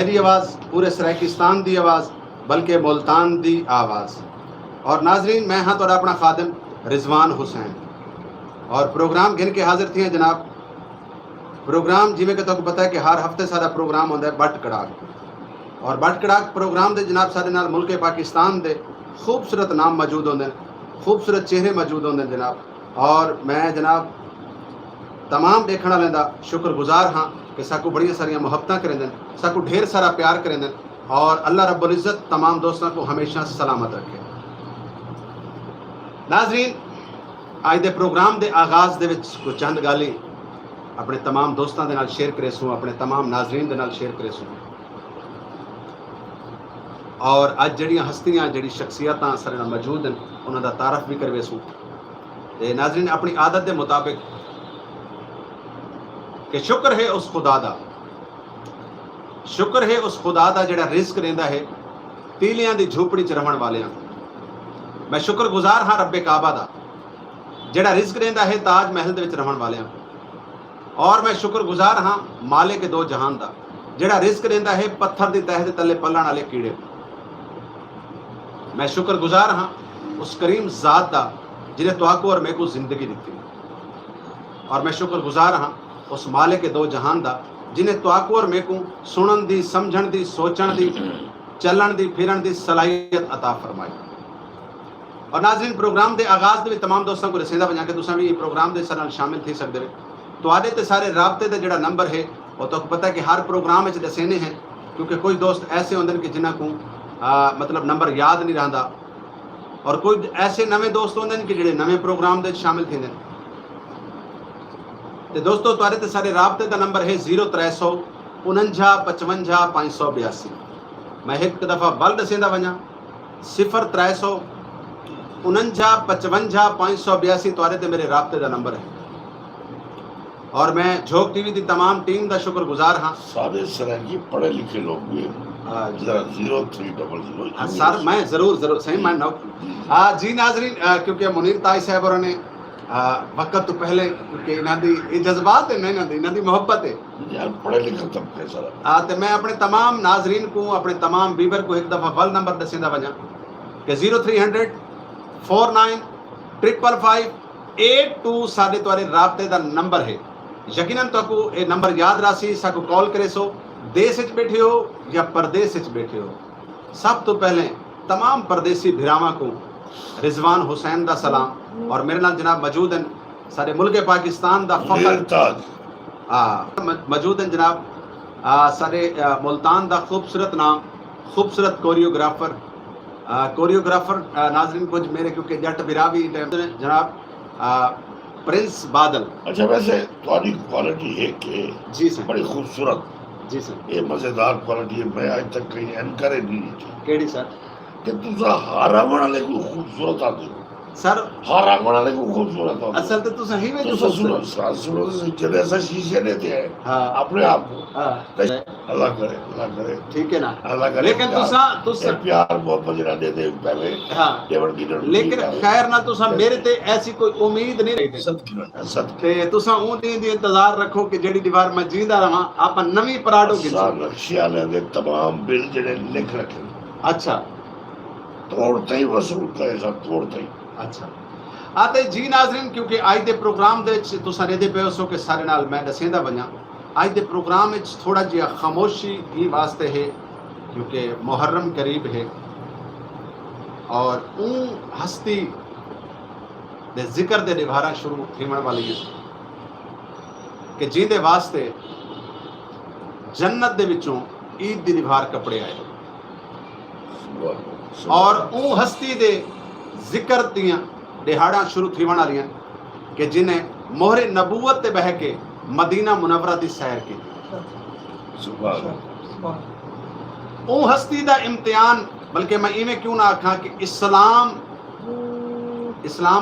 मेरी आवाज़ पूरे सराकिस्तान की आवाज़ बल्कि मुल्तान की आवाज़। और नाजरीन मैं हाँ थोड़ा अपना खादिम रिजवान हुसैन और प्रोग्राम गिन के हाजिर थी जनाब। प्रोग्राम जिमें कि तुहानू पता है कि हर हफ्ते सारा प्रोग्राम होता है बट कड़ाक और बट कड़ाक प्रोग्राम के जनाब सारे नाल मुल्क पाकिस्तान के खूबसूरत नाम मौजूद होंगे, खूबसूरत चेहरे मौजूद होंगे जनाब। और मैं जनाब तमाम देखने वाले का शुक्रगुजार हाँ कि साकू बड़िया सारिया मुहब्बत करें, साकू ढेर सारा प्यार करें और अल्लाह रब्बुल इज़्ज़त तमाम दोस्तों को हमेशा सलामत रखे। नाजरीन आज के प्रोग्राम के आगाज़ के कुछ चंद गाली अपने तमाम दोस्तों के नाल शेयर करे सूँ, अपने तमाम नाजरीन के नाल शेयर करे सूँ। और अज जड़ियाँ हस्तियाँ जड़ी शख्सियत सारे नाल मौजूद हैं उन्हों का तारफ भी करवे सूँ। ते नाजरीन अपनी आदत के मुताबिक कि शुक्र है उस खुदा दा, शुक्र है उस खुदा दा जिहड़ा रिस्क देंदा है तीलियां दी झोपड़ी च रहण वालियां। मैं शुक्रगुजार हाँ रब्बे काबा दा जिहड़ा रिस्क देंदा है ताज महल दे विच रहण वालियां। और मैं शुक्रगुजार हाँ मालिक दो जहान दा जिहड़ा रिस्क देंदा है पत्थर दी तह दे तले पलण वाले कीड़े। मैं शुक्रगुजार हाँ उस करीम जात दा जिन्हें तुहाकू और मेरे को जिंदगी दी। और मैं शुक्रगुजार हाँ उस मालिक दो जहान दा जिन्हें तुहाकू और मेरे को सुनन दी, समझण दी, सोचण दी, चलन दी, फिरन दी सलाहियत अता फरमाई। और नाज़रीन प्रोग्राम के आगाज़ में तमाम दोस्तों को दसेंदा वजां कि तुसां भी इस प्रोग्राम के साथ शामिल थी सकते हो। तुहाडे ते सारे राबते का जिहड़ा नंबर है वो तो पता है कि हर प्रोग्राम में दसेने हैं, क्योंकि कोई दोस्त ऐसे होंगे कि जिन्हों को मतलब नंबर याद नहीं रहा और कोई ऐसे नवे दोस्त होंगे कि जिहड़े नवे प्रोग्राम के शामिल थे। तो दोस्तों तुहाडे ते सारे राबते का नंबर है 0349 55 582। मैं एक दफ़ा बल दसेंदा वजां 0349 55 582 तुहाडे ते मेरे राबते का नंबर है। और मैं झोंक टीवी की तमाम टीम का शुक्रगुजार हाँ। सारे सराकी पढ़े लिखे लोग भी जरा 0300 सर मैं जरूर सही मैं जी नाजरीन क्योंकि मुनीर ताई साहब और ने वक्त तो पहले क्योंकि इन्हों जज्बात है ना, इन्हों मोहब्बत है यार पढ़े लिखे तबके सारा। तो मैं अपने तमाम नाजरीन को अपने तमाम व्यूवर को एक दफ़ा वल नंबर दसेंदा वजां कि 0300 49 555 82 साढ़े तुहाडे राबते का नंबर है। यकीनन तुहाकू ये नंबर याद रासी साकू कॉल करे सो देश विच बैठे हो या परदेश विच बैठे हो। सब तो पहले तमाम परदेसी भिरावां को रिजवान हुसैन का सलाम। और मेरे नाल जनाब मौजूद हैं सारे मुल्क पाकिस्तान का फखर मौजूद हैं जनाब सारे मुल्तान का खूबसूरत नाम खूबसूरत कोरियोग्राफर नाजरीन कुछ मेरे क्योंकि जट बिरावी जनाब प्रिंस बादल। अच्छा वैसे तुम्हारी क्वालिटी है कि जी सर बड़ी खूबसूरत जी सर ये मजेदार क्वालिटी है। मैं आज तक कहीं एनकरेज नहीं की केड़ी सर कि तुसा हारावण वाले को खूबसूरत आते हो सर हारावण वाले को खूबसूरत आते असल तो तुसा ही में जो सुनो जब ऐसा शीशे लेते हैं हाँ अपने आप को अल्लाह करे ठीक है ना अल्लाह करे लेकिन तुसा प्यार मोहब्बत जरा दे दे पहले हाँ देवर की लेकिन खैर ना तुसा मेरे ते ऐसी कोई उम्मीद नहीं रही सत ते तुसा ऊंदी दी इंतजार रखो कि जेडी दीवार मैं जींदा रहां आपा नवी पराडो की रशिया ने तमाम बिल जड़े लिख रखे। अच्छा तोड़ते ही वसूल करेगा तोड़ते ही। अच्छा आते जी नाजरीन क्योंकि आज के प्रोग्राम दे तुसा रेदे पे हो के सारे नाल मैं दसेंदा वजां आज के प्रोग्राम में थोड़ा जिहा खामोशी ही वास्ते है क्योंकि मुहर्रम करीब है और हस्ती दे जिक्र दे निभारा शुरू थीवण वाली है कि जिंदे वास्ते जन्नत दे विचों ईद दी निभार कपड़े आए और हस्ती दे जिक्र दियां दिहाड़ा शुरू थीवण वालियां कि जिन्हें मोहरे नबूवत ते बह के मदीना मुनव्वरा दी सैर की। हस्ती दा इम्तिहान बल्कि मैं इवें क्यों ना आखा कि इस्लाम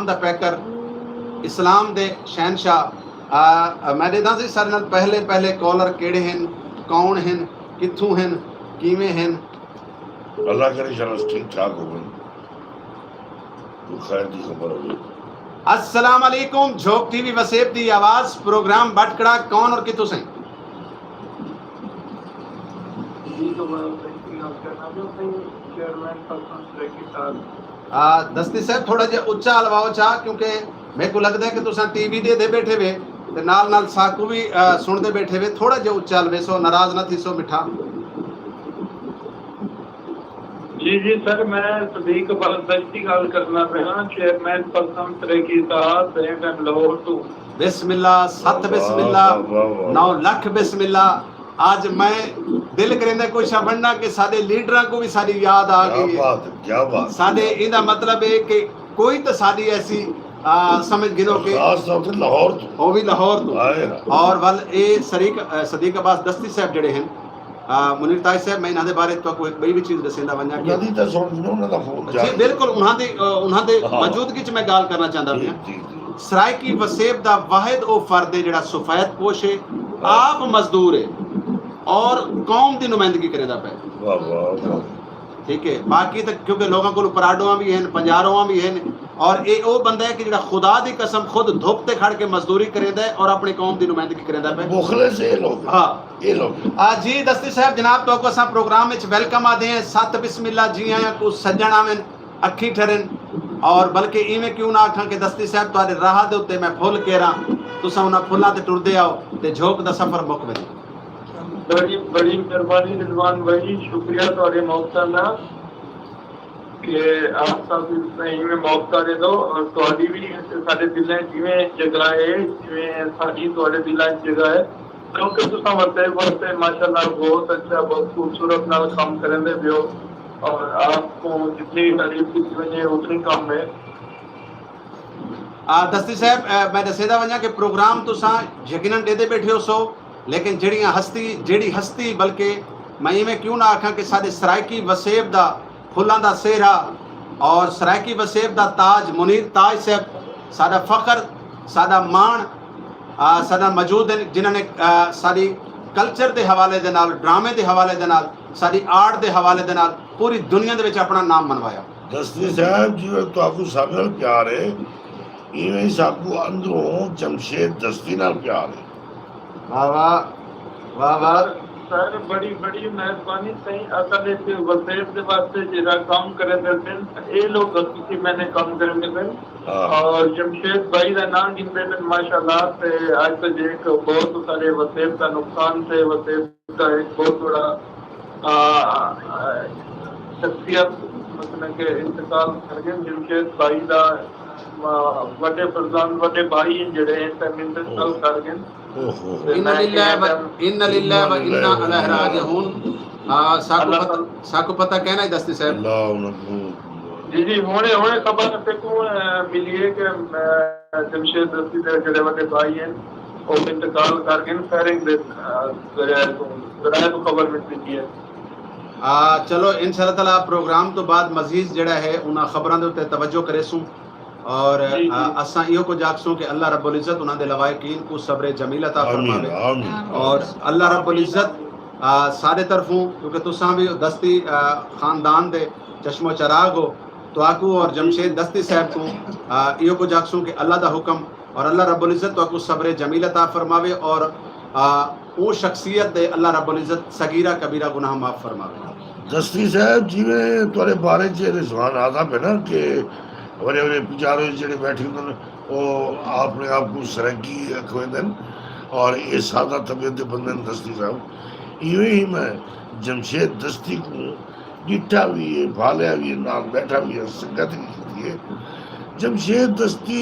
दा पैकर इस्लाम दे शहनशाह मैं देदा सी सारे नाल पहले कॉलर केड़े हैं कौन हैं कित्थों हैं किवें हैं। अल्लाह करे इंशाअल्लाह ठीक ठाक होवे तो खैर दी खबर होगी। अस्सलाम वालेकुम झोंक टीवी वसेब दी आवाज प्रोग्राम बटकड़ा कौन और कितों से को गल करना जो चेयरमैन पर्सन की साथ दस्ती साहब थोड़ा जिहा उच्चा हलवाओ चाह, क्योंकि मेरे को लगता है कि तुसा टीवी दे बैठे वे ते नाल नाल साकू भी सुनते बैठे वे। थोड़ा जिहा उच्चा हलवे सो, नाराज ना थी सो मिठा। जी जी सर, मैं सदीक अब्बास दश्ती गल करना पिया, चेयरमैन पर्सन की साथ बैंक एंड लाहौर टू। बिस्मिल्लाह, सत बिस्मिल्लाह, 9 लाख बिस्मिल्लाह। आज मैं दिल करेंदा कुछ बनना कि साडे लीडरां को भी साडी याद आ गई है। क्या बात साडे इहदा मतलब है कि कोई तो साडी ऐसी समझ गिनो कि खास तौर ते लाहौर तो वो भी लाहौर तो आए और वल ए सदीक अब्बास दस्ती साहब जड़े हैं मुनीर ताज साहब, मैं इन्हां दे बारे तो कोई बड़ी भी चीज दसेंदा वन्या कि नदी दा सुन उन्हां दा फोन जी बिल्कुल उन्हां दे मौजूदगी च मैं गल करना चाहंदा पिया। सरायकी वसेब दा वाहिद ओ फर्द है जिहड़ा सफेद पोश है, आप मजदूर है और कौम दी नुमाइंदगी करेंदा पे। वाह वाह ठीक है, बाकी तो क्योंकि लोगों को पराडोआ भी हैं, पंजारोआ भी हैं, और ये वो बंदा है कि जिहड़ा खुदा दी कसम खुद धुप ते खड़ के मजदूरी करेंदा है और अपनी कौम दी नुमाइंदगी करेंदा पे। मुखलिस ये लोग हाँ ये लोग जी दस्ती साहब जनाब तो को असां प्रोग्राम विच वेलकम आदे हैं। सत बिस्मिल्लाह जी आया को सज्जण आवन अखी ठरन, और बल्कि इवें क्यों ना आखां कि दस्ती साहब तुहाडे राह दे उत्ते मैं फुल केरा, तुसां उन्हां फुल्लां ते टुरदे आओ ते झोंक दा सफर मुक वजे। बड़ी बड़ी मेहरबानी रिजवान भाई, शुक्रिया तुहाडे मौका दा कि आप सब सही में मौका दे दो, और तुहाडी भी साडे दिलां जिवें जगह है जिवें साडी तुहाडे दिलां जगह है, क्योंकि तुसां वरते माशाल्लाह बहुत अच्छा बहुत खूबसूरत नाल काम करंदे पियो, और आपको जितनी तारीफ की वजह उतनी कम है। दस्ती साहब मैं दसेदा वन्या कि प्रोग्राम तुसां यकीनन देदे बैठे हो सो, लेकिन जेड़ी हस्ती बल्कि मैं इवें क्यों ना आखां कि साडे सरायकी वसेब दा फुल्लां दा सेहरा और सरायकी वसेब दा ताज मुनीर ताज साहब साडा फखर साडा मान साडा मौजूद हैं, जिन्होंने साडी कल्चर के हवाले दे नाल, ड्रामे के हवाले दे नाल, साडी आर्ट के हवाले दे नाल पूरी दुनिया दे विच अपना नाम मनवाया। दस्ती साहब जिवें तुहाकू साडे नाल प्यार है, इवें ही साकू अंदरों जमशेद दस्ती नाल प्यार है। वाह वाह वाह वाह सर बड़ी बड़ी मेहरबानी, सही असल इस वसेब के वास्ते जिरा काम करे थे ये लोग किसी मैंने काम करेंगे थे, और जमशेद भाई का नाम गिनते थे माशाल्लाह से आज तक एक बहुत सारे वसेब का नुकसान से वसेब का एक बहुत बड़ा शख्सियत मतलब के इंतकाल कर गए। जमशेद भाई का वड्डे प्रधान वड्डे भाई जड़े हैं इंतकाल कर गए। इन्ना लिल्लाहि व इन्ना इलैहि राजिऊन। साकू पता कहना है दस्ती साहब। अल्लाह उनको जी जी होने होने खबर पे को मिली है कि जमशेद दस्ती दे जड़े वड्डे भाई हैं और इंतकाल कर गए। फेरिंग दे जराए तो खबर मिली है। चलो इंशाअल्लाह ताला प्रोग्राम तो बाद मजीद जड़ा है उन्हां खबरां दे उत्ते तवज्जो करेसूं, और असां इहो कुछ आखसूं कि अल्लाह रब्बुल इज्जत उन्हां दे लवायकीन को सब्र जमील अता फरमावे, और अल्लाह रब्बुल इज्जत सारे तरफों, क्योंकि तुसां भी दस्ती खानदान दे चश्मो चराग हो, तो आकू और जमशेद दस्ती साहब को इहो कुछ आखसूं कि अल्लाह दा हुक्म और अल्लाह रब्बुल इज्जत तो आकू सब्र जमील अता फरमावे, और वो शख्सियत दे अल्लाह रब्बुल इज्जत सगीरा कबीरा गुनाह माफ फरमावे। दस्ती साहब जिवें तुहाडे बारे च रिजवान आता पे ना कि वरे वरे पिछाड़ो जेड़े बैठे होंदे वो अपने आप को सरंगी अखवेंदे और ये सादा तबीयत के बंदे दस्ती साहब, इवें ही मैं जमशेद दस्ती को डिठा भी है, भालिया भी है, नाल बैठा भी है, संगत भी की है। जमशेद दस्ती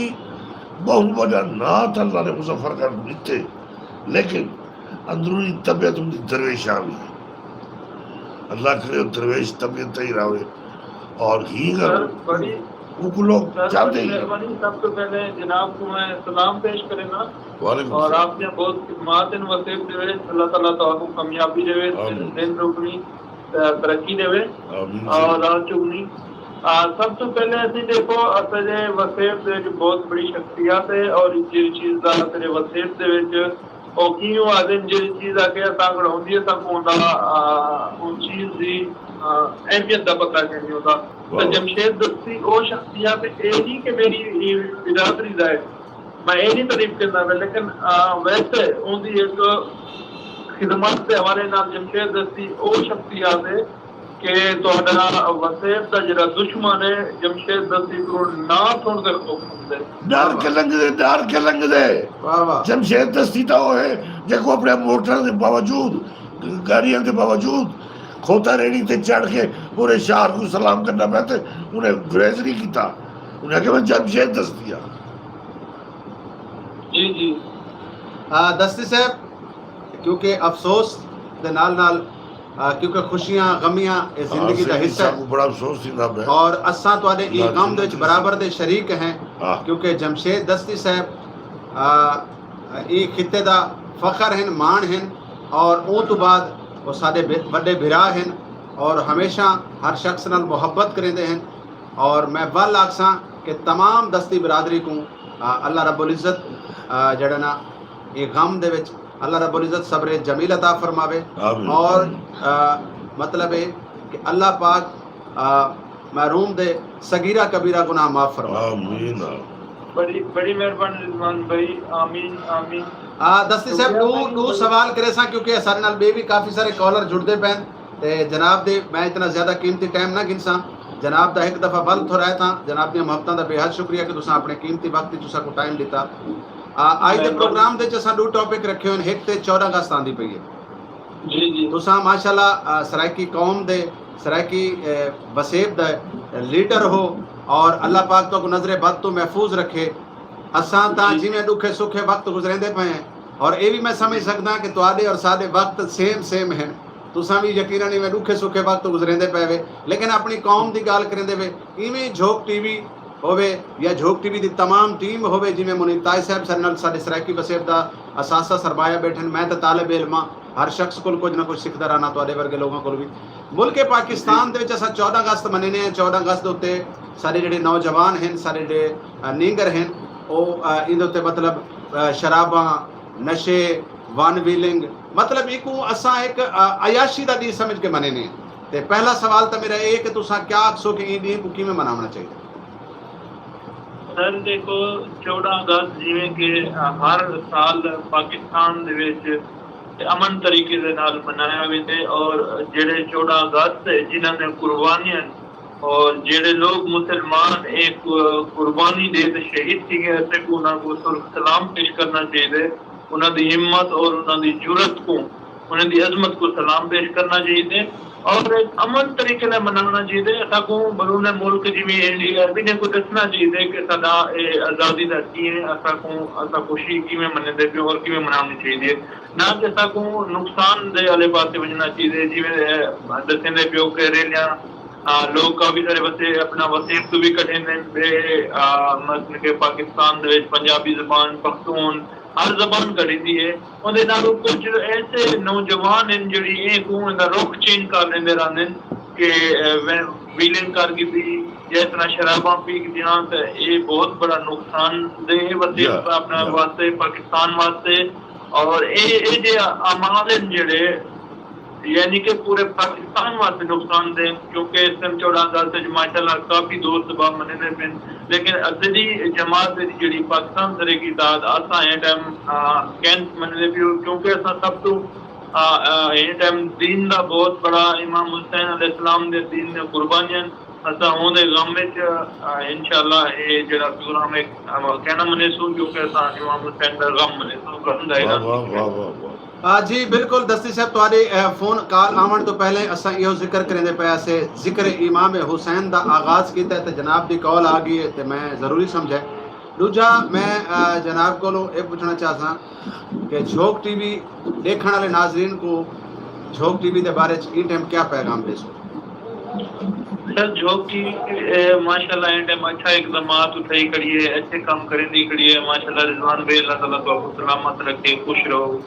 बहुत बड़ा नात अल्लाह ने मुजफ्फर कर दिते, लेकिन अंदरूनी तबीयत उनकी दरवेशा भी है। अल्लाह करे दरवेश तबीयत ही रहे, और ही वो लोग चाहते ही। सबसे पहले जनाब को मैं सलाम पेश करेगा, और आपने बहुत खिदमत इन वसीब देवे, अल्लाह ताला तो आपको कामयाबी देवे, दिन रुकनी तरक्की देवे और राह चुगनी। सब तो पहले असि देखो असले वसीब दे बहुत बड़ी शख्सियत है, और जिस चीज का असले वसीब दे विच ओ क्यों आदे जिस चीज आके असां घड़ाउंदी है सब होंदा उस चीज दी अहमियत का पता नहीं होता। तो जमशेद दस्ती वो शख्सियत है नहीं कि मेरी बिरादरी का है, मैं ये नहीं तारीफ करना, लेकिन वैसे उनकी एक खिदमत के हवाले नाल जमशेद दस्ती ओ शख्सियत है कि ਤੁਹਾਡਾ ਵਸੇਬ ਦਾ ਜਿਹੜਾ ਦੁਸ਼ਮਣ ਹੈ ਜਮਸ਼ੇਦ ਦਸਤੀ को ना सुन के खौफ ਹੁੰਦੇ डर के लंघदे वाह वाह जमशेद दस्ती तो वो है देखो अपने मोटर के बावजूद गाड़ियों के बावजूद खोता रेड़ी ते चढ़ के पूरे शहर को सलाम करना पैते उन्हें गुरेज नहीं किया उन्हें कहा जमशेद दस्तिया जी जी दस्ती साहब क्योंकि अफसोस दे नाल नाल क्योंकि खुशियां गमियां इस जिंदगी का हिस्सा है बड़ा अफसोस थींदा है और असां तुहाडे ई गम दे विच बराबर दे शरीक हैं क्योंकि जमशेद दस्ती साहब ई खिते दा फखर हैं मान हैं और उन तो बाद वो साडे बड़े भिरा हैं और हमेशा हर शख्स नाल मुहब्बत करेंदे हैं और मैं वल आखसां कि तमाम दस्ती बिरादरी को अल्लाह रब्बुल इज़्ज़त जड़ा ना ये गम दे विच अल्लाह रब्बुल इज़्ज़त सब्र जमील अता फरमावे और मतलब है कि अल्लाह पाक महरूम दे सगीरा कबीरा गुनाह माफ फरमावे आमीन बड़ी बड़ी मेहरबानी रिजवान भाई आमीन आमीन दस्ती साहब दो सवाल करे सा क्योंकि सारे नाल बे भी काफ़ी सारे कॉलर जुड़ते पैन ते जनाब दे मैं इतना ज़्यादा कीमती टाइम ना गिनसा जनाब दा एक दफ़ा बल थोड़ा था जनाब दी मोहब्बतां दा बेहद शुक्रिया कि तुसां अपने कीमती वक्त तुसां को टाइम दिता आज दे प्रोग्राम दे च असां दो टॉपिक रखे हुए एक ते 14 अगस्त आंदी पई है जी जी तुसां माशाल्लाह सराइकी कौम दे सराइकी वसेब दा लीडर हो और अल्लाह पाक तो नजरे बद तो महफूज रखे असां ता जिवें दुखे सुखे वक्त गुजरेंदे पे हैं और ये भी मैं समझ सकदा कि तुहाडे और साडे वक्त सेम हैं तुसां भी यकीनन इवें दुखे सुखे वक्त गुजरेंदे पे वे लेकिन अपनी कौम दी गल करेंदे वे इवें झोक टीवी होवे या झोक टीवी दी तमाम टीम होवे जिवें मुनीर ताज साहब सर नाल साडे सराइकी वसेब दा असासा सरमाया बैठन मैं तो तालिब इल्मा हर शख्स को कुछ ना कुछ सिखदा रहना तुहाडे वर्गे लोगों को भी मुल्क पाकिस्तान दे विच असां 14 अगस्त मनाने हैं 14 अगस्त दे उत्ते सारे जेहड़े नौजवान हैं सारे जेहड़े नींगर हैं ਉਹ ਇਹਦੇ ਉੱਤੇ ਮਤਲਬ शराबां नशे वन व्हीलिंग मतलब एक असा एक अयाशी का दी समझ के मने ने ते पहला सवाल तो मेरा ये कि तुसा क्या आखसो कि ई दी को किवें मनावना चाहिए सर देखो 14 अगस्त जिवें कि हर साल पाकिस्तान दे विच अमन तरीके दे नाल मनाया वेंदे और जेड़े 14 अगस्त जिन्हां ने कुर्बानियां और जेड़े लोग मुसलमान एक कुर्बानी दे ते शहीद सीगे ते उन्हां को सलाम पेश करना चाहिए उन्हां दी हिम्मत और उन्हां दी जुरत को उन्हां दी अजमत को सलाम पेश करना चाहिए और एक अमन तरीके से मनाना चाहिए असा को बरूने मुल्क जिवें इंडिया भी ने को दसना चाहिए कि साडा आज़ादी दा की है असा खुशी किवें मनदे पे और किवें मनानी चाहिए ना कि असा को नुकसान दे वाले पासे वजना चाहिए जिवें दसने पियो के रेलियां लोग काफी सारे बच्चे अपना वसीब तो भी कठे मतलब के पाकिस्तान दे पंजाबी जबान पख्तून हर जबान कढ़ी दी है उनके नाल कुछ ऐसे नौजवान हैं जिहड़ी एक उनका रुख चेंज कर लेंदे रहंदे कि व्हीलिंग करके भी जिस तरह शराबां पी के दियां ते ये बहुत बड़ा नुकसान दे वसीब अपना वास्ते पाकिस्तान वास्ते और ये जे अमाल हैं जिहड़े यानी कि पूरे पाकिस्तान वास्ते नुकसान दे क्योंकि इस टाइम 14 अगस्त माशाल्लाह काफी दोस्त बाब मने पे लेकिन असली जमात जी पाकिस्तान तरह की दाद असा ये टाइम कैंस मने पे क्योंकि असा सब तो ये टाइम दीन का बहुत बड़ा इमाम हुसैन अलैहिस्सलाम दे दीन ने कुर्बानियां असा ओदे गम विच इंशाल्लाह ये जेड़ा प्रोग्राम है कहना मने सो क्योंकि असा इमाम हुसैन दा गम मने सो करंदा है वाह वाह वाह जी बिल्कुल दस्ती साहब तुहाडे फोन कॉल आवन तो पहले असा यो जिक्र करेंदे पे से जिक्र इमाम हुसैन दा आगाज कीता ते जनाब दी कॉल आ गई है ते मैं जरूरी समझा दूजा मैं जनाब को ये पूछना चाहता कि झोक टीवी देखने वाले नाजरीन को झोक टीवी के बारे च ई टाइम क्या पैगाम दे सो सर झोक की माशाल्लाह ये टाइम अच्छा इकदामात उठाई खड़ी है अच्छे काम करेंदी खड़ी है माशाल्लाह रिजवान भाई अल्लाह ताला तो आपको सलामत रखे खुश रहो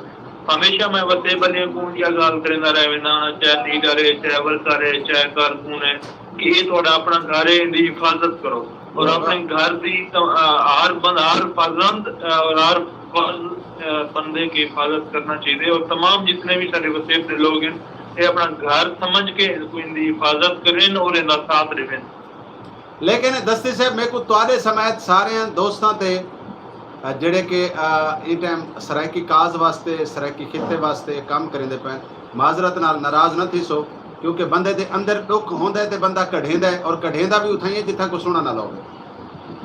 हमेशा मैं वसे बने को या गाल करेंदा रहना चाहे लीडर है चाहे वर्कर है चाहे कारकुन है कि ये थोड़ा अपना घर है दी हिफाजत करो और अपने घर दी हर फर्जंद और हर बंदे की हिफाजत करना चाहिए और तमाम जितने भी सारे वसेब के लोग हैं ये अपना घर समझ के इनकी हिफाजत करें और इनका साथ रहें लेकिन दस्ती साहब मेरे को तुहाडे समेत सारे दोस्तां ते ਜਿਹੜੇ ਕਿ ਇਹ ਟਾਈਮ ਸਰਾਇਕੀ ਕਾਜ਼ ਵਾਸਤੇ ਸਰਾਇਕੀ ਖਿੱਤੇ ਵਾਸਤੇ ਕੰਮ ਕਰਿੰਦੇ ਪੈਣ ਮਾਜ਼ਰਤ ਨਾਲ ਨਾਰਾਜ਼ ਨਾ ਥੀ ਸੋ क्योंकि बंदे दे अंदर दुख होंदा है ते बंदा कढ़ेंदा है और कढ़ेंदा भी उठाई है जिथा को सुना ना लोगे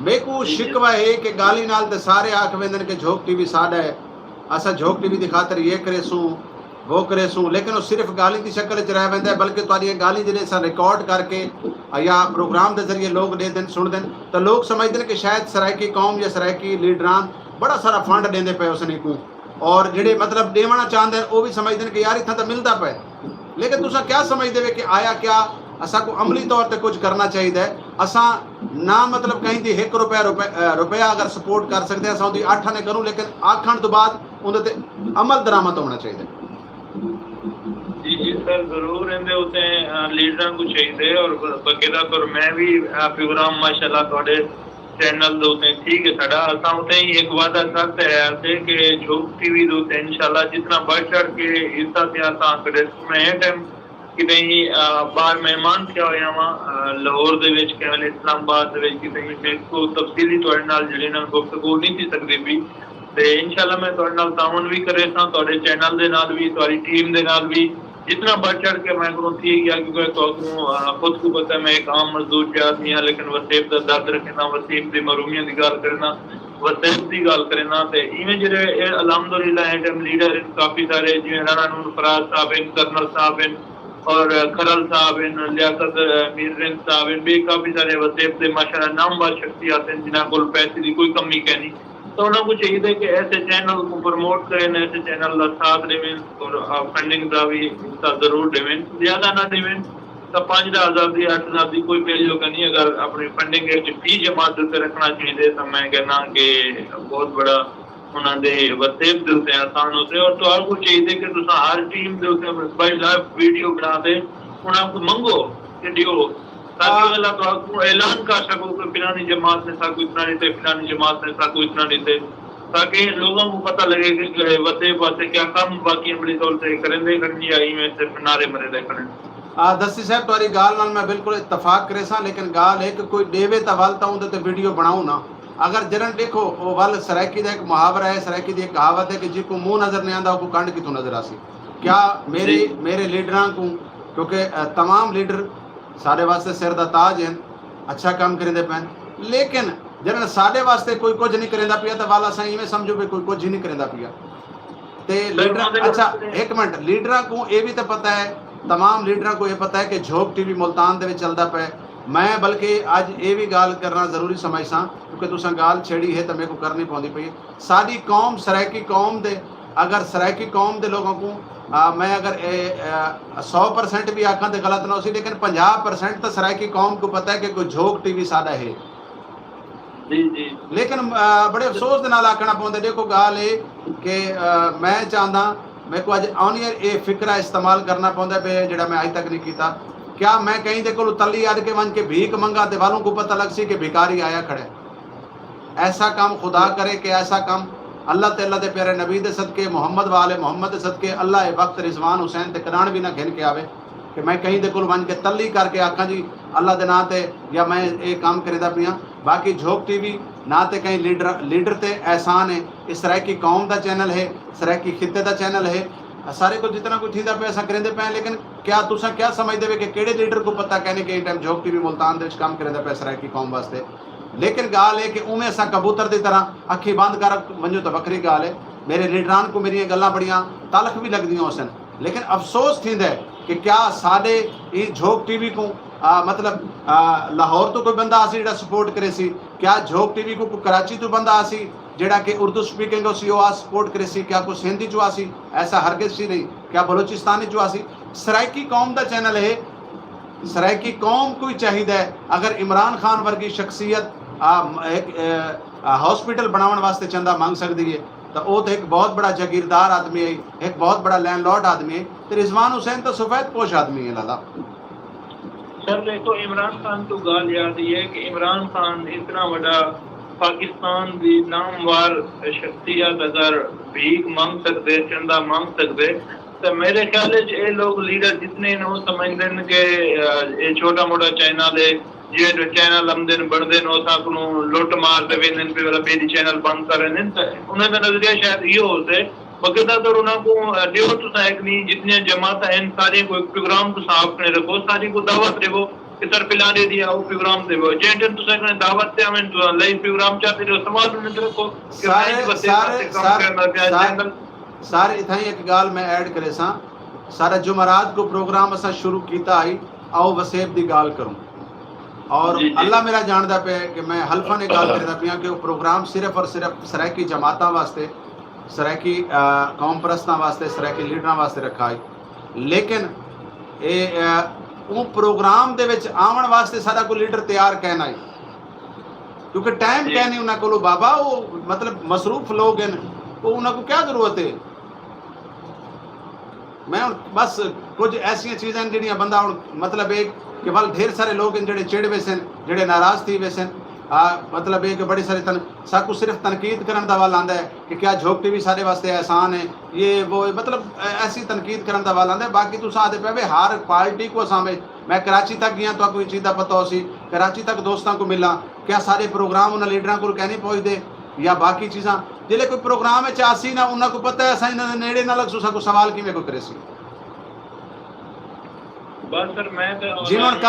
मेकू शिकवा है कि गाली नाल ते सारे आख वेंदन के झोक टीवी साडा है असा झोक टीवी दी खातर ये करे सू वो करे सू लेकिन वो सिर्फ गाली की शक्ल च रह वेंदा है बल्कि तुहाडी गाली जिहड़े सा रिकॉर्ड करके या प्रोग्राम के जरिए लोग दे दिन सुन दिन तो लोग समझते हैं कि शायद सरायकी कौम या सरायकी लीडरान बड़ा सारा फंड देंदे पे उसने को और जिहड़े मतलब देवना चाहते हैं वो भी समझते हैं कि यार इतना तो मिलता पे लेकिन तुसा क्या समझते हो कि आया क्या असा को अमली तौर पर कुछ करना चाहिए असा ना मतलब कहीं दी रुपया अगर सपोर्ट कर सकते हैं असा 8 ने करूँ लेकिन आखण तो बाद उनते अमल दरामद होना चाहिए जी जी सर जरूर इनदे उते लीडरां को चाहिए और बकायदा पर मैं भी प्रोग्राम माशाल्लाह थोड़े चैनल दे उते ठीक है साडा असा उते ही एक वादा करते हैं कि झोक टीवी दे उते इंशाल्लाह जितना बढ़ चढ़ के हिस्सा दिया ता करे मैं टाइम कि नहीं बाहर मेहमान क्या होया वा लाहौर दे विच के वाले इस्लामाबाद दे विच कि नहीं मेरे को तफसीली तौर नाल जड़ी नाल गुफ्तगू नहीं थी सकदी भी ते इंशाल्लाह मैं तौर नाल ताउन भी करे सा तौरे चैनल दे नाल भी तौरी टीम दे नाल भी जितना बढ़ चढ़ के मैं करूँ थी गया क्योंकि तो खुद को पता है मैं एक आम मजदूर के आदमी हाँ लेकिन वसीफ का दर्द रखना वसीफ की मरूमियां की गल करना वसीफ की गल करना तो इवें जो अलहमदुलिल्लाह टाइम लीडर काफ़ी सारे जिवें राणा नूर फराज साहब इन कर्नल साहब इन और खरल साहब इन लियाकत मीर साहब इन भी काफ़ी सारे वसीफ से माशाल्लाह नामवर शख्सियात हैं जिन्होंने को पैसे की कोई कमी कहनी तो उन्होंने को चाहिए कि ऐसे चैनल को प्रमोट करें ऐसे चैनल का साथ देवें और फंडिंग का भी हिस्सा जरूर देवें ज़्यादा ना देवें तो 5,000 की 8,000 की कोई पेज होगा नहीं अगर अपनी फंडिंग फी जमा से रखना चाहिए तो मैं कहना कि बहुत बड़ा उन्होंने वसीफ के उत्ते आसान होते और तो आपको चाहिए कि तुम हर टीम के उत्ते लाइव वीडियो बना दे उन्हें को मंगो कि दियो ताकि अगला तो आपको ऐलान कर सको कि फिलानी जमात ने साको इतना नहीं थे फिलानी जमात ने साको इतना नहीं थे ताकि लोगों को पता लगे कि वसीफ वास्ते क्या काम बाकी अमली तौर से करेंगे करनी या इवें सिर्फ नारे मरे दे करें दस्सी साहब तुहारी गाल नाल मैं बिल्कुल इतफाक करे सा लेकिन गाल है कि कोई देवे तो वल तो उहदे ते वीडियो बनाऊं ना अगर जरन देखो वो वल सरायकी का एक मुहावरा है सरायकी की एक कहावत है कि जिसको मुंह नजर नहीं आता वो कंड कितों नजर आसी क्या मेरे लीडरां को क्योंकि तमाम लीडर साढ़े वास्ते सिर दा ताज हैं अच्छा काम करेंदे पैन लेकिन जरन साढ़े वास्ते कोई कुछ नहीं करेंदा पिया तो वाला सा इवें समझो भी कोई कुछ ही नहीं करेंदा पिया ते लीडर अच्छा एक मिनट लीडरां को ये भी तो पता है तमाम लीडरां को ये पता है कि झोक टीवी मुल्तान दे विच चलदा पे मैं बल्कि अज ये भी गाल करना जरूरी समझसा क्योंकि तुसां गाल छेड़ी है तो मेरे को करनी पौंदी पई साडी कौम सरायकी कौम दे अगर सरायकी कौम दे लोगों को मैं अगर 100% भी आखा तो गलत ना हो सी लेकिन 50% तो सरायकी कौम को पता है कि कोई झोक टीवी साडा है जी जी लेकिन बड़े अफसोस के नाल आखना पौंदा देखो गाल है कि मैं चाहता मेरे को अज ऑन ईयर ये फिक्रा इस्तेमाल करना पौंदा पे जिहड़ा मैं अज तक नहीं किया क्या मैं कहीं दे कोल तली अड़ के वन के भीख मंगा ते वालों को पता लग सी कि भिखारी आया खड़े ऐसा काम खुदा करे कि ऐसा काम अल्लाह तआला दे प्यारे नबी दे सदके मोहम्मद वाले मोहम्मद दे सदके अल्लाह वक्त रिजवान हुसैन ते करान भी ना घिन के आवे कि मैं कहीं दे कोल वन के तली करके आखा जी अल्लाह दे नां ते या मैं ये काम करेदा पिया बाकी झोक टीवी ना तो कहीं लीडर ते एहसान है इस सरायकी कौम का चैनल है सरायकी खिते का चैनल है सारे को जितना कुछ थींदा पे ऐसा करेंदे पे लेकिन क्या तुसा क्या समझते हो कि केड़े लीडर को पता कहने के टाइम झोक टीवी मुल्तान दे काम करेंदा पे सरायकी कौम वास्ते लेकिन गाल है कि उमें असा कबूतर की तरह अखी बंद कर वंजो तो वक्री गाल है मेरे लीडरान को मेरी गल्लां बड़ियां तलख भी लगदियां उसन लेकिन अफसोस थींदा है कि क्या साडे इस झोक टीवी को मतलब लाहौर तो कोई बंदा आसी जिहड़ा सपोर्ट करे सी क्या झोक टीवी को कराची तो बंदा आसी जिहड़ा कि उर्दू स्पीकिंग सी सपोर्ट करे सी क्या कोई सिंधी चो आसी ऐसा हरगिज़ सी नहीं क्या बलोचिस्तानी चो आसी सरायकी कौम का चैनल है सरायकी कौम को ही चाहिए अगर इमरान खान वर्गी शख्सियत एक हॉस्पिटल बनाने वास्ते चंदा मांग सकती है तो वो तो एक बहुत बड़ा जागीरदार आदमी है एक बहुत बड़ा लैंडलॉर्ड आदमी है तो रिजवान हुसैन तो सफेद पोश आदमी है लाला सर देखो इमरान खान तो गाल याद ही है कि इमरान खान इतना बड़ा पाकिस्तान की नामवार शख्सियत अगर भीख मांग सकते चंदा मांग सकते तो मेरे ख्याल ये लोग लीडर जितने समझते हैं कि ये छोटा मोटा चैनल है जे जो चैनल आमदन बढ़दे नो साकू लुट मार ते वेंदन पे वाला बेदी चैनल बंद कर रहे हैं उन्हें का नजरिया शायद ये होते बकायदा तो उन्हें को दियो तो साइक नहीं जितने जमात हैं सारे को प्रोग्राम को साफ करने रखो सारी को दावत देवो कि सर पिला दे दिया वो प्रोग्राम देवो जेंटन तो साइक ने दावत से हमें लाइव प्रोग्राम चाहते हो समाज में रखो सारे इतना ही एक गाल में ऐड करे सा सारा जुमरात को प्रोग्राम असा शुरू कीता आई आओ वसेब दी गाल करूं और अल्लाह मेरा जानदा पे कि मैं हल्फा ने गाल करदा पिया कि वो प्रोग्राम सिर्फ और सिर्फ सरायकी जमातां वास्ते सरायकी कौम परस्तां वास्ते सरायकी लीडरां वास्ते रखा है लेकिन वो प्रोग्राम दे विच आवन वास्ते सारा को लीडर तैयार कहना है क्योंकि टाइम कहनी उन्हां कोलो बाबा वो मतलब मसरूफ लोग हैं वो उन्हां को क्या जरूरत है मैं बस कुछ ऐसी चीज़ें जिहड़ियां बंदा मतलब एक कि वल ढेर सारे लोग हैं जिहड़े चिड़ वे सन जिहड़े नाराज़ थी वे सन मतलब एक बड़ी सारी साकू सिर्फ तनकीद करन दा वाल आंदा है कि क्या झोंक टीवी सारे वास्ते एहसान है ये वो मतलब ऐसी तनकीद करन दा वाल आंदा है बाकी तुस आदे पे हर पार्टी को सामने मैं कराची तक गया तो कोई चीज़ का पता हो सी कराची तक दोस्तों को मिला क्या सारे प्रोग्राम उन्हें लीडर को कहने पहुँचते या बाकी चीज़ा जिले कोई प्रोग्राम है आसी ना उन्होंने को पता है असा इन्होंने नेड़े ना लग सको सवाल किमें को करे सी बस सर मैं जी हुण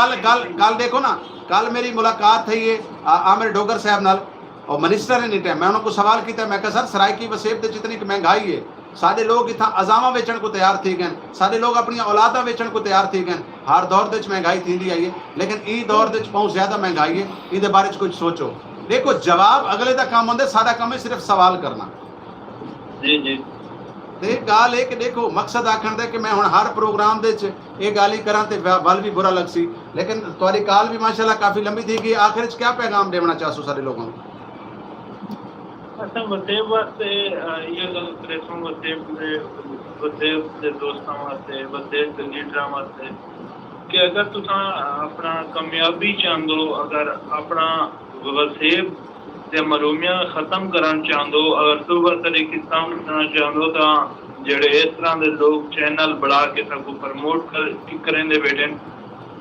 कल देखो ना कल मेरी मुलाकात थी है आमिर डोगर साहब नाल और मिनिस्टर ने टाइम मैं उन्होंने साल किया मैं कहा सर सरायकी वसेब ते जितनी महंगाई है सारे लोग इतना अजामा बेचण को तैयार थी गए सारे लोग अपन औलादा बेचण को तैयार थी गए हर दौर के महंगाई थी आई है लेकिन ई दौर के बहुत ज़्यादा महंगाई है ये बारे कुछ सोचो देखो जवाब अगले का काम होंगे सारा काम है सिर्फ सवाल करना जी जी ते गाल है कि देखो मकसद आखण दे कि मैं हुण हर प्रोग्राम दे ये गाल ही करा ते वल भी बुरा लग सी लेकिन तुम्हारी काल भी माशाल्लाह काफ़ी लंबी थी कि आखिर क्या पैगाम देना चाहसो सारे लोगों को अच्छा वसेब वास्ते ये गल करे सो वसेब दे दोस्तां वास्ते वसेब दे लीडरां वास्ते कि अगर तुसां अपना कामयाबी चाहंदो अगर अपना वसेब ते मरूमियां खत्म करना चाहंदो अगर सुबह तरीके करना चाहंदो तो जेड़े इस तरह के लोग चैनल बढ़ा के सबको प्रमोट करेंदे बैठे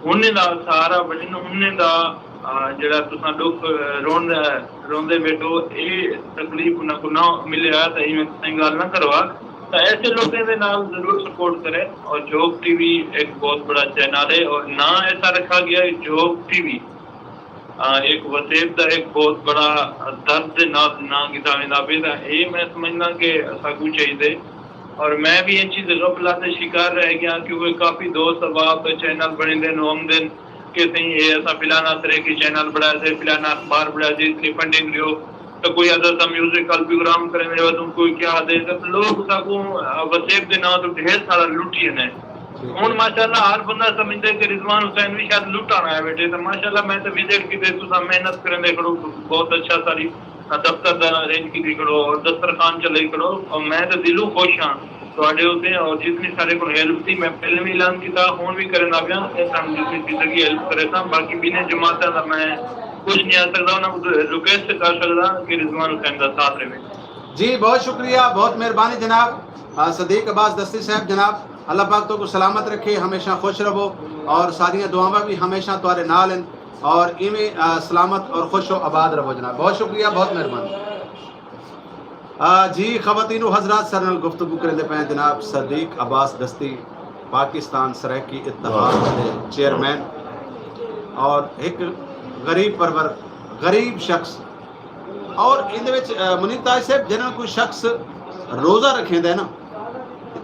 उन्हें दा सहारा बने उन्हें दा जेड़ा तुसां दुख रोंदे बैठो ये तकलीफ उन्हें को ना मिले तो इवें तुसीं गल ना करवा तो ऐसे लोगों के नाल जरूर सपोर्ट करें और जोग टीवी एक बहुत बड़ा चैनल है और ना ऐसा रखा गया है जोग टीवी एक वसेब का एक बहुत बड़ा दर्द ना किताबें बेदा ये मैं समझना कि साकू चाहिए और मैं भी इन चीज़ गफला से शिकार रह गया क्योंकि काफ़ी दोस्त अब चैनल बने दिन आमदन के सही ये ऐसा फिलाना तरह के चैनल बढ़ाया थे फिलाना अखबार बढ़ाया थे इसलिए फंडिंग लियो तो कोई अदर सा म्यूजिकल प्रोग्राम करेंगे तो तुमको क्या दे तो लोग साकू वसेब के ना तो ढेर सारा लुटिए ने हूँ माशाल्लाह हर बंदा समझते कि रिजवान हुसैन भी शायद लुटाना है बेटे तो माशाल्लाह मैं तो विजिट की तुसा मेहनत करें करो बहुत अच्छा सारी दफ्तर अरेंज की करो और दस्तरखान चले करो और मैं तो दिलों खुश हाँ थोड़े होते हैं और जितनी सारे को हेल्प थी मैं पहले भी ऐलान किया हूँ भी करे ना पिया जितनी जिंदगी हेल्प करे था बाकी बिना जमाता था मैं कुछ नहीं आ सकता ना रिक्वेस्ट कर सकता कि रिजवान हुसैन का साथ रहे जी बहुत शुक्रिया बहुत मेहरबानी जनाब सदीक अब्बास दस्ती साहब जनाब अल्लाह पाक तो को सलामत रखे हमेशा खुश रहो और सारियाँ दुआवां भी हमेशा तुम्हारे नाल हैं और इवें सलामत और खुश व आबाद रहो जनाब बहुत शुक्रिया बहुत मेहरबानी जी ख़वातीन हज़रात सर नाल गुफ्तगू करेंदे पे जनाब सदीक अब्बास दस्ती पाकिस्तान सरायकी इत्तेहाद के चेयरमैन और एक गरीब परवर गरीब शख्स और इन मुनीता साहब जिन्हें कोई शख्स रोज़ा रखेंदा है ना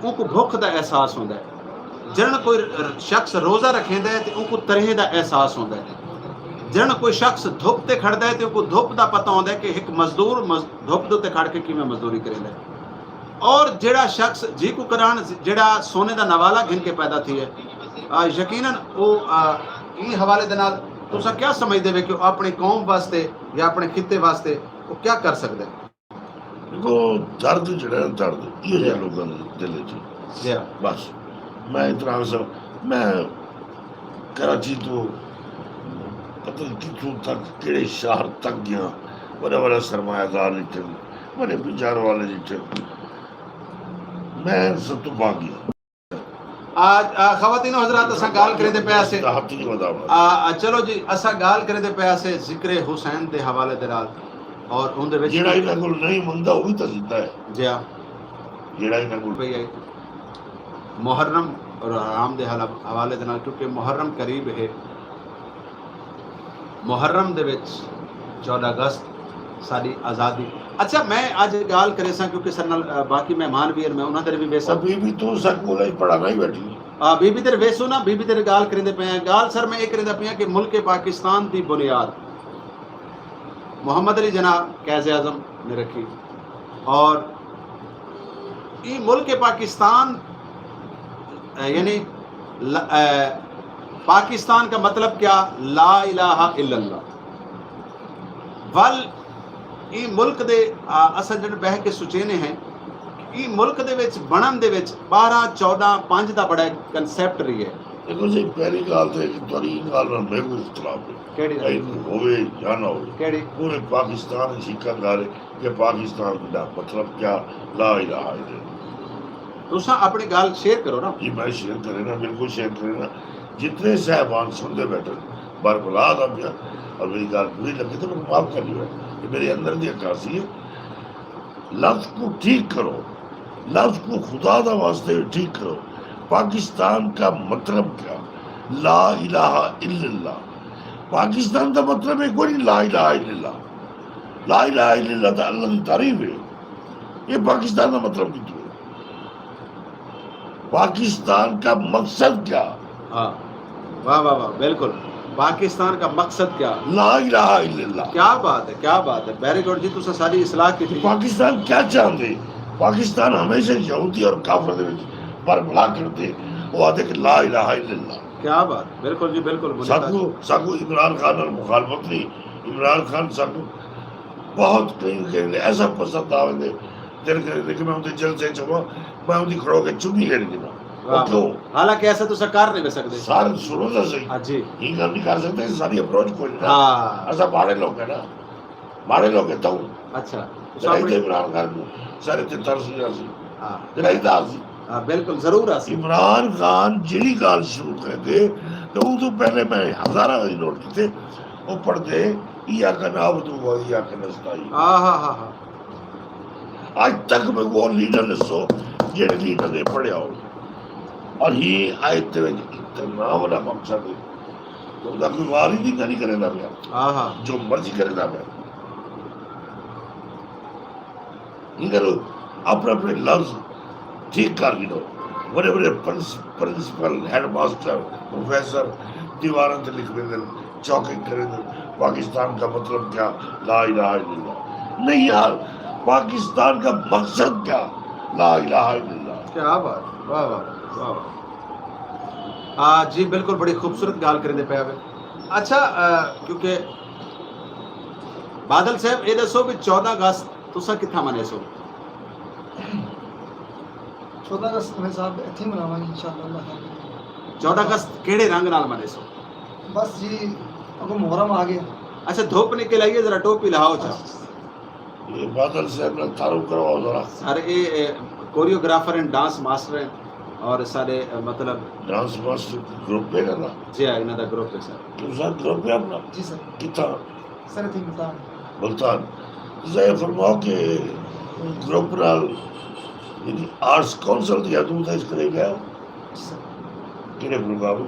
उनको भुख का एहसास होता है जिन कोई शख्स रोज़ा रखेंदा है तो उनको तरह का एहसास होता है जिन कोई शख्स धुप से खड़ता है तो उनको धुप का पता होता है कि एक मजदूर धुप के उत्ते खड़ के किवें मजदूरी करेंदा है और जिहड़ा शख्स जी को करान जिहड़ा सोने का नवाला घिन के पैदा थी है यकीनन वो ई हवाले दे नाल तुसां क्या समझदे हो कि अपनी कौम वास्ते या अपने खिते वास्ते वो क्या कर सकते हैं देखो दर्द जड़ा दर्द ये लोगों के दिल च बस मैं इतना मैं कराची तो पता नहीं कितों तक किड़े शहर तक गया बड़े बड़े सरमायादार लिखे बड़े बिचार वाले लिखे मैं सब तो भाग गया खवातीन हजरात असा गाल करे दे पिया से हाथी नहीं बता चलो जी असा गाल करे दे पिया से जिक्र हुसैन दे हवाले दे नाल और उनदे विच जेड़ा इना कोल नहीं मंदा वो भी तो जिंदा है जी हां जेड़ा इना कोल भई है मुहर्रम और हराम दे हवाले दे नाल क्योंकि मुहर्रम करीब है मुहर्रम दे विच 14 अगस्त साडी आज़ादी अच्छा मैं आज गाल करे सा क्योंकि सर नाल बाकी मेहमान भी मैं उन्हां दे भी वेसा बीबी तू सकूल ही पढ़ाना ही बैठी बीबी तेरे वेसो ना बीबी तेरे गाल करेंदे पे गाल सर मैं एक करेंदा पिया कि मुल्क पाकिस्तान दी बुनियाद मोहम्मद अली जनाब कैज़े आज़म ने रखी और ये मुल्क पाकिस्तान यानी पाकिस्तान का मतलब क्या ला इलाहा इल्लल्लाह वल ये मुल्क दे असल जन बह के सुचेने हैं ये मुल्क दे विच बनन दे विच 12 14 5 दा बड़ा कंसेप्ट रही है देखो जी पहली गाल तो तोरी गाल में मेरे को इख्तिलाफ है केड़ी होवे या ना होवे केड़ी पूरे पाकिस्तान शिक्का गाले कि पाकिस्तान का मतलब क्या ला इलाहा इल्लल्लाह तुसा अपनी गाल शेयर करो ना जी मैं शेयर करे ना बिल्कुल शेयर करे ना जितने साहबान सुनते बैठे बार बुला था पिया और मेरी गाल बुरी लगी तो मैं माफ कर लिया कि मेरे अंदर की अक्कासी है लफ्ज को ठीक करो लफ्ज को खुदा दा वास्ते ठीक करो पाकिस्तान का मतलब क्या ला इलाहा इल्लल्लाह पाकिस्तान का मतलब है कोई ला इलाहा इल्लल्लाह ला इलाहा इल्लल्लाह तो अल्लाह की तारीफ है ये पाकिस्तान का मतलब कितना पाकिस्तान का मकसद क्या हाँ वाह वाह वाह बिल्कुल पाकिस्तान का मकसद क्या ला इलाहा इल्लल्लाह क्या बात है वेरी गुड जी तुसा सारी इस्लाह की थी पाकिस्तान क्या चाहते पाकिस्तान हमेशा यहूदी और काफिर दे विच बरबला करते वो आते कि ला इलाहा इल्लल्लाह क्या बात बिल्कुल जी बिल्कुल साकू इमरान खान और मुखालफत नहीं इमरान खान साकू बहुत कहीं ऐसा पसंद आवे दिल करे कि मैं उनके जल से चुमा मैं उनकी खड़ो के चुमी लेने देना क्यों हालांकि ऐसा तो सरकार नहीं कर सकते सारे सुनो तो सही हाँ जी ये गल नहीं कर सकते सारी अप्रोच कोई नहीं हाँ ऐसा माड़े लोग है ना माड़े लोग है तो अच्छा इमरान खान को सारे ते तरस जासी हाँ जलाई दासी हाँ बिल्कुल जरूर आसी इमरान खान जिहड़ी गल शुरू करे थे तो वो तो पहले मैं हजारा नोट किए वो पढ़ते या का नाबदू व या का नस्ताई हाँ हाँ हाँ हाँ आज तक मैं वो लीडर ने सो जेडे लीडर ने पढ़िया हो और ये आयत में इतना बड़ा मकसद है तो उनका कोई वार ही नहीं करेगा मैं हाँ हाँ जो मर्जी करेगा मैं इधर अपने अपने लफ्ज ठीक कर लो बड़े बड़े प्रिंसिपल हेडमास्टर प्रोफेसर दीवारों से लिख दें चौके करें पाकिस्तान का मतलब क्या ला इलाहा इल्लल्लाह नहीं यार पाकिस्तान का मकसद क्या ला इलाहा इल्लल्लाह क्या बात वाह वाह वाह जी बिल्कुल बड़ी खूबसूरत गाल करेंदे पे आवे अच्छा क्योंकि बादल साहब ये दसो भी 14 अगस्त तुसा किथा मने सो 14 अगस्त में साहब इत्थे मनावांगे इंशाअल्लाह 14 अगस्त केड़े रंग नाल मने सो बस जी अब मुहर्रम आ गया अच्छा धूप निकल आई है जरा टोपी लगाओ चा ये बादल साहब ने तारुफ करवाओ जरा सारे ये कोरियोग्राफर एंड डांस मास्टर हैं और सारे मतलब डांस मास्टर ग्रुप है ना जी हाँ इन्हों का ग्रुप है सर तो सर ग्रुप है अपना जी सर कितना सर थी मुल्तान जय फरमाओ के ग्रुप नाल यानी आर्ट्स काउंसिल दिया तुम तो इसके लिए गया जी सर किने प्रोग्राम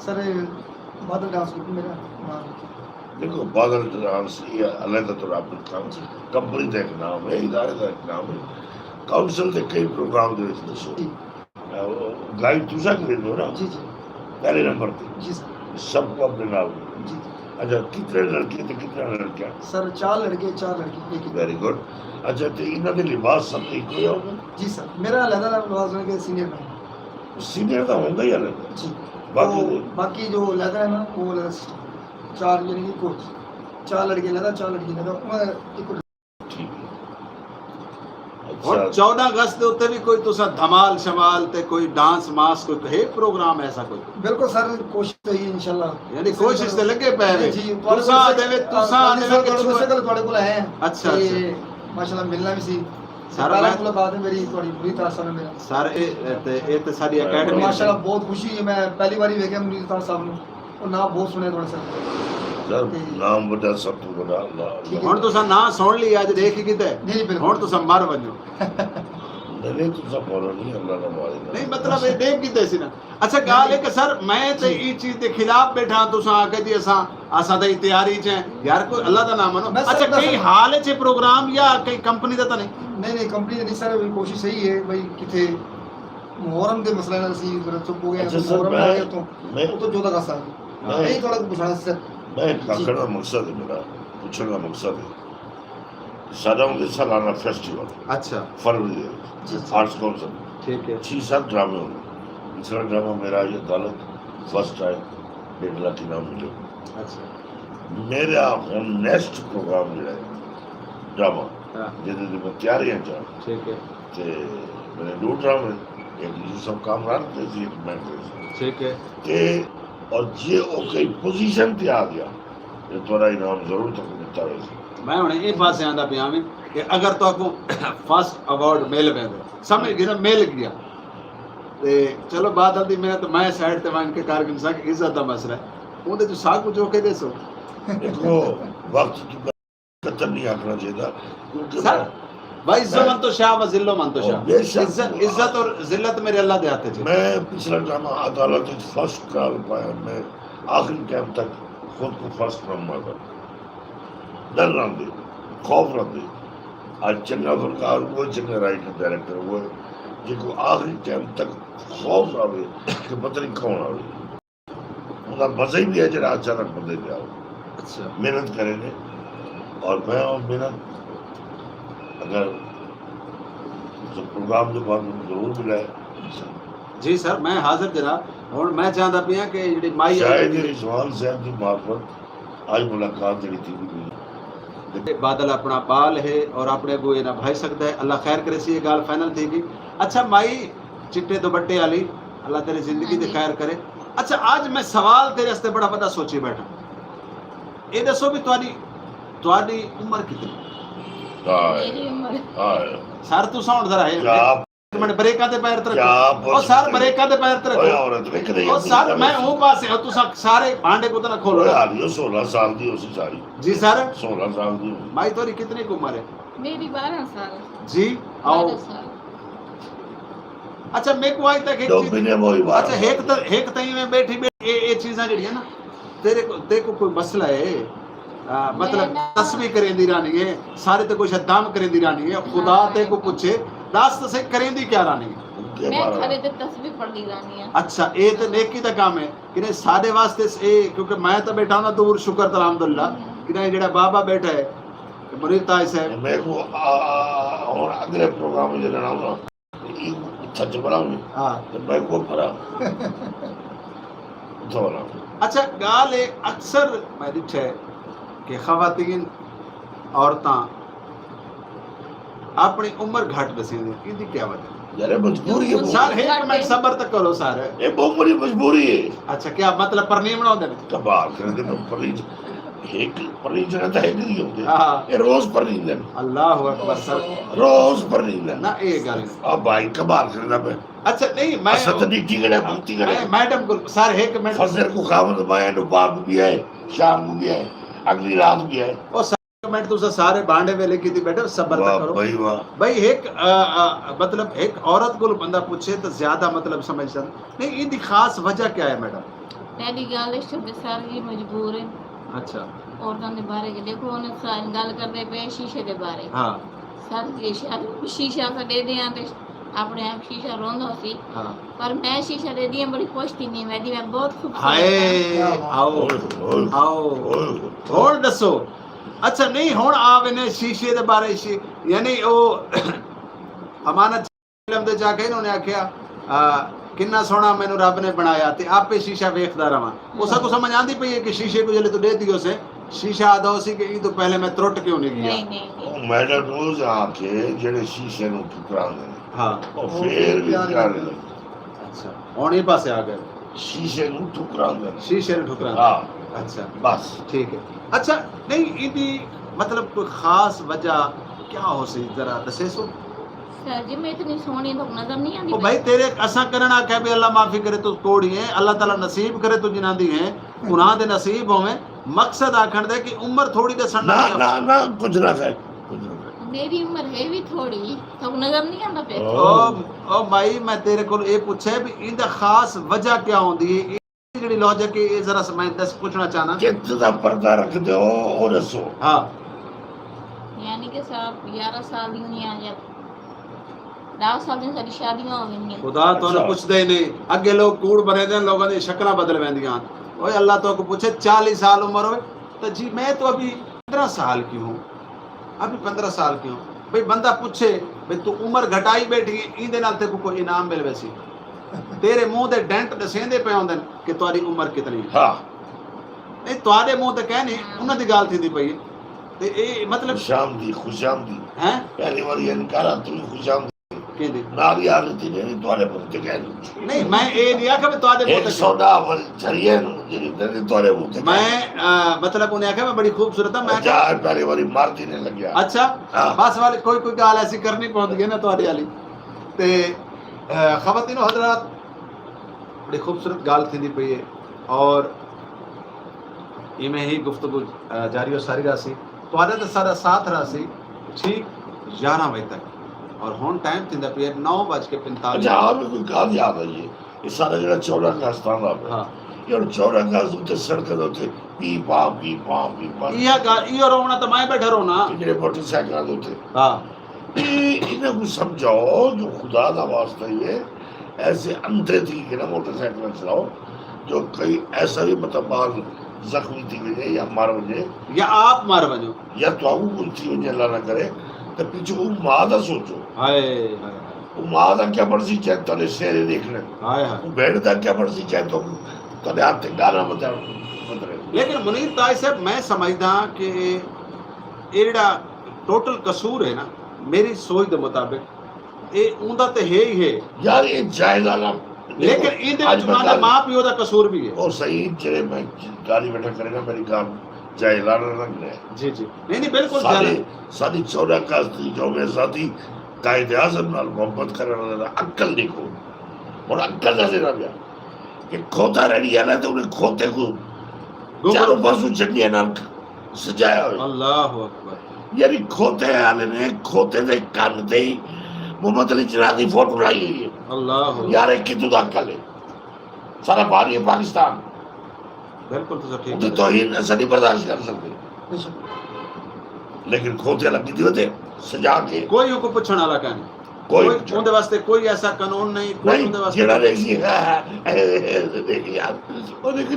सर बादल डांस ग्रुप मेरा नाम देखो बादल डांस ये अलग तो आप कंपनी का एक नाम है इदारे का एक नाम है काउंसिल के कई प्रोग्राम दे दसो जी गाइड तुसा कर दो ना जी जी पहले नंबर पे जी सर सबको अपने नाम जी अच्छा कितने लड़के थे कितना लड़कियां सर 4 लड़के 4 लड़की एक ही वेरी गुड अच्छा तो इन्हों के लिबास सब एक ही होगा जी सर मेरा अलग लिबास में के सीनियर में सीनियर तो होगा ही अलग जी बाकी बाकी जो लेदर है ना वो लेदर सिस्टम 4 यानी कि कोच 4 लड़के लेदर 4 लड़की लेदर एक ठीक है और अच्छा 14 अगस्त के उत्ते भी कोई तुसा धमाल शमाल ते कोई डांस मास कोई है प्रोग्राम ऐसा कोई बिल्कुल सर कोशिश तो ही इंशाल्लाह यानी कोशिश ते लगे पे वे जी तुसा देवे कि थोड़े कोल आए हैं अच्छा ते माशाल्लाह मिलना भी सी ਸਾਰਾ ਪਹਿਲਾ ਮੈਂ ਮੁਲਾਕਾਤ ਹੈ ਮੇਰੀ ਤੁਹਾਡੀ ਮੁਨੀਰ ਤਾਰ ਸਾਹਿਬ ਨਾਲ ਮੇਰਾ ਸਰ ਇਹ ਤੇ ਸਾਡੀ ਅਕੈਡਮੀ ਮਾਸ਼ਾਅੱਲਾ ਬਹੁਤ ਖੁਸ਼ੀ ਹੈ ਮੈਂ ਪਹਿਲੀ ਵਾਰੀ ਵੇਖਿਆ ਮੁਨੀਰ ਤਾਰ ਸਾਹਿਬ ਨੂੰ ਉਹ ਨਾਮ ਬਹੁਤ ਸੁਣਿਆ ਤੁਹਾਡਾ ਸਰ ਸਰ ਨਾਮ ਵੱਡਾ ਸਭ ਤੋਂ ਵੱਡਾ ਅੱਲਾਹ ਹੁਣ ਤੁਸੀਂ ਨਾਂ ਸੁਣ ਲਈ ਅੱਜ ਦੇਖ ਹੀ ਕਿਤੇ ਨਹੀਂ ਬਿਲਕੁਲ ਹੁਣ ਤੁਸੀਂ ਮਰ ਵਜੋ ਨਹੀਂ ਤੁਸੀਂ ਬੋਲੋ ਨਹੀਂ ਅੱਲਾਹ ਦਾ ਵਾਲਿਦ ਨਹੀਂ ਮਤਲਬ ਇਹ ਦੇਖ ਕਿਤੇ ਸੀ ਨਾ ਅੱਛਾ ਗੱਲ ਹੈ ਕਿ ਸਰ ਮੈਂ ਤੇ ਇਹ ਚੀਜ਼ ਦੇ ਖਿਲਾਫ ਬੈਠਾ ਤੁਸੀਂ ਆ ਕੇ ਜੀ ਅਸਾਂ ਤਾਂ ਤਿਆਰੀ ਚ ਹੈ ਯਾਰ ਕੋਈ ਅੱਲਾਹ ਦਾ ਨਾਮ ਮਨੋ ਅੱਛਾ ਕਈ ਹਾਲ ਚ ਪ੍ਰੋਗਰਾਮ ਜਾਂ ਕਈ ਕੰਪਨੀ ਦਾ ਤਾਂ ਨਹੀਂ ਨਹੀਂ ਕੰਪਨੀ ਦੀ ਨਹੀਂ ਸਰ ਕੋਸ਼ਿਸ਼ ਸਹੀ ਹੈ ਬਈ ਕਿਤੇ ਮੁਹਰਮ ਦੇ ਮਸਲੇ ਨਾਲ ਅਸੀਂ ਫਿਰ ਚੁੱਪ ਹੋ ਗਏ ਅੱਛਾ ਸਰ, ਮੁਹਰਮ ਆ ਗਿਆ ਤੋਂ ਮੈਂ- ਉਹ ਤੋਂ ਜੋਦਾ ਕਰ ਮੈਂ- ਸਕਦੇ ਇਹ ਥੋੜਾ ਪੁੱਛਣਾ ਸਰ ਮੈਂ ਆਖਣ ਦਾ ਮਕਸਦ ਹੈ ਮੇਰਾ ਪੁੱਛਣ ਦਾ ਮਕਸਦ ਹੈ ਸਾਡਾ ਉਹਦੇ ਸਾਲਾਨਾ ਫੈਸਟੀਵਲ ਅੱਛਾ फरवरी ਦੇ जी। ਵਿੱਚ ਆਰਟਸ ਕਾਉਂਸਲ ਠੀਕ ਹੈ 6-7 ड्रामे होंगे दूसरा ड्रामा मेरा ये अदालत फर्स्ट टाइम 1.5 लाख इनाम मिले ਅੱਛਾ मेरा हम नेक्स्ट प्रोग्राम जो है ड्रामा ਹਾਂ ਜਿਹਦੇ ਦੀ ਮੈਂ ਤਿਆਰੀਆਂ ਚ ਹਾਂ ਠੀਕ ਹੈ ਤੇ ਮੇਰੇ ਦੋ ਡਰਾਮੇ ਇੱਕ ਜੀ ਸਭ ਕਾਮਰਾਨ ਤੇ ਜੀ ਇੱਕ ਮੈਂ ਤੇ ਠੀਕ ਹੈ ਤੇ ਔਰ ਜੇ ਉਹ ਕੋਈ ਪੋਜੀਸ਼ਨ ਤੇ ਆ ਗਿਆ ਤੇ ਤੁਹਾਡਾ ਇਨਾਮ ਜ਼ਰੂਰ ਤੱਕ ਦਿੱਤਾ ਹੋਵੇਗਾ मैं हूँ ये पास आंदा पिया में कि अगर तो आपको फर्स्ट अवार्ड मिल गया समझ गए ना मिल गया ते चलो बात आती मैं तो मैं साइड ते मान के कारगिल सा की इज्जत का मसला है उनके जो साग कुछ होके देसो देखो वक्त की कतल नहीं आखना चाहिए क्योंकि सर भाई इज्जत तो शाह व जिल्लो मन तो शाह बेशक। इज्जत और जिल्लत मेरे अल्लाह दे हाथ च मैं पिछला ड्रामा अदालत में फर्स्ट कर पाया मैं आखिरी टाइम तक खुद को फर्स्ट नंबर कर डर ना दे खौफ ना दे आज चंगा फनकार वो चंगा राइटर डायरेक्टर वो जिनको आखिरी टाइम तक खौफ आवे कि पता नहीं कौन आवे उनका मजा ही भी है जरा अचानक बंदे पे आओ अच्छा मेहनत करेंगे और मैं और मेहनत अगर जो प्रोग्राम जो बाद में जरूर मिला है जी सर मैं हाजिर जनाब और मैं चाहता पिया कि ਜਿਹੜੀ ਮਾਈ शायद रिजवान साहब की मार्फत आज मुलाकात जड़ी थी भी बादल अपना बाल है और अपने को ये ना भाई सकता है अल्लाह खैर करे सी ये गाल फाइनल थी कि अच्छा माई चिट्टे दुपट्टे वाली अल्लाह तेरी जिंदगी दे खैर करे अच्छा आज मैं सवाल तेरे वास्ते बड़ा बड़ा सोची बैठा ये दसो भी तुम्हारी उम्र कितनी मेरी उम्र हाय सर तू साउंड जरा है क्या मिनट ब्रेकां ते पैर तर क्या ओ सर ब्रेकां ते पैर तर ओए औरत ने कदे ओ सर मैं हूं पासे हो तू सारे भांडे को तो ना खोलो ओए हालियो 16 साल दी उसी सारी जी सर 16 साल दी माई तोरी कितनी की उम्र है मेरी 12 साल जी आओ 12 साल अच्छा मेरे को आज तक एक दो चीज महीने वही बात अच्छा एक तई में बैठी ये चीज़ां जड़ी है ना तेरे को कोई मसला है मतलब तस्वीर करेंदी रानी है सारे ते कोई शदाम करेंदी रानी है खुदा ते को पूछे दास तो से करेंदी क्या रानी है मैं खरे ते तस्वीर पढ़ दी रानी है अच्छा ये तो नेकी दा काम है कि नहीं साडे वास्ते ए क्योंकि मैं तो बैठा हूं ना दूर शुक्र तो अल्हम्दुलिल्लाह कि नहीं जेड़ा बाबा बैठा है मुरीद ताई साहब मेरे को और अगले प्रोग्राम में जाना होगा सच बनाऊंगी हां तो मैं को पड़ा तो ना अच्छा गाल है अक्सर मैं दिखे कि खवातीन औरतां अपनी उम्र घट दसेंदी इनकी क्या वजह यार मजबूरी है सर एक मिनट सबर तक करो सर ये बहुत बड़ी मजबूरी है अच्छा क्या मतलब परनीम ना होंदे ने तबाह कर दे परीज एक परीज ना है नहीं होते हां ये रोज परीज है अल्लाह अकबर सर रोज परीज है ना ये गल अब भाई कबाल करना मैं अच्छा नहीं मैं असत नीति करे भक्ति करे मैं मैडम को सर एक मिनट फजर को खामद माया नु बाप भी है शाम को भी है अगली रात भी है ओ सर एक मिनट तुसा सारे बांडे वेले की थी बेटा सबर वाह तक करो भाई वाह भाई एक मतलब एक औरत को बंदा पूछे तो ज्यादा मतलब समझ सकता नहीं इनकी खास वजह क्या है मैडम पहली गल इस ते सारी मजबूर है अच्छा औरतां दे बारे के देखो उन्हें सारी गल करदे पे शीशे दे बारे हाँ सर ये शीशा सा दे दिया ते अपने आप शीशा रोंदा सी हाँ पर मैं शीशा दे दिया बड़ी खुश थी नहीं मैं बहुत खूबसूरत हाय आओ आओ और दसो अच्छा नहीं हुन आवे ने शीशे दे बारे यानी ओ अमानत फिल्म दे जाके इन्होंने आख्या किन्ना सोना मैनू रब ने बनाया ते आपे शीशा वेखदा रहा उसा को समझ आंदी पई है कि शीशे को जले तो दे दियो से शीशा आदो सी कि तो पहले मैं त्रुट क्यों नहीं गया नहीं मैडम रोज आके जेड़े शीशे नु ठुकरांदे ने हाँ और फिर भी ठुकराने लगे अच्छा हुन ये पासे आ गए शीशे नु ठुकरांदे ने शीशे ने ठुकरा हां अच्छा बस ठीक है अच्छा नहीं इदी मतलब कोई खास वजह क्या हो सी जरा दसे सो सर जी मैं इतनी सोहनी तो नजर नहीं आती ओ भाई तेरे असा करना क्या भी अल्लाह माफी करे तो कोड़ी है, अल्लाह ताला नसीब करे तो जिना दी है उन्हां दे नसीब होवे। मकसद आखण दे कि उम्र थोड़ी दे सन्ना ना ना ना कुछ ना है, कुछ ना है। मेरी उम्र है भी थोड़ी तो नजर नहीं आता पे। ओ भाई मैं तेरे को ये पूछे भी इंदा खास वजह क्या होंदी है जेडी लॉजिक है जरा मैं दस पूछना चाहना कितना पर्दा रख दो और सो। हां यानी कि साहब 11 साल दी नहीं आ जा 10 साल दी सारी शादियां हो गई हैं। खुदा तो न पुछदे ही नहीं, अगे लोग कूड़ बने दे लोगों दी शक्लां बदल वेंदियां। ओए अल्लाह तो को पूछे 40 साल उम्र होवे तो जी मैं तो अभी 15 साल की हूं, अभी 15 साल की हूं। भाई बंदा पूछे भाई तू उम्र घटाई बैठी है इंदे नाल ते को कोई इनाम मिल वैसी तेरे मुंह दे डेंट दसेंदे पे होंदे कि तुम्हारी उम्र कितनी है। हाँ नहीं तुम्हारे मुंह ते कहने उन्हां दी गाल थींदी पई ते ए मतलब खुशामदी हैं पहली बार इनकार तू खुशामदी कहंदे ना भी आदत नहीं तोरे मुंह ते कह दूं। नहीं मैं ए नहीं आखा मैं तुम्हारे मुंह एक ते सौदा अवल चरिए जेडी तोरे मुंह ते मैं मतलब उन्हें आखा मैं बड़ी खूबसूरत है मैं जा पहली बार मारती नहीं लग गया। अच्छा हाँ। बस वाले कोई गाल ऐसी करनी पौंदी है ना तुम्हारी वाली ते खवातीनो हजरात बड़ी खूबसूरत गाल थी पई है और इमें ही गुफ्तगू जारी और सारी रासी तुम्हारे तो सारा साथ रासी ठीक 11 बजे तक और हुन टाइम थी पे 9:45। अच्छा आप कोई गाल याद है ये सारा जरा चौड़ा का स्थान है। हां यार चौड़ा का उते सड़क दे पी पा ये रोना तो मैं बैठा रोना जेडे मोटरसाइकिल उते। हां इन्हें कुछ समझाओ जो खुदा दा वास्ता ये ऐसे अंधे थी कि ना मोटरसाइकिल चलाओ जो कहीं ऐसा भी मतलब बाहर जख्मी थी वजे या मार वजे या आप मार वजो या तो आपको कुछ थी वजे अल्लाह ना करे तो पीछे वो माँ दा सोचो। हाय वो माँ दा क्या पड़सी चाहे तले शेरे देखने हाय हाय वो भेड़ दा क्या पड़सी चाहे तो तले हाथ गाना बता लेकिन मुनीर ताई साहब मैं समझदा कि एड़ा टोटल कसूर है ना मेरी सोच के मुताबिक ये उनका तो है ही है यार ये जायजा ना लेकिन इनदे विच उनका मां पियो दा कसूर भी है। और सही चले मैं गाली बैठा करेगा मेरी काम जायजा ना रखने जी जी नहीं बिल्कुल सारी सारी 14 का जो में साथी कायदे आज़म नाल मोहब्बत करने वाला अक्ल देखो और अक्ल से ना गया कि खोता रेडी है ना तो उन्हें खोते को चारों पासों चंडिया नाल सजाया हुआ। अल्लाह अकबर यानी खोते वाले ने खोते दे कान दे मोहम्मद अली जिन्ना दी फोटो लाई हुई है। अल्लाह यार एक कितु दा अक्ल है सारा बाहरी पाकिस्तान बिल्कुल तो ठीक उन्हें तो ही ऐसा नहीं बर्दाश्त कर सकते लेकिन खोते लगी थी होते सजा के कोई उनको पूछने वाला का नहीं कोई उनके वास्ते कोई ऐसा कानून नहीं कोई उनके वास्ते जेड़ा देखी देखी यार और देख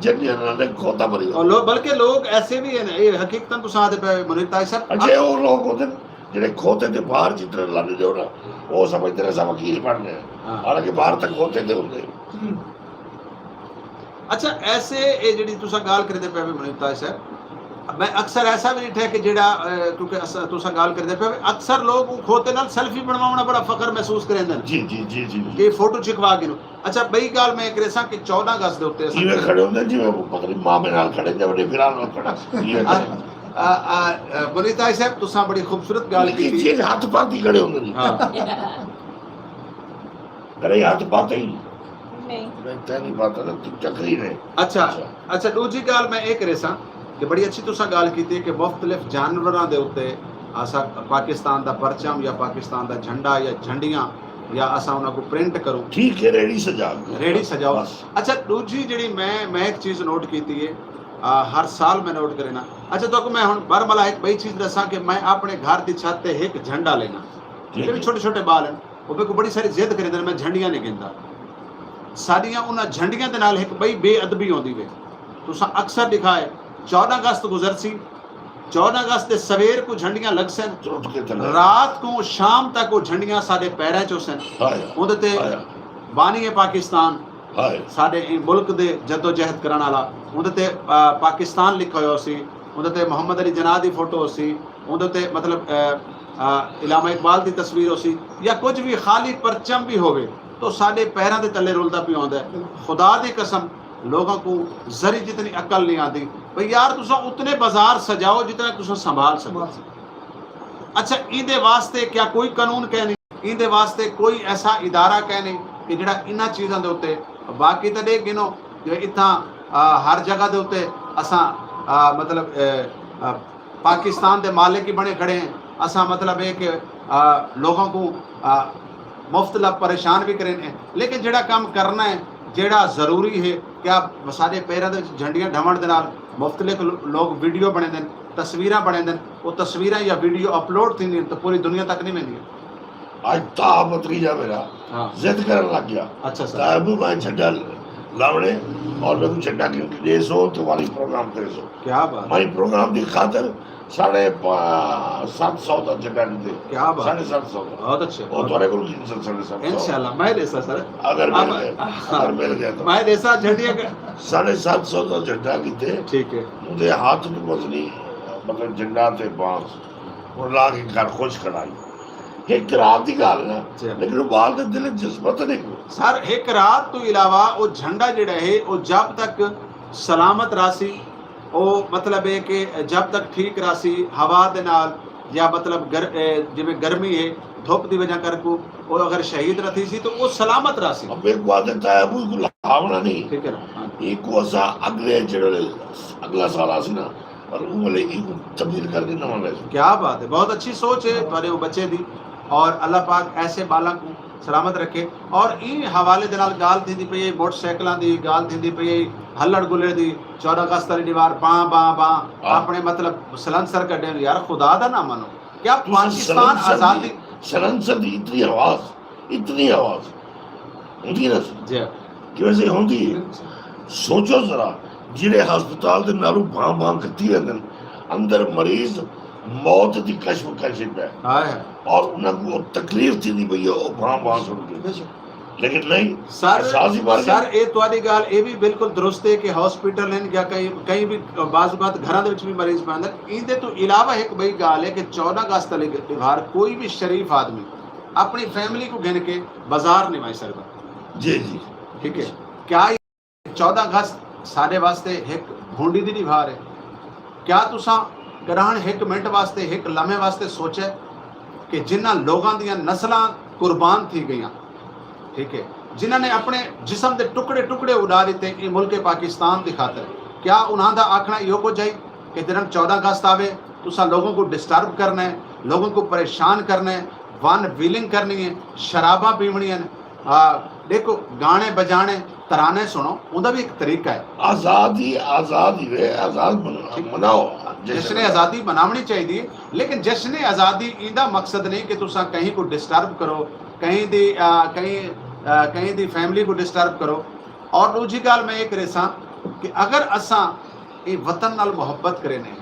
जन्निया ना ने खोता भरी और लोग बल्कि लोग ऐसे भी है ना ये हकीकतन तो साथ पे मुनीर ताई साहब अच्छे वो लोग होते जेड़े खोते थे बाहर चित्र लाने दो ना वो समझते रहे सब वकील बनने हालांकि बाहर तक खोते थे उनके। अच्छा ऐसे ये जेडी तुसा गाल करदे पे मुनीर ताई साहब मैं अक्सर ऐसा भी नहीं कि जेड़ा क्योंकि तुसा गाल करदे पे अक्सर लोग खोते नाल सेल्फी बनवाना बड़ा फखर महसूस करेंदे जी जी जी जी कि फोटो छिकवा के। अच्छा बई गाल मैं करेसा कि 14 अगस्त दे उत्ते ये खड़े होंदे जी वो पकड़ी मां में नाल खड़े जब बड़ी फिरान में खड़ा ये मुनीर ताई साहब तुसा बड़ी खूबसूरत गाल की थी ये हाथ पाती खड़े होंदे जी। हां करे हाथ पाते ही नहीं नहीं पाता ना चक्री ने। अच्छा दूजी गाल मैं एक रेसा कि बड़ी अच्छी तुसा गाल की थी कि मुख्तलिफ जानवरां दे उत्ते असा पाकिस्तान दा परचम या पाकिस्तान दा झंडा या झंडियां या असा उन्हां को प्रिंट करूं ठीक है रेडी सजाओ। अच्छा दूजी जेडी मैं एक चीज नोट की थी हर साल मैं नोट करेना। अच्छा तो मैं हुन बरमला एक बई चीज दसा कि मैं अपने घर दी छत ते एक झंडा लेना जेडे छोटे छोटे बाल हैं वो को बड़ी सारी जिद करे मैं झंडियां नहीं गिनदा सारियां उन्हां झंडियां दे नाल एक बई बेअदबी होंदी वे तुसा अक्सर दिखाए 14 अगस्त गुजरसी 14 अगस्त के सवेर को झंडियां लग सन रात को शाम तक वो झंडियां साडे पैरां चो सन उहदे ते बानी पाकिस्तान साडे मुल्क दे जद्दोजहद करन वाला उहदे ते पाकिस्तान लिखा होया सी उहदे ते मोहम्मद अली जिन्ना दी फोटो सी उहदे ते मतलब इलामा इकबाल दी तस्वीर हो सी या कुछ भी खाली परचम भी होवे तो साडे पैरां दे तले रुलदा पिया होंदा है। खुदा दी कसम लोगों को जरी जितनी अकल नहीं आती भाई यार तुसा उतने बाजार सजाओ जितना तुसा संभाल सको अच्छा इहदे वास्ते क्या कोई कानून कह नहीं, इहदे वास्ते कोई ऐसा इदारा कह नहीं कि जिहड़ा इन्हां चीज़ां दे उत्ते, बाकी तो देख गिनो जो इत्थां हर जगह दे उत्ते असां मतलब पाकिस्तान दे मालिक ही बने खड़े हैं। असां मतलब है कि लोगों को मुफ्त ला परेशान भी करें हैं, लेकिन जिहड़ा काम करना है जिहड़ा ज़रूरी है क्या सारे पैरों दे झंडियां ढवण दे नाल मुख्तलिफ लोग वीडियो बने देन, तस्वीरां बने देन, वो तस्वीरां या वीडियो अपलोड थी तो पूरी दुनिया तक नहीं वेंदी। आज ताब भतीजा मेरा हाँ जिद करन लग गया, अच्छा सर, ताबू मैं झंडा लावणे और मैं झंडा क्योंकि दे सो तुम्हारी प्रोग्राम करे सो क्या बात, माई प्रोग्राम की खातर 750 का झंडा दे, क्या बात, 750 का बहुत अच्छे, और तुम्हारे को 750 इंशाल्लाह मैं देसा सर, अगर अब मिल गया तो मैं देसा झंडिया 750 का झंडा किते ठीक है, मुझे हाथ में मजनी मतलब झंडा ते बांस और ला के घर खुश कराई एक रात की गल ना, लेकिन वो बाल दे दिल जज्बत नहीं को सर एक रात तो इलावा वो झंडा जिहड़ा है वो जब तक सलामत रासी, वो मतलब है कि जब तक ठीक रासी हवा दे नाल या मतलब जिवें गर्मी है धुप की वजह करके वो अगर शहीद रही सी तो वो सलामत रासी। अब एक बात है अबू को लावना नहीं, ठीक है ना, एक को असा अगले जेड़े अगला साल आसी ना और वो वाले एक तब्दील करके नवा ले। क्या बात है, बहुत अच्छी सोच है पर वो बच्चे दी और अल्लाह पाक ऐसे बालों को सलामत रखे। और इन हवाले दे नाल गाल थी पई मोटरसाइकिलों की गाल थी पई हल्लड़ गुल्लड़ दी 14 अगस्त वाली दीवार बां बां बां अपने मतलब सलंसर कड्डे यार खुदा दा ना मानो। क्या पाकिस्तान आज़ादी सलंसर दी इतनी आवाज होती है ना जी कि वैसे होती है। सोचो जरा जिहड़े हस्पताल दे नालों बां बां कत्ती रहंदे अंदर मरीज मौत की कशमकश है हाय और उनको तकलीफ थी पई है बां बां सुन के, लेकिन नहीं सर ये तुहाडी गल ये भी बिल्कुल दुरुस्त है कि हॉस्पिटल हैं या कहीं भी बाज़ बात घरां दे विच भी मरीज पैंदे। इहदे तो इलावा एक बड़ी गल है कि 14 अगस्त वाले त्योहार कोई भी शरीफ आदमी अपनी फैमिली को गिन के बाजार नहीं आई सकता। जी जी ठीक है, क्या 14 अगस्त साढ़े वास्ते एक भूंडी दी त्योहार है? क्या तुसा ग्रहण एक मिनट वास्ते एक लम्हे वास्ते सोचे कि जिन्हां लोगों दियां नस्लां कुर्बान थी गई, ठीक है, जिन्हां ने अपने जिसम के टुकड़े टुकड़े उड़ा दिते ये मुल्क पाकिस्तान की खातर, क्या उन्हां दा आखना यो कुछ है कि दिन 14 अगस्त आवे तुसा लोगों को डिस्टर्ब करना है, लोगों को परेशान करना है, वन व्हीलिंग करनी है, शराबा पीवनी है, देखो गाने बजाने तराने सुनो, उनका भी एक तरीका है। आजादी मनाओ, जश्न आज़ादी मनावनी चाहिए, लेकिन जश्न आज़ादी इंदा मकसद नहीं कि तुसा कहीं को डिस्टर्ब करो, कहीं दी फैमिली को डिस्टर्ब करो। और दूजी गल मैं ये करे सा कि अगर असां ये वतन नाल मुहब्बत करे ने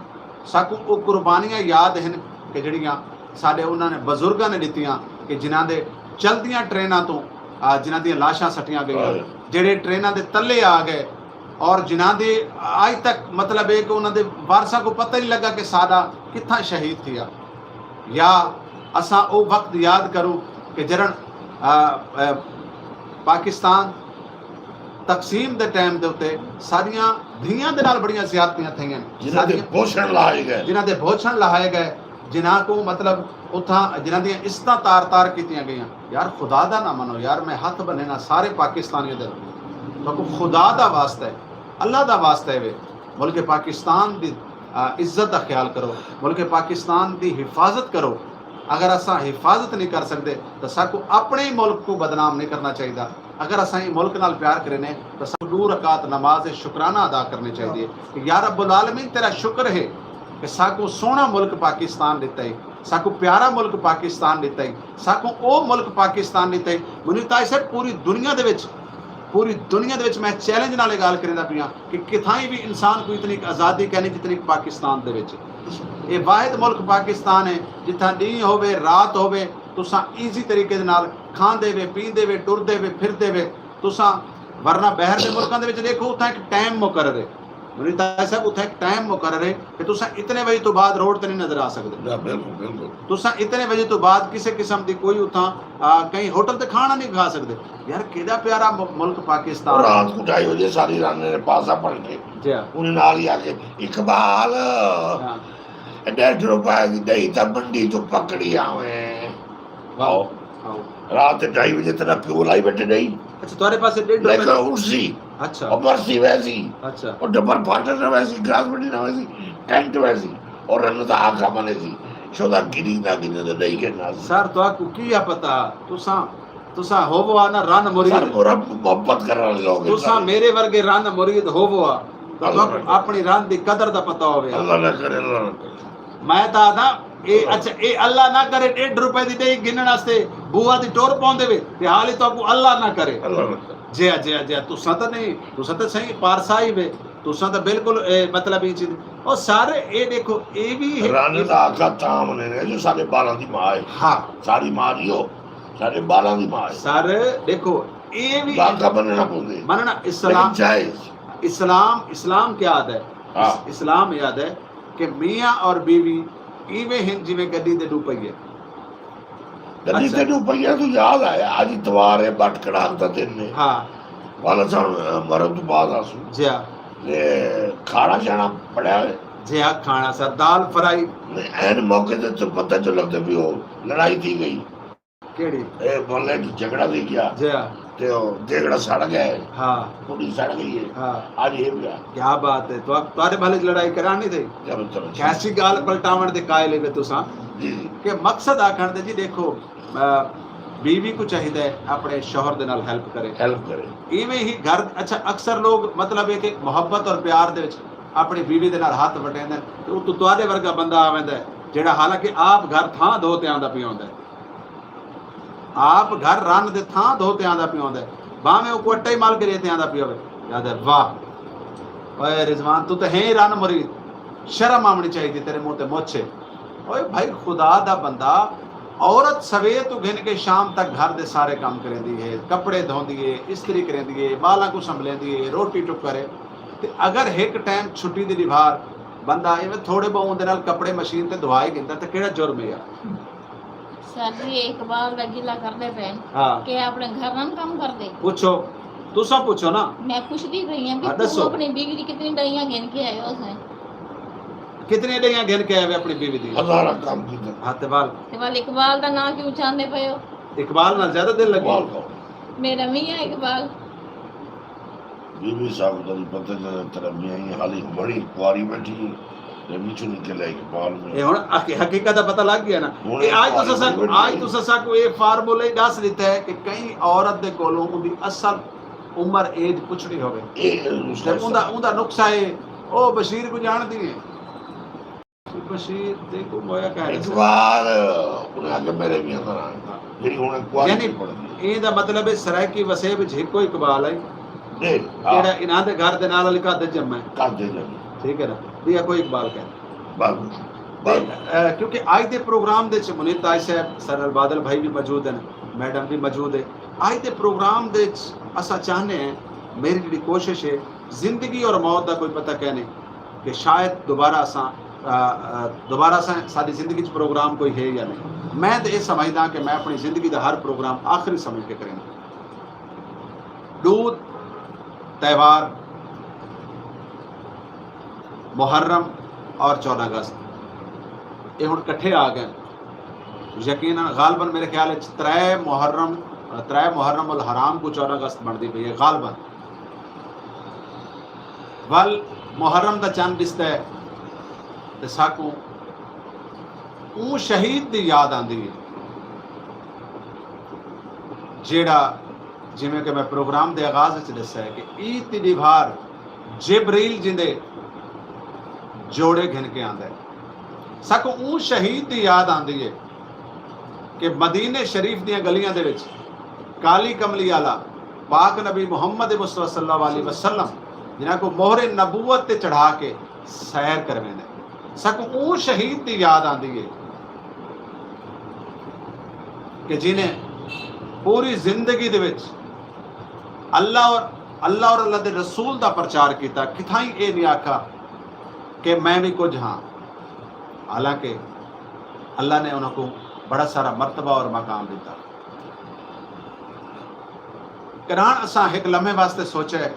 साकू वो कुर्बानियां याद हैं कि जड़ियां साडे उन्होंने बजुर्गों ने दित्तियां कि जिन्हां दे चलदियां ट्रेनां तो जिन्हां दी लाशां सटियां गईयां, जेड़े ट्रेनां दे तले आ गए और जिन्हां दे आज तक मतलब है कि उन्हां दे वारसां को पता ही नहीं लगा कि साडा कित्थां शहीद थिया। या असां वो वक्त याद करूं कि जरन पाकिस्तान तकसीम दे टाइम दे उत्ते सारियां धियां दे नाल बड़ियां ज़्यादतियां थईयां, जिन्हां दे भूषण लाए गए, जिन्हां को मतलब उथां जिन्हां दी इस्तां तार तार कीतियां गईयां। यार खुदा दा ना मनो यार, मैं हथ बन्ने सारे पाकिस्तानियों दे तो खुदा दा वास्ता है, अल्लाह दा वास्ता है, वे मुल्क पाकिस्तान दी इज्जत का ख्याल करो, मुल्क पाकिस्तान की हिफाजत करो। अगर असा हिफाजत नहीं कर सकते तो साकू अपने ही मुल्क को बदनाम नहीं करना चाहिए। अगर असा मुल्क नाल प्यार करें तो साकू 2 रकात नमाज शुक्राना अदा करनी चाहिए कि यार रब्बुल आलमीन तेरा शुक्र है कि साकू सोहना मुल्क पाकिस्तान दिता है, साकू प्यारा मुल्क पाकिस्तान दिता है, साकू ओ मुल्क पाकिस्तान दिता है। मैनूं तां इस पूरी दुनिया दे विच मैं चैलेंज नाल गल करदा पिया कि किथां भी इंसान को इतनी आज़ादी कहनी जितनी पाकिस्तान दे विच। ये वाहिद मुल्क पाकिस्तान है जिथा दी होवे रात होवे तुसा ईजी तरीके दे नाल खांदे वे पींदे वे टुरदे वे फिरदे वे तुसा, वरना बाहर के मुल्कों दे विच देखो उथा एक टाइम मुकर्रर है, मुनीता साहब उथा एक टाइम मुकर्रर है कि तुसा इतने बजे तो बाद रोड ते नहीं नजर आ सकदे। बिल्कुल तुसा इतने बजे तो बाद किसी किस्म की कोई उथा कहीं होटल ते खाना नहीं खा सकते। यार केड़ा प्यारा मुल्क पाकिस्तान। रात को 2:30 बजे सारी रात ने पासा पढ़ के जी उन्हें नाल ही आके इकबाल 1.5 रुपए की दही तो मंडी तो पकड़ी आवे आओ आओ। रात 2:30 बजे तेरा प्यो लाई बैठे नहीं अच्छा तुम्हारे पास 1.5 लेकिन रुपए? उसी अच्छा और बरसी वैसी अच्छा और डबर फाटर ना वैसी ग्रास मंडी ना वैसी टेंट वैसी और रन तो आखा मने सी शोदा गिरी ना गिने तो नहीं के ना सर तो आपको क्या पता तुसा होवो आ ना रन सर मुरीद मोरा मोहब्बत करने वाले लोग हैं तुसा सारे। मेरे वर्गे रन मुरीद होवो आ तो अल्लाह तुहानू ना अपनी रन दी कदर दा पता होवे। अल्लाह ना करे अल्लाह ना करे मैं ता ना ए अच्छा ए अल्लाह ना करे 1.5 रुपए दी दही गिनण वास्ते बुआ दी टोर पाउंदे वे ते हाल ही तो अल्लाह ना करे। अल्लाह ना करे जे तुसा तो नहीं तुसा तो सही पारसा ही वे तुसा तो बिल्कुल मतलब ये चीज और सारे ये देखो ये भी राने दा आका ताम ने जो सारे बालां दी मां है हाँ सारी मां दी हो सारे बालां दी मां है सर देखो ये भी आका बनना पौंदे मानना लेकिन जायज इस्लाम क्या याद है हाँ। इस्लाम याद है कि मियाँ और बीवी इवें हैं जिवें गड्डी दे डू पईए। गड्डी अच्छा। ते नु पईया तो याद आया आज इतवार है बट कड़ाक दा दिन ने हाँ वाला सन मरद तो बाद आसू जी हाँ ले खाना शाना पड़ा है जी हाँ खाना सर दाल फ्राई एन मौके ते तो पता जो लगता भी हो लड़ाई थी गई केड़ी ए बोले कि झगड़ा थी गया जी हाँ ते ओ झगड़ा सड़ गया है हाँ थोड़ी सड़ गई है हाँ आज ये भी क्या बात है तो आप तुम्हारे भले च लड़ाई करानी थी चलो चलो कैसी गाल पलटावण दे कायले वे तुसा जी जी कि मकसद आखण दे जी देखो बीवी को चाहिए अपने शौहर दे नाल हेल्प करे हेल्प करे इवें ही घर अच्छा अक्सर लोग मतलब एक मोहब्बत और प्यार दे विच अपनी बीवी दे नाल हाथ वटेंदे ते उतो तुहाडे वर्गा बंदा आवेंदा है जेड़ा हालांकि आप घर थां धो ते आंदा पिया होंदा है आप घर रन दे थां धो ते आंदा पिया होंदा है भाਵੇਂ ਉਹ ਕੋਟਾ ਹੀ ਮਾਲ ਕੇ ਤੇ ਆਂਦਾ ਪਿਆ ਹੋਵੇ याद है वाह ओए रिजवान तू तो है ही रन मुरीद शर्म आनी चाहिए तेरे मुंह ते मोछे ओए भाई खुदा दा बंदा औरत सवेर तो घिन के शाम तक घर दे सारे काम करेंदी है कपड़े धोंदी है इस्त्री करेंदी है बालां को संभलेंदी है रोटी टुक करे ते अगर एक टाइम छुट्टी दी निभार बंदा इवें थोड़े बहुत दे नाल कपड़े मशीन ते धुआई गिंदा ते केड़ा जुर्म है यार। सर जी इकबाल का गिला करते पे हाँ कि अपने घर में काम कर दे पूछो तुसा पूछो ना मैं पूछती रही हूँ हाँ, कि दसो। तू अपनी बीवी की कितनी दहियां गिन के आयो उसने कितने डैया घिन के आए अपनी बीवी दी हजारा काम की तो हाथ वाल ते वाल इकबाल दा नाम क्यों चांदे पे हो इकबाल नाल ज्यादा दिल लगी कमाल का मेरा मियां इकबाल बीबी साहब तो पता चला तेरा मियां ही हाली बड़ी कुआरी बैठी है ये बीचू निकले इकबाल में ये हुन हकीकत का पता लग गया ना हुण ये एक आज तो बार ससा बोल आज तो ससा को ये फार्मूला ही दस दिता है कि कई औरत दे कोलों उदी असल उम्र एज कुछ नहीं होवे ये ते उसका उंदा उंदा नुक्सा है ओ बशीर को जानती है बशीर देखो मोया कह रहे इकबाल उन्हें आगे मेरे मियां का नाम ਜਿਹੜੀ ਹੁਣ ਕੁਆਰੀ यानी ਪੜਦੀ ਇਹ ਦਾ ਮਤਲਬ ਹੈ ਸਰਾਇਕੀ ਵਸੇ ਵਿੱਚ ਇੱਕੋ ਇਕਬਾਲ ਹੈ ਨੇ ਜਿਹੜਾ ਇਹਨਾਂ ਦੇ ਘਰ ਦੇ ਨਾਲ ਵਾਲੀ ਘਰ ਦੇ ਜੰਮਾ ਹੈ ਕਾਦੇ ਨੇ ਠੀਕ ਹੈ ਨਾ ਵੀ ਇਹ ਕੋਈ ਇਕਬਾਲ ਕਹਿੰਦਾ ਬਾਗ क्योंकि आज के प्रोग्राम दे मुनीर ताज साहब सरल बादल भाई भी मौजूद हैं मैडम भी मौजूद है आज के प्रोग्राम दे असा चाहते हैं मेरी जी कोशिश है जिंदगी और मौत का कोई पता कहने कि शायद दोबारा सारी जिंदगी च प्रोग्राम कोई है या नहीं मैं तो ये समझदा कि मैं अपनी जिंदगी का हर प्रोग्राम आखिरी समझ के करें दूध त्यौहार मुहर्रम और 14 अगस्त ये हुण कट्ठे आ गए यकीनन गालबन मेरे ख्याल त्रै मुहर्रम उल हराम को 14 अगस्त बनती पई है गालबन वल मुहर्रम का चंद दिसदा है ते साकू ਉਹ ਸ਼ਹੀਦ ਦੀ ਯਾਦ ਆਂਦੀ ਹੈ ਜਿਹੜਾ ਜਿਵੇਂ ਕਿ ਮੈਂ ਪ੍ਰੋਗਰਾਮ ਦੇ ਆਗਾਜ਼ ਵਿੱਚ ਦੱਸਿਆ ਹੈ ਕਿ ਈਦ ਦੀ ਵਾਰ ਜਿਬਰੀਲ ਜਿੰਦੇ ਜੋੜੇ ਘਿਨ ਕੇ ਆਂਦਾ ਹੈ ਸਾਕੂ ਉਹ ਸ਼ਹੀਦ ਦੀ ਯਾਦ ਆਂਦੀ ਹੈ ਕਿ ਮਦੀਨੇ ਸ਼ਰੀਫ ਦੀਆਂ ਗਲੀਆਂ ਦੇ ਵਿੱਚ ਕਾਲੀ ਕਮਲੀ ਵਾਲਾ ਪਾਕ ਨਬੀ ਮੁਹੰਮਦ ਮੁਸਤਫਾ ਸੱਲੱਲਾਹੁ अलैहि वसल्लम ਜਿਨ੍ਹਾਂ ਕੋ ਮੋਹਰੇ ਨਬੂਵਤ ਤੇ ਚੜਾ ਕੇ ਸੈਰ ਕਰਵੇਂਦੇ ਸਾਕੂ ਉਹ ਸ਼ਹੀਦ ਦੀ ਯਾਦ ਆਂਦੀ ਹੈ कि जिन्हें पूरी जिंदगी दे विच अल्लाह और अल्लाह दे रसूल दा प्रचार किया किथाई ये नहीं आखा कि मैं भी कुछ हाँ हालांकि अल्लाह ने उन्होंने बड़ा सारा मर्तबा और मकाम दिता करान असा एक लम्हे वास्ते सोचा है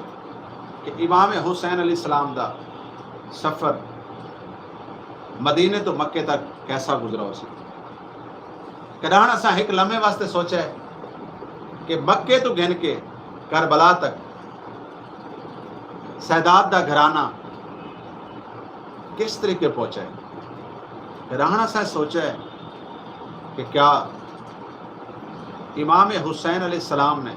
कि इमाम हुसैन अलैहिस्सलाम दा सफ़र मदीने तो मक्के तक कैसा गुजरा उसी कदान असा एक लम्हे वास्ते सोचा है कि मक्के तो गिन के करबला तक सैदात दा घराना किस तरीके पहुंचा है। कदान असा सोचा है कि क्या इमाम हुसैन अलैहिस्सलाम ने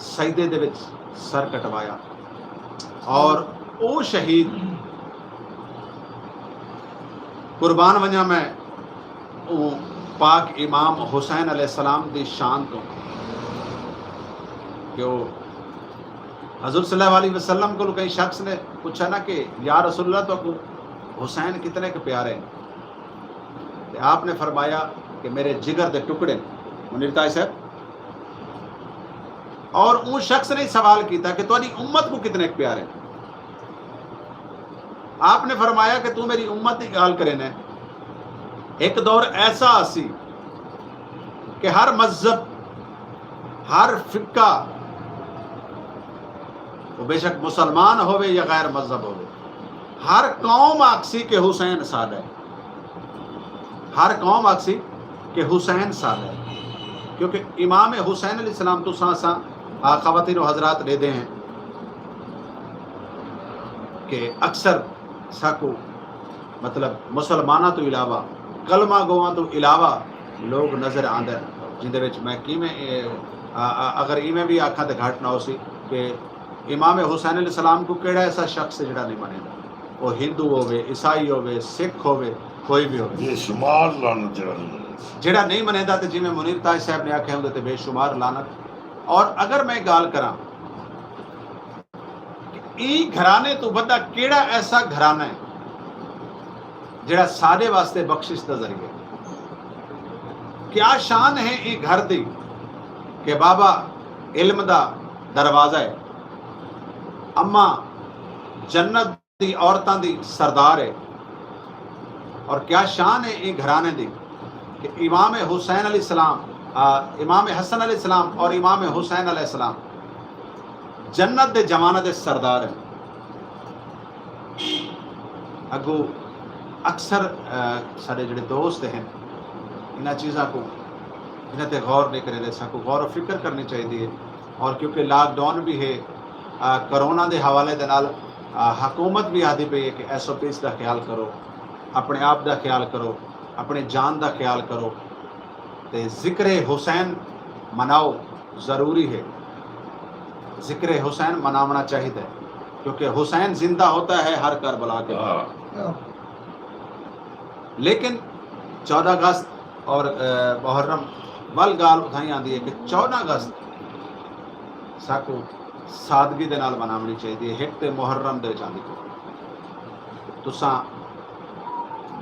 सजदे दे विच सर कटवाया और वो शहीद कुर्बान वजा मैं वो पाक इमाम हुसैन अलैहिस्सलाम दी शान तो कि वो हज़रत सल्लल्लाहु अलैहि वसल्लम को कई शख्स ने पूछा ना कि या रसूलल्लाह तो हुसैन कितने के प्यारे हैं, तो आपने फरमाया कि मेरे जिगर दे टुकड़े मुनीर ताई साहब। और उस शख्स ने सवाल किया कि तुम्हारी उम्मत को कितने प्यारे, आपने फरमाया कि तू मेरी उम्मत की गाल करे ने। एक दौर ऐसा आसी कि हर मजहब हर फिक्का वो बेशक मुसलमान होवे या गैर मजहब होवे, हर कौम आखसी के हुसैन साद है, हर कौम आखसी के हुसैन साद है। क्योंकि इमाम हुसैन अलैहिस्सलाम तो सा ख़वातीन व हज़रात दे हैं कि अक्सर साकू मतलब मुसलमाना तो इलावा कलमा गोवा तो इलावा लोग नज़र आंदे जिंदे विच मैं कि अगर इवें भी आखा तो घट ना हो सी कि इमाम हुसैन अलैहिस्सलाम को केड़ा ऐसा शख्स जिहड़ा नहीं मनेगा, वो हिंदू होवे ईसाई होवे सिख होवे कोई भी होवे बेशुमार लानत जिहड़ा नहीं मनेदा तो जिवें मुनीर ताज साहब ने आख्या उहदे ते बेशुमार लानत। और अगर मैं गाल करा ई घराने तो बड़ा केड़ा ऐसा घराना है जिहड़ा सारे वास्ते बख्शिश दा जरिया, क्या शान है ये घर दी कि बाबा इल्म दा दरवाजा है, अम्मा जन्नत दी औरतां दी सरदार है। और क्या शान है ये घराने दी कि इमाम हुसैन अलैहिस्सलाम इमाम हसन अलैहिस्सलाम और इमाम हुसैन अलैहिस्सलाम जन्नत दे जमानत दे सरदार है। अगू अक्सर साढ़े जोड़े दोस्त हैं इन्होंने चीज़ों को इन्हें ते गौर नहीं करे, सबको गौर फिक्र करनी चाहिए। और क्योंकि लॉकडाउन भी है करोना के हवाले दे नाल हुकूमत भी आदि पई है कि SOPs का ख्याल करो, अपने आप का ख्याल करो, अपने जान का ख्याल करो, तो ज़िक्र हुसैन मनाओ ज़रूरी है। ज़िक्र हुसैन मनावना चाहिए क्योंकि हुसैन जिंदा होता है हर करबला के बाद। लेकिन 14 अगस्त और मुहर्रम वल गाल उठाई आती है कि 14 अगस्त साकू सादगी दे नाल मनावनी चाहिए। हिट ते मुहर्रम दे जानी को तुसा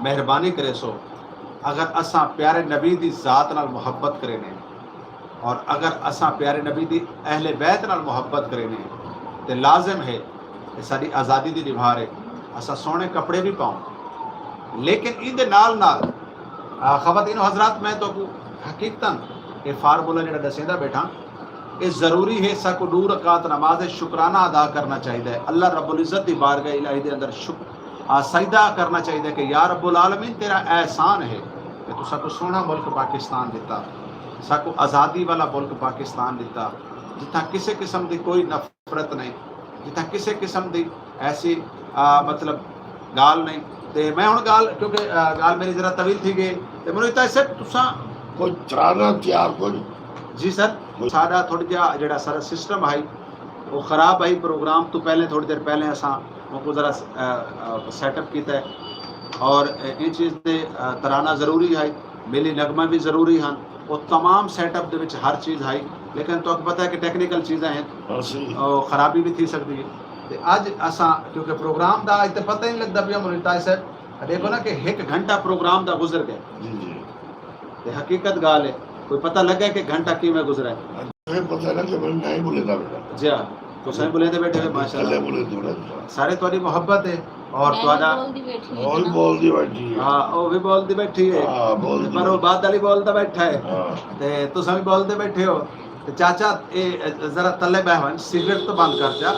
मेहरबानी करे सो अगर असा प्यारे नबी दी ज़ात नाल मुहब्बत करेने और अगर असा प्यारे नबी दी अहले बैत नाल मुहब्बत करेने तो लाजिम है कि साडी आज़ादी दी निभा रहे असा सोहने कपड़े भी पाऊँ। लेकिन इहदे नाल नाल ख़वातीन हज़रात मैं तो हकीकतन ये फार्मूला जो दसेंदा बैठा ये ज़रूरी है साकू 2 रकात नमाज शुक्राना अदा करना चाहिए। अल्लाह रब्बुल इज़्ज़त दी बारगाह इलाही दे अंदर सजदा करना चाहिए कि या रब्बुल आलमीन तेरा एहसान है कि तू साकू सोहना मुल्क पाकिस्तान दिता, साकू आज़ादी वाला मुल्क पाकिस्तान दिता जितना किसी किस्म की कोई नफरत नहीं, जितना किसी किस्म की ऐसी मतलब गाल नहीं। तो मैं हुण गाल क्योंकि गाल मेरी जरा तवील थी गई तो मैंने इतना सर तुसा कोई तराना तैयार कोई जी सर साडा थोड़ा जिहा जिहड़ा सारा सिस्टम है वो ख़राब है। प्रोग्राम तो पहले थोड़ी देर पहले असां उनको ज़रा सेटअप किया है और इन चीज़ से तराना ज़रूरी है, मेली नगमा भी ज़रूरी हैं, वो तमाम सेटअप दे विच हर चीज़ है। लेकिन तो पता है कि टेक्निकल चीज़ें हैं और ख़राबी भी थी सकती है। तो अज असां क्योंकि प्रोग्राम का अज तो पता ही नहीं लगता पिया मुनीर ताज साहब देखो ना कि 1 घंटा प्रोग्राम का गुजर गया। तो हकीकत गाल है कोई पता लगे कि घंटा कि में गुजरा है पता लगे नहीं बोले बेटा जी हाँ तो सही बोले थे बैठे माशाल्लाह बोले थोड़ा सारे तुम्हारी मोहब्बत है और तुम्हारा और बोल दी बैठी है। हाँ वो भी बोलती बैठी है पर वो बात वाली बोलता बैठा है ते तुम भी बोलते बैठे हो। तो चाचा ये जरा तले बहवन सिगरेट तो बंद कर जा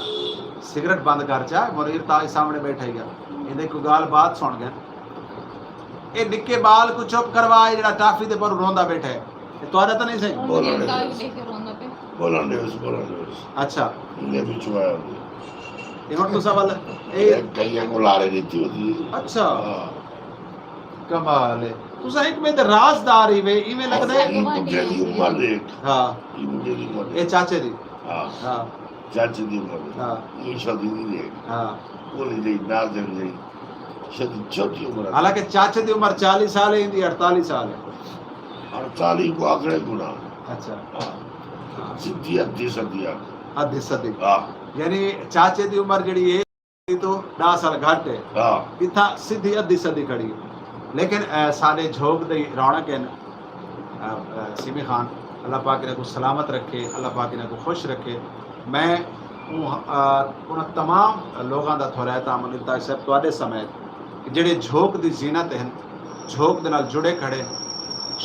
सिगरेट बंद कर चा मुनीर ताज सामने बैठा ही इन्हें कोई गाल बात सुन गया ये निक्के बाल को चुप करवाए जरा टाफी दे पर रोंदा बैठा है तुम्हारा तो नहीं सही मुनीर ताज लेके रोंदा पे बोलने अच्छा इन्हें भी छुआया ये हुन तुसा वाला ए कईयां को लारे देती होती है अच्छा कमाल है तुसा एक में राजदार ही वे इवें लगदा है मुझे दी उम्र देख हां मुझे दी उम्र ये चाचे दी हां हां चाचे दी उम्र हां ये शादी नहीं देख हां बोली दे नाज़र दे शादी छोटी उम्र हालांकि चाचे दी उम्र 40 साल है इंदी 48 साल है 48 को आंकड़े गुना अच्छा सिद्धि अद्धी सदिया आधी सदी हां यानी चाचे दी उम्र जड़ी है तो 10 साल घट है हां इथा सीधी अद्धी सदी खड़ी है लेकिन सारे झोंक दी रौनक है सिमी खान अल्लाह पाक ने को सलामत रखे अल्लाह पाक ने को खुश रखे मैं उन तमाम लोगों का थोड़ा तामुल ताज साहब तुहाडे समेत जेड़े झोंक दी जीनत हैं झोंक दे नाल जुड़े खड़े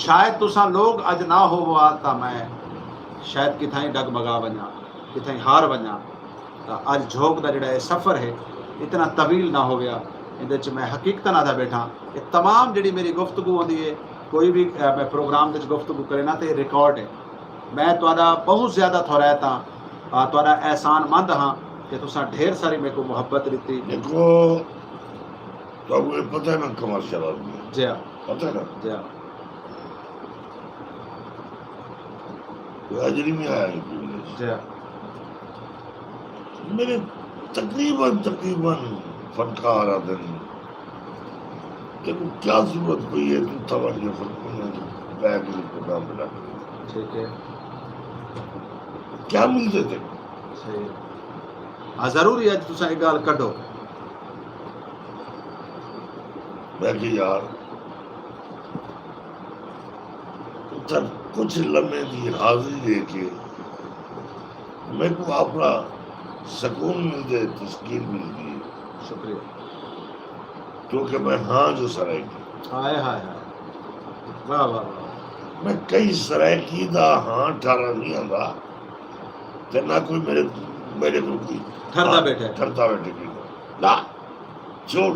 शायद तुसा लोग अज ना होवा ता मैं शायद किथाई डगमगा वञा किथाई हार वञा अज झोंक दा जेड़ा सफ़र है इतना तवील ना हो गया इहदे च मैं हकीकत ना था बैठा ये तमाम जी मेरी गुफ्तगू होंदी है कोई भी मैं प्रोग्राम के गुफ्तगू करे ना तो रिकॉर्ड है मैं तुहाडा बहुत ज़्यादा थोरैत हाँ तुहाडा एहसान मंद हाँ कि तुसा ढेर सारी मेरे को मुहब्बत दी देखो तो ये पता है मैं कमर्शियल आदमी जी हाँ पता है ना जी हाँ तो अजरी में आया है प्रिविलेज जी हाँ मेरे तकरीबन फनकार आदन देखो क्या जरूरत पई है तू तवज्जो फरमाने बैग में प्रोग्राम बना ठीक है क्या मिलते थे सही हाँ जरूरी है तुसा एक गाल कढो मैं कि यार तब कुछ लम्हे दी हाजिरी लेके मेरे को अपना सुकून मिल जाए तस्कीन मिल गई शुक्रिया क्योंकि मैं हाँ जो सराय हाय हाय हाय वाह वाह वाह मैं कई सरायकी दा हाँ ठारा नहीं आंदा ते ना कोई मेरे को कोई ठरदा बैठे ठरदा बैठे की ना झूठ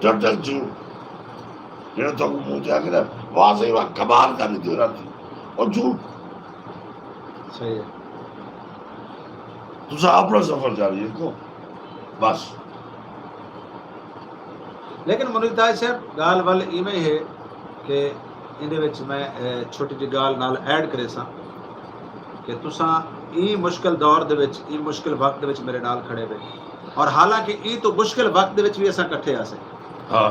टोटल झूठ जेड़ा तो मुंह ते आके ना वाह सही वाह कमाल कर दी राती और झूठ सही है तुसा अपना सफर जारी रखो बस लेकिन मुनीर ताज साहब गाल वल इवें है कि इहदे विच मैं छोटी जी गाल नाल ऐड करे सा कि तुसा ई मुश्किल दौर दे विच ई मुश्किल वक्त दे विच मेरे नाल खड़े वे और हालांकि ई तो मुश्किल वक्त दे विच भी असां इकट्ठे आसे हाँ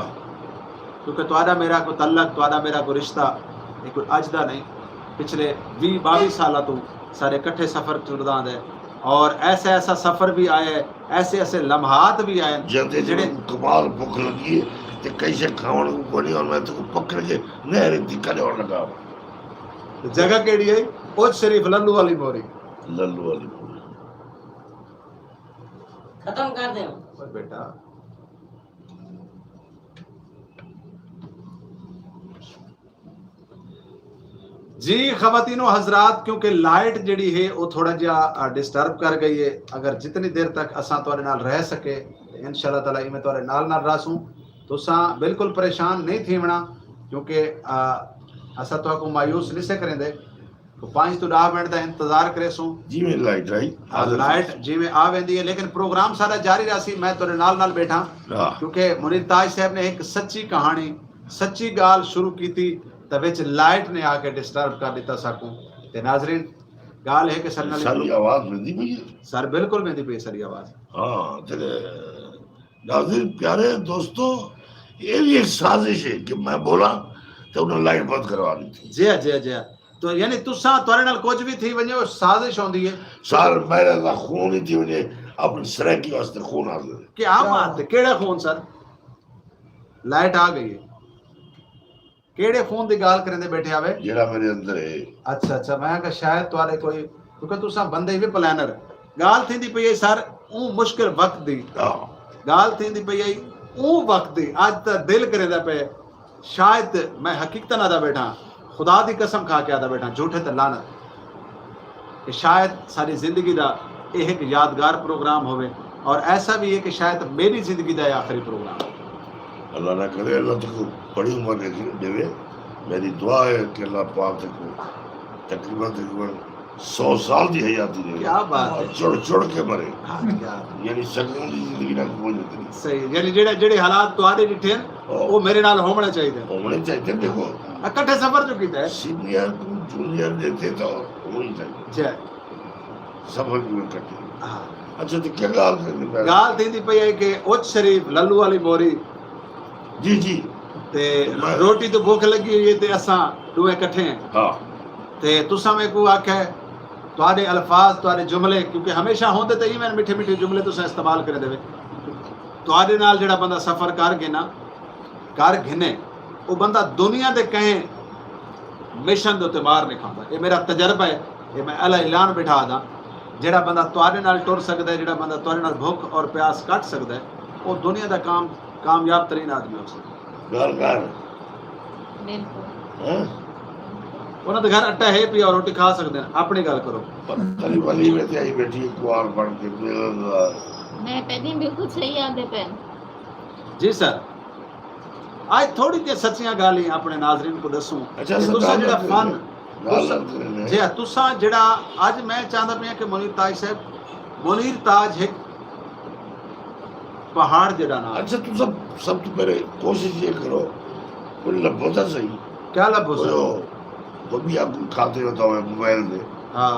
क्योंकि तुहाडा मेरा कोई तल्लक तुहाडा मेरा कोई रिश्ता ये कोई अज दा नहीं पिछले 20-22 साल तो सारे इकट्ठे सफर चलदा है और ऐसा ऐसा सफर भी आया है ऐसे ऐसे लम्हात भी आए जल्दी जेड़े कमाल भूख लगी है ते कैसे खावण को कोनी और मैं तो पकड़ के नहर दिक्कत और लगा जगह केड़ी है ओ शरीफ लल्लू वाली मोरी लल्लू वाली खत्म कर दे ओए बेटा जी खवातीनो हजरात क्योंकि लाइट जड़ी है वो थोड़ा जा डिस्टर्ब कर गई है अगर जितनी देर तक असा तुहाडे नाल रह सके इंशाअल्लाह ताला मैं तुहाडे नाल रहसूं तुसा बिल्कुल परेशान नहीं थीवना क्योंकि असा तो मायूस नहीं से करेंदे तो 5 to 10 मिनट का इंतजार करेसूं जी में लाइट आई लाइट जिवें आ वेंदी है लेकिन प्रोग्राम सारा जारी रही मैं तुहाडे नाल बैठा क्योंकि मुनीर ताज साहब ने एक सच्ची कहानी सच्ची गाल शुरू की थी तो विच लाइट ने आके डिस्टर्ब कर दिता सकूं ते नाजरीन गाल है कि सर सारी आवाज मिलदी पई है सर बिल्कुल मेरी पे सारी आवाज हां तेरे नाज़रीन प्यारे दोस्तों ये भी एक साजिश है कि मैं बोला तो उन्हें लाइट बंद करवा दी थी जी जी जी तो यानी तुसा तुहाडे नाल कुछ भी थी वने साजिश होंदी है सर मेरे दा खून ही थी वने अपनी सरायकी वास्ते खून आ गया क्या बात है केड़ा खून सर लाइट आ गई है केड़े खून दी गाल करने बैठे आवे जेड़ा मेरे अंदर है अच्छा अच्छा मैं कहा शायद तुहाडे कोई क्योंकि तुसा बंदे भी प्लानर गाल थींदी पई है सर ऊ मुश्किल वक्त दी गाल थींदी पई है ऊ वक्त दी आज तो दिल करेंदा पे शायद मैं हकीकत ना दा बैठा खुदा दी कसम खा के आदा बैठा झूठे ते लानत कि शायद सारी जिंदगी दा ये एक यादगार प्रोग्राम होवे और ऐसा भी है कि शायद मेरी जिंदगी का आखिरी प्रोग्राम है। अल्लाह ना करे, अल्लाह तक बड़ी उम्र देवे। मेरी दुआ है कि अल्लाह पाक तक तकरीबन 100 साल की हयाती देवे। क्या बात है, चुड़ के मरे, हाँ, क्या यानी सकून की जिंदगी ना कोई नहीं। सही, यानी जेड़े हालात तुहाडे डिठे वो मेरे नाल होने चाहिए, होने चाहिए। देखो इकट्ठे सफर जो कीता है सीनियर को जूनियर देते तो होनी चाहिए जय सफर में इकट्ठे। हाँ। अच्छा तो क्या गाल करनी पै गाल थी पई है कि उच शरीफ लल्लू वाली मोरी जी जी ते रोटी तो भूख लगी हुई है ते असां दुए इकट्ठे हैं हाँ ते तुसा में को आखे तुहाडे अल्फाज तुहाडे जुमले क्योंकि हमेशा होंदे ते इवें मिठे मिठे जुमले तुसा इस्तेमाल करे देवे तुहाडे नाल जेड़ा बंदा सफर कर घिने वो बंदा दुनिया दे कहें मिशन दे उत्ते मार नहीं खाता। ये मेरा तजर्बा है, ये मैं अला ऐलान बिठा दा जेड़ा बंदा तुहाडे नाल टुर सकदा है, जेड़ा बंदा तुहाडे नाल भुख और प्यास कट सकदा है वो दुनिया दा कामयाब तरीन आदमी हो सकदा गाल कर बिल्कुल हैं उन्हां दे घर आटा है पिया और रोटी खा सकदे हैं। अपनी गल करो तली वाली में आई बैठी कुआर बन के मैं पहली बिल्कुल सही आदे पे जी सर। आज थोड़ी जी सच्चियां गालियां अपने नाज़रीन को दसूं अच्छा, कि तुसा जेड़ा फन गाल जी तुसा जेड़ा आज मैं चाहता पिया कि मुनीर ताज साहब मुनीर ताज एक पहाड़ जेड़ा ना अच्छा तू सब तो पहले कोशिश ये करो कोई लभो तो सही क्या लभो सर वो भी आप खाते हो तो मोबाइल में हाँ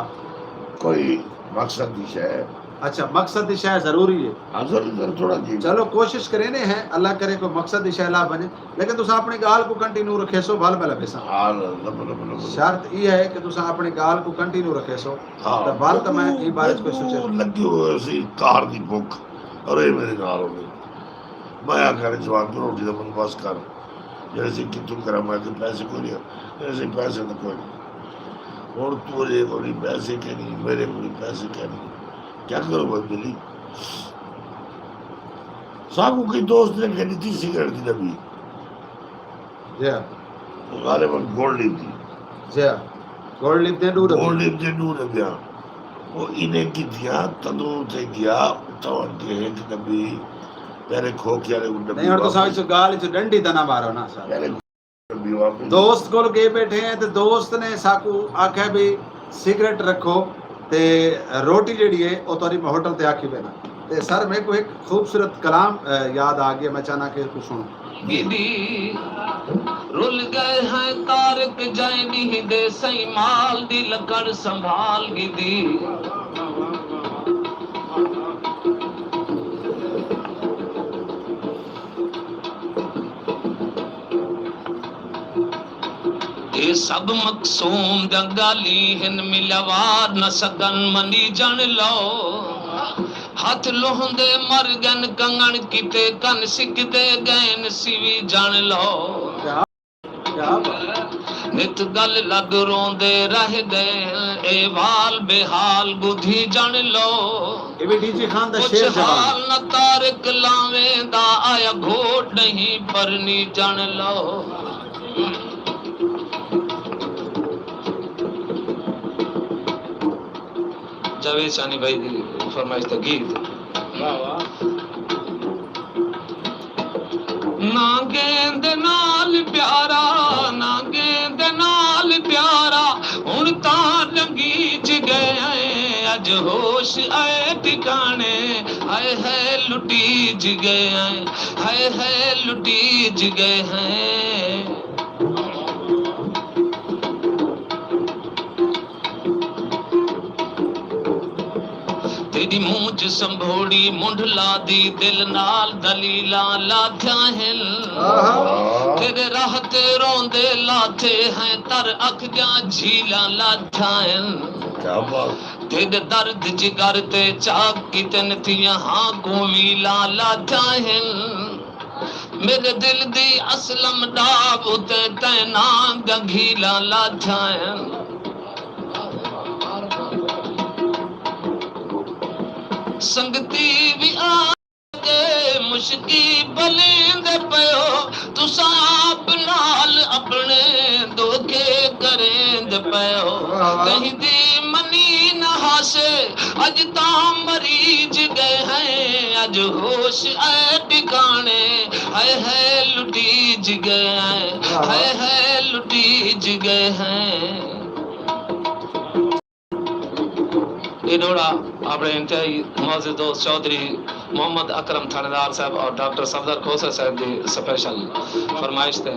कोई मकसद की शय अच्छा मकसद दी शायद जरूरी है हाजिर इधर थोड़ा जी चलो कोशिश करें हैं अल्लाह करे कोई मकसद दी शायद ला बने लेकिन तुसा अपनी गाल को कंटिन्यू रखे सो भल भला पैसा हाल लब शर्त ये है कि तुसा अपनी गाल को कंटिन्यू रखे सो हाँ तो भल तो मैं ई बारे च कोई सोचे लगी हुई सी कार दी भुख अरे मेरे नाल हो गई मैं आखिर जवान को रोटी का बंदोबस्त कर जैसे कि तुम करा मैं कि पैसे कोई नहीं ऐसे पैसे तो कोई नहीं और तुझे कोई पैसे के नहीं मेरे कोई पैसे के नहीं क्या करो भाई मिली साहब कोई दोस्त ने कहनी थी सिगरेट की डब्बी जी गालिबन गोल्ड लिप थी जी गोल्ड लिप दे दूर गोल्ड लिप दे दूर दिया वो इन्हें की दिया तंदूर से गया तो के एक डब्बी पहले खोखिया ने डब्बी नहीं और तो साइज गाल च डंडी तना मारो ना सर पहले डब्बी वापस दोस्त कोल गए बैठे हैं तो दोस्त ने साकू आख्या भी सिगरेट रखो ते रोटी जेड़ी है वो तोरी होटल ते आखी बेना ते सर मेरे को एक खूबसूरत कलाम याद आ गया मैं चाहना कि कुछ सुनो गिदी रुल गए हैं तारक जैनी दे सही माल दी लकड़ संभाल गिदी ये सब मकसूम जंगाली हिन मिलवार न सकन मनी जन लो हाथ लोहंदे मर गन कंगन किते कन सिकदे गैन सिवी जन लो क्या बात नित गल लग रोंदे रह गए ए वाल बेहाल गुधी जन लो ये भी डीजे खान दा कुछ शेर जवान हाल न तारक लावेंदा आया घोट नहीं परनी जन लो जावेद सानी भाई दी फरमाइश दा गीत ना गेंद नाल प्यारा ना गेंद नाल प्यारा हुण तां लंगी च गए अज होश आए ठिकाने हाय है लुटी ज गए है लुटी ज गए हैं तेरी मूंछ संभोड़ी मुंढला दी दिल नाल दलीला लाथ्या हिल तेरे राह ते रोंदे लाथे हैं तर अख जा झीला लाथ्या हिल क्या बात तेरे दर्द जिगर ते चाक कितन थियां हां गोमीला लाथ्या हिल मेरे दिल दी असलम डाब उते तैना गघीला लाथ्या हिल संगती भी आगे मुश्की बलेंद पयो तुसा आप नाल अपने धोखे करेंद पयो कहीं दी मनी न से अज तां मरीज गए हैं अज होश आए ठिकाने है लुटीज गए हैं है लुटीज गए हैं। ये डोड़ा अपने इंतहाई मौजूद दोस्त चौधरी मोहम्मद अकरम थानेदार साहब और डॉक्टर सफदर खोसा साहब की स्पेशल फरमाइश थे।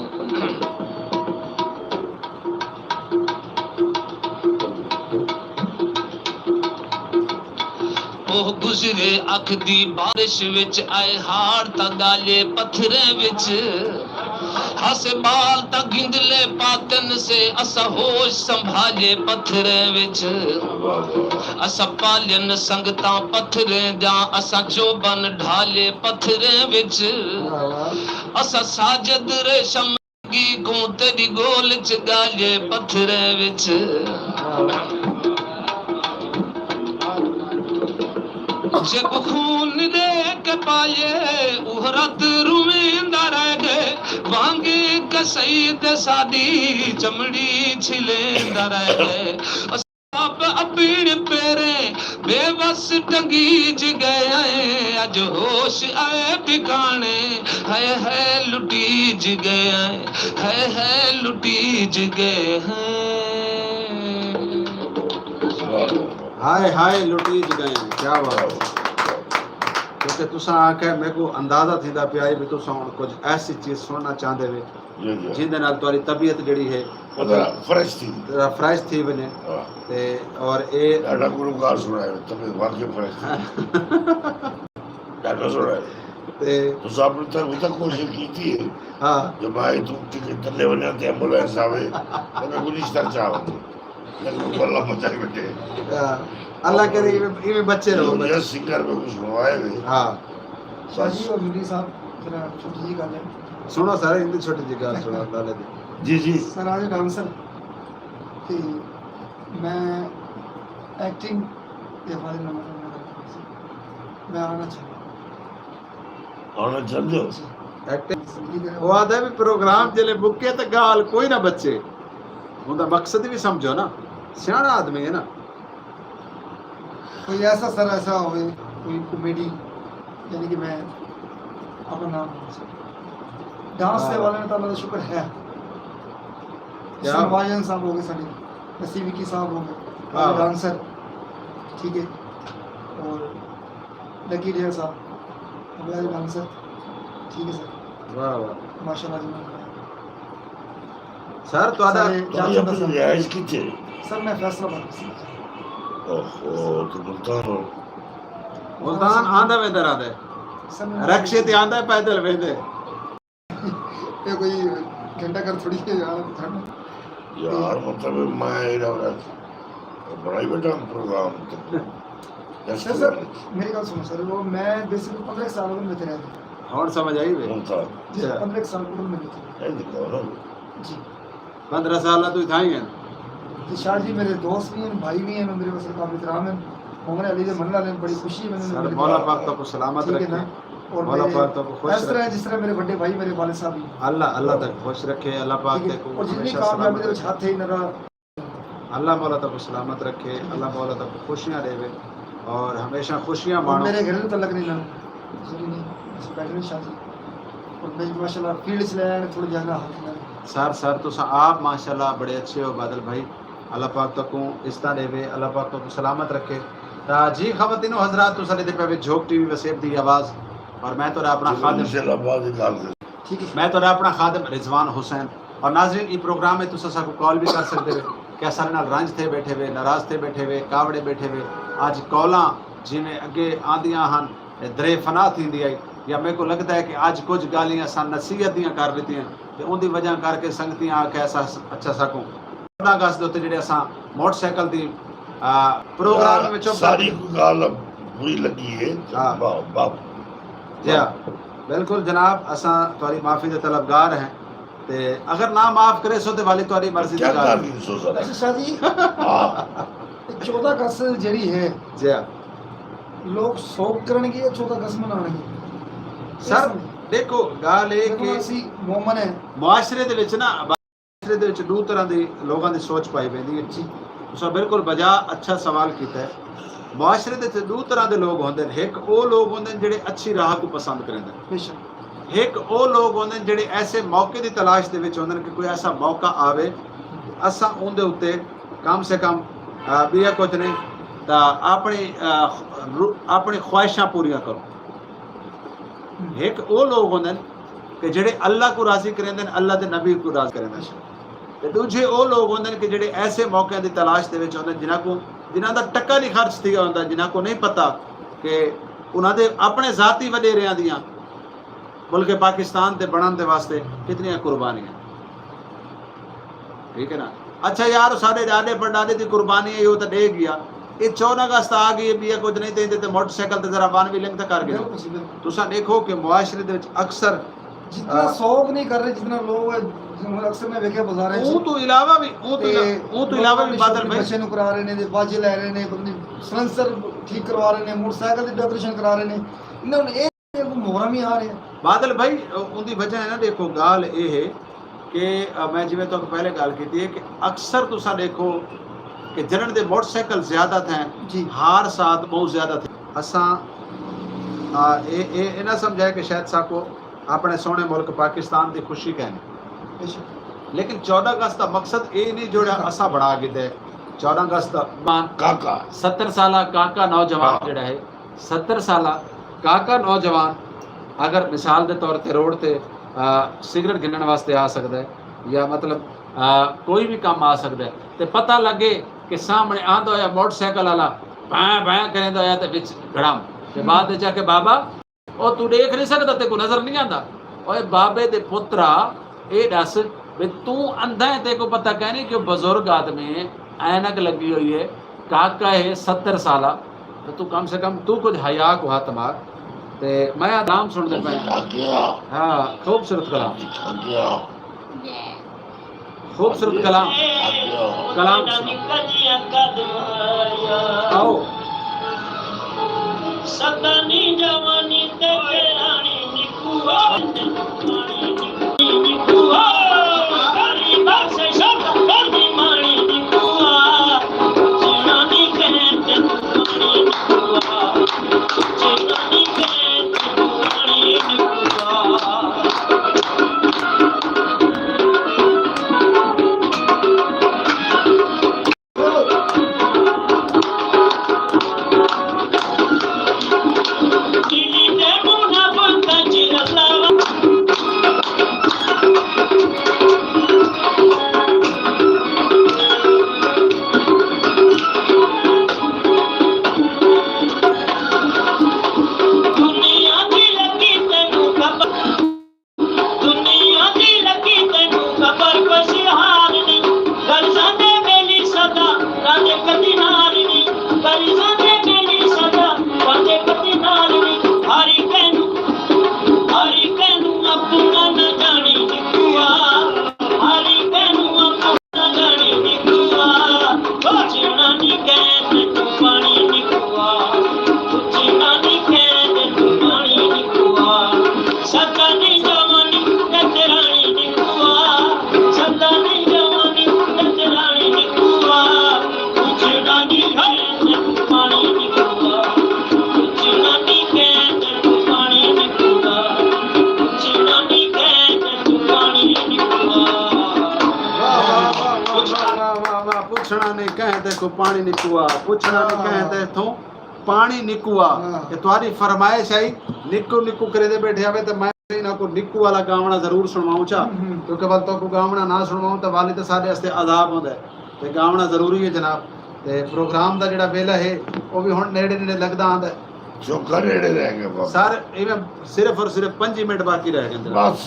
ओह गुजरे अख दी बारिश विच आए हाड़ ता गाले पत्थरे विच हसे बाल ता गिंदले पातन से असा होश संभाले पत्थरे विच असा पालन संगता पत्थरे जा असा जोबन ढाले पत्थरे विच असा साजद रेशम की को तेरी गोल च गाले पत्थरे विच जब खून दे के पाए उहरत रुमेंदा रह गए वांगे कसईद सादी चमड़ी छिलेंदा रह गए सब अपने पेरे बेबस टंगीज गए अज होश आए ठिकाने है लुटीज गए है लुटीज गए हाय हाय लुटीज गए। क्या बात। क्योंकि तुसा आखे मेरे को अंदाजा थींदा पिया भी तुसा हुण कुछ ऐसी चीज सुनना चाहते वे जिंदे नाल तुम्हारी तबीयत जड़ी है फ्रेश थी वने ते और ए डाटा गुलकार सुनाए तबीयत वाकई फ्रेश डाटा सुनाए ते तो सब तक कोशिश की थी। हां जब आई तू टिकट तले वने ते एम्बुलेंस आवे तो पुलिस तर चाव अल्लाह बचाए बेटे अल्लाह करे ये बच्चे रहो ये सिंगर में कुछ सुनवाए नहीं। हां शाजी और मिली साहब जरा छोटी जी गल है सुनो सर इंदी छोटी जी गल सुना दाले जी जी सर आज डांसर कि मैं एक्टिंग के बारे में मैं आना चाहते हो एक्टिंग वो आदा भी प्रोग्राम जले बुके ते गाल कोई ना बच्चे उनका मकसद भी समझो ना सियाना आदमी है ना कोई ऐसा सर ऐसा हो कोई कॉमेडी यानी कि मैं अपना नाम डांस से वाले ने तो अल्लाह का शुक्र है सनवाजन साहब हो गए सारे नसीब की साहब हो गए डांसर ठीक है और लकी डेयर साहब हमारे डांसर ठीक है सर वाह वाह माशाल्लाह जी सर ਤੁਹਾਡਾ रियाज की थे सर मैं फैसलाबाद से ओहो तो मुल्तान आंदा वे दर आंदा सर रक्षे ते आंदा पैदल वेंदे ये कोई घंटा कर थोड़ी है यार मतलब मैं इधर बड़ा ही बड़ा प्रोग्राम सर मेरी बात सुनो सर वो मैं बेसिकली 15 साल में थे रहे और समझ आई वे 15 साल में थे जी 15 साल तू था ही है शाह जी मेरे दोस्त भी हैं भाई भी हैं मेरे वैसे काफी इकराम है मोहम्मद अली दे मनला लेन बड़ी खुशी है सर मौला पाक तो सलामत रखे और मौला पाक तो खुश इस तरह जिस तरह मेरे बड़े भाई मेरे वालिद साहब भी अल्लाह अल्लाह तक खुश रखे अल्लाह पाक ते को और जितनी कामयाबी दे विच हाथ है इनका अल्लाह मौला तक सलामत रखे अल्लाह मौला तक खुशियां देवे और हमेशा खुशियां मानो मेरे घर में तो लग नहीं ना नहीं बैठे शाह जी और मैं माशाल्लाह फील्ड से लाया थोड़ी ज्यादा हाथ सर तो आप माशाल्लाह बड़े अच्छे हो बादल भाई अल्लाह पाक तक इस्ता देवे अल्लाह पाक तक सलामत रखे जी खवातीनो हजरात तो सले दे पे झोक टीवी वसेब दी आवाज़ और मैं तो अपना खादिम ठीक है मैं तो अपना खादिम रिजवान हुसैन और नाज़रीन ई प्रोग्राम में तुसा को कॉल भी कर सकते हो क्या सारे नाल रंज थे बैठे हुए नाराज थे बैठे हुए कावड़े बैठे हुए आज कॉलां जिवें अगे आंदियां हन दरे फना थींदी आई या मेरे को लगता है कि आज कुछ गालियां सा नसीहत दियां कर दित्तियां ते उनदी वजह करके संगतियां आके ऐसा अच्छा सकूं अगस्त दे उत्ते जेड़े असां मोटरसाइकिल दी प्रोग्राम में चुप सारी गाल बुरी लगी है बाप जी बिल्कुल जनाब असां तुम्हारी माफी दे तलबगार हैं ते अगर ना माफ करे सो ते वाली तुम्हारी मर्जी दी गल है अच्छा शाह जी 14 अगस्त जेड़ी है जी लोग शौक करनगे या 14 अगस्त मनाणगे सर देखो गाल है कि ਅਸੀਂ ਮੂਮਨ ਹੈ मुआशरे दे विच ना मुआशरे दे विच दो तरह दी लोगां दी सोच पाई वेंदी है तुसा बिल्कुल बजा अच्छा सवाल किया है। मुआशरे दे दो तरह के लोग होंगे, एक वो लोग होंगे जिहड़े अच्छी राह को पसंद करेंगे, बेशक एक वो लोग होंगे जिहड़े ऐसे मौके की तलाश दे विच होंगे कि कोई ऐसा मौका आवे असां उहदे उत्ते कम से कम भी कुछ नहीं तो अपनी ख्वाहिशां पूरियां करो। एक वो लोग होंगे कि जिहड़े अल्लाह को राज़ी करेंगे, अल्लाह के नबी को राज़ी करेंगे, ते दूजे वो लोग होंगे कि जिहड़े ऐसे मौक़िਆਂ की तलाश दे विच होंगे जिन्हां दा टक्का नहीं खर्च थी होंदा, जिन्हां को नहीं पता कि उन्हां दे अपने ज़ाती वडेरियां दियां मुल्क पाकिस्तान ते बनन दे वास्ते कितनियां कुर्बानियां। ठीक है ना। अच्छा यार साढ़े दादे परदादे की कुर्बानी है वो तो दे गया, ये 14 अगस्त आ गई भी कुछ नहीं देंदे तो मोटरसाइकिल ते जरा वन व्हीलिंग तो कर गए। तुसा देखो कि मुआशरे दे विच अक्सर जितना शौक नहीं कर रहे जितना लोग अक्सर मैं वेखे बाजारे ਉਹ ਤੋਂ ਇਲਾਵਾ ਵੀ ਬਾਦਲ ਭਾਈ ਬੱਚੇ ਨੂੰ ਕਰਾ ਰਹੇ ਨੇ, ਬਾਜੇ ਲੈ ਰਹੇ ਨੇ, ਸਲੈਂਸਰ ਠੀਕ ਕਰਵਾ ਰਹੇ ਨੇ, ਮੋਟਰਸਾਈਕਲ ਦੀ ਡੈਕੋਰੇਸ਼ਨ ਕਰਾ ਰਹੇ ਨੇ, ਇਹਨਾਂ ਨੂੰ ਇਹ ਮੋਹਰਾਂ ਵੀ ਆ ਰਹੇ। ਬਾਦਲ ਭਾਈ ਉਹਦੀ ਵਜ੍ਹਾ ਹੈ ਨਾ, ਦੇਖੋ ਗੱਲ ਇਹ ਹੈ ਕਿ ਮੈਂ ਜਿਵੇਂ ਤੁਹਾਨੂੰ ਪਹਿਲੇ ਗੱਲ ਕੀਤੀ ਹੈ ਕਿ ਅਕਸਰ ਤੁਸੀਂ ਦੇਖੋ ਕਿ ਜਨਨ ਦੇ ਮੋਟਰਸਾਈਕਲ ਜ਼ਿਆਦਾ थे हार साथ बहुत ज़्यादा थे। असां ये ना समझाए कि शायद साको अपने सोने मुल्क पाकिस्तान की खुशी कहने, लेकिन 14 अगस्त का मकसद ये नहीं जोड़ा असा बना के दे। 14 अगस्त काका 70 साल काका नौजवान जोड़ा है, 70 साल काका नौजवान अगर मिसाल के तौर पर रोड से सिगरेट गिनने वास्ते आ सकता है या मतलब कोई भी काम आ सकता है, तो पता लगे कि सामने आंदा होया मोटरसाइकिल वाला भैं भैं करेंदा होया ते विच गड़म ते बाद में जाके बाबा ओ तू देख नहीं सकता, तेरे को नजर नहीं आता। ओए बाबे दे पुत्रा ये दस भी तू अंधा है, तेरे को पता कहनी कि बुजुर्ग आदमी ऐनक लगी हुई है, काका है 70 साल, तो तू कम से कम तू कुछ हया को हाथ मार। ते मैं नाम सुनते पे हाँ खूबसूरत कलाम, खूबसूरत कलाम कलाम आओ सदनी जवानी ते रानी निकुआ निकुआ गरीबा से सब गर्दी मानी निकुआ जिनानी कहते मानी निकुआ जिनानी कहते मानी निकुआ। पुछना नहीं कहते को पानी निकुआ, पुछना नहीं कहते थो पानी निकुआ। ये तुम्हारी फरमाइश आई निकू निकू करे दे बैठे आवे तो मैं ना को निकू वाला गावना जरूर सुनवाऊं चा, क्योंकि बल तो को गावना ना सुनवाऊं तो वाली तो सारे वास्ते आदाब होंदा है, ते गावना जरूरी है जनाब। ते प्रोग्राम दा जेड़ा वेला है वो भी हुण नेड़े नेड़े लगदा आंदा है, जो नेड़े रह गए सर इवें सिर्फ और सिर्फ 5 मिनट बाकी रह गए बस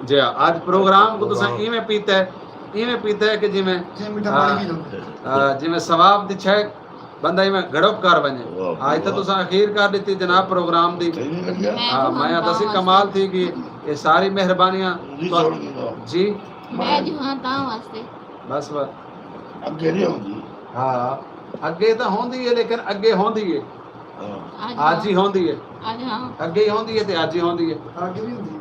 जी। आज प्रोग्राम को तुसा इवें पीता है, इवें पीता है कि जिवें जिवें सवाब दी छे बंदा इवें गड़प कर बने। आज तो तुसा अखीर कर दी जनाब प्रोग्राम दी। हां मैं दसी कमाल थी कि ये सारी मेहरबानियां जी मैं जो हां ता वास्ते बस बस अगे नहीं होंदी। हां अगे तो होंदी है, लेकिन अगे होंदी है आज ही होंदी है, आज हां अगे ही होंदी है ते आज ही होंदी है, आगे भी होंदी।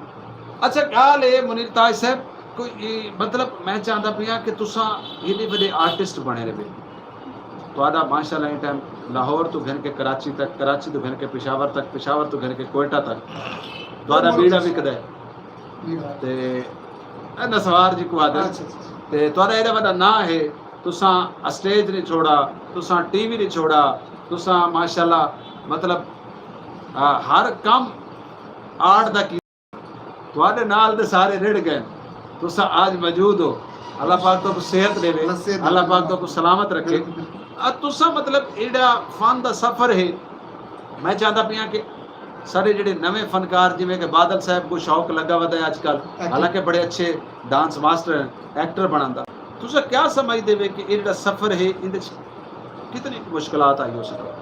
अच्छा गाल है मुनीर ताज साहब कोई मतलब मैं चाहता पिया कि तुसा इन्ने बड़े आर्टिस्ट बने रहे ਤੁਹਾਡਾ ਮਾਸ਼ਾਅੱਲਾ ਇਹ ਟਾਈਮ ਲਾਹੌਰ ਤੋਂ ਘਿਣ ਕੇ ਕਰਾਚੀ ਤੱਕ, ਕਰਾਚੀ ਤੋਂ ਘਿਣ ਕੇ ਪਿਸ਼ਾਵਰ ਤੱਕ, ਪਿਸ਼ਾਵਰ ਤੋਂ ਘਿਣ ਕੇ ਕੋਇਟਾ ਤੱਕ ਤੁਹਾਡਾ ਬੀੜਾ ਵਿਕਦਾ ਹੈ ਤੇ ਇਹ ਨਸਵਾਰ ਜੀ ਕੋ ਆਦਤ अच्छा अच्छा ਤੇ ਤੁਹਾਡਾ ਇਹਦਾ ਵੱਡਾ ਨਾਂ ਹੈ। ਤੁਸਾਂ ਸਟੇਜ ਨਹੀਂ ਛੋੜਾ, ਤੁਸਾਂ ਟੀਵੀ ਨਹੀਂ ਛੋੜਾ, ਤੁਸਾਂ ਮਾਸ਼ਾਅੱਲਾ मतलब हर काम आर्ट दा की ਤੁਹਾਡੇ ਨਾਲ ਦੇ ਸਾਰੇ ਰਿੜ ਗਏ। तुसा आज मौजूद हो, अल्लाह पाक तो सेहत देवे, अल्लाह पाक तो सलामत रखे। तुसा मतलब एड़ा फन दा सफर है। मैं चाहता पिया कि सारे जेडे नवे फनकार जिवें कि बादल साहब को शौक लगा वदा है आजकल, हालांकि बड़े अच्छे डांस मास्टर एक्टर बनांदा, तुसा क्या समझ देवे कि एड़ा सफर है इंदे कितनी मुश्किलात आई हो सके?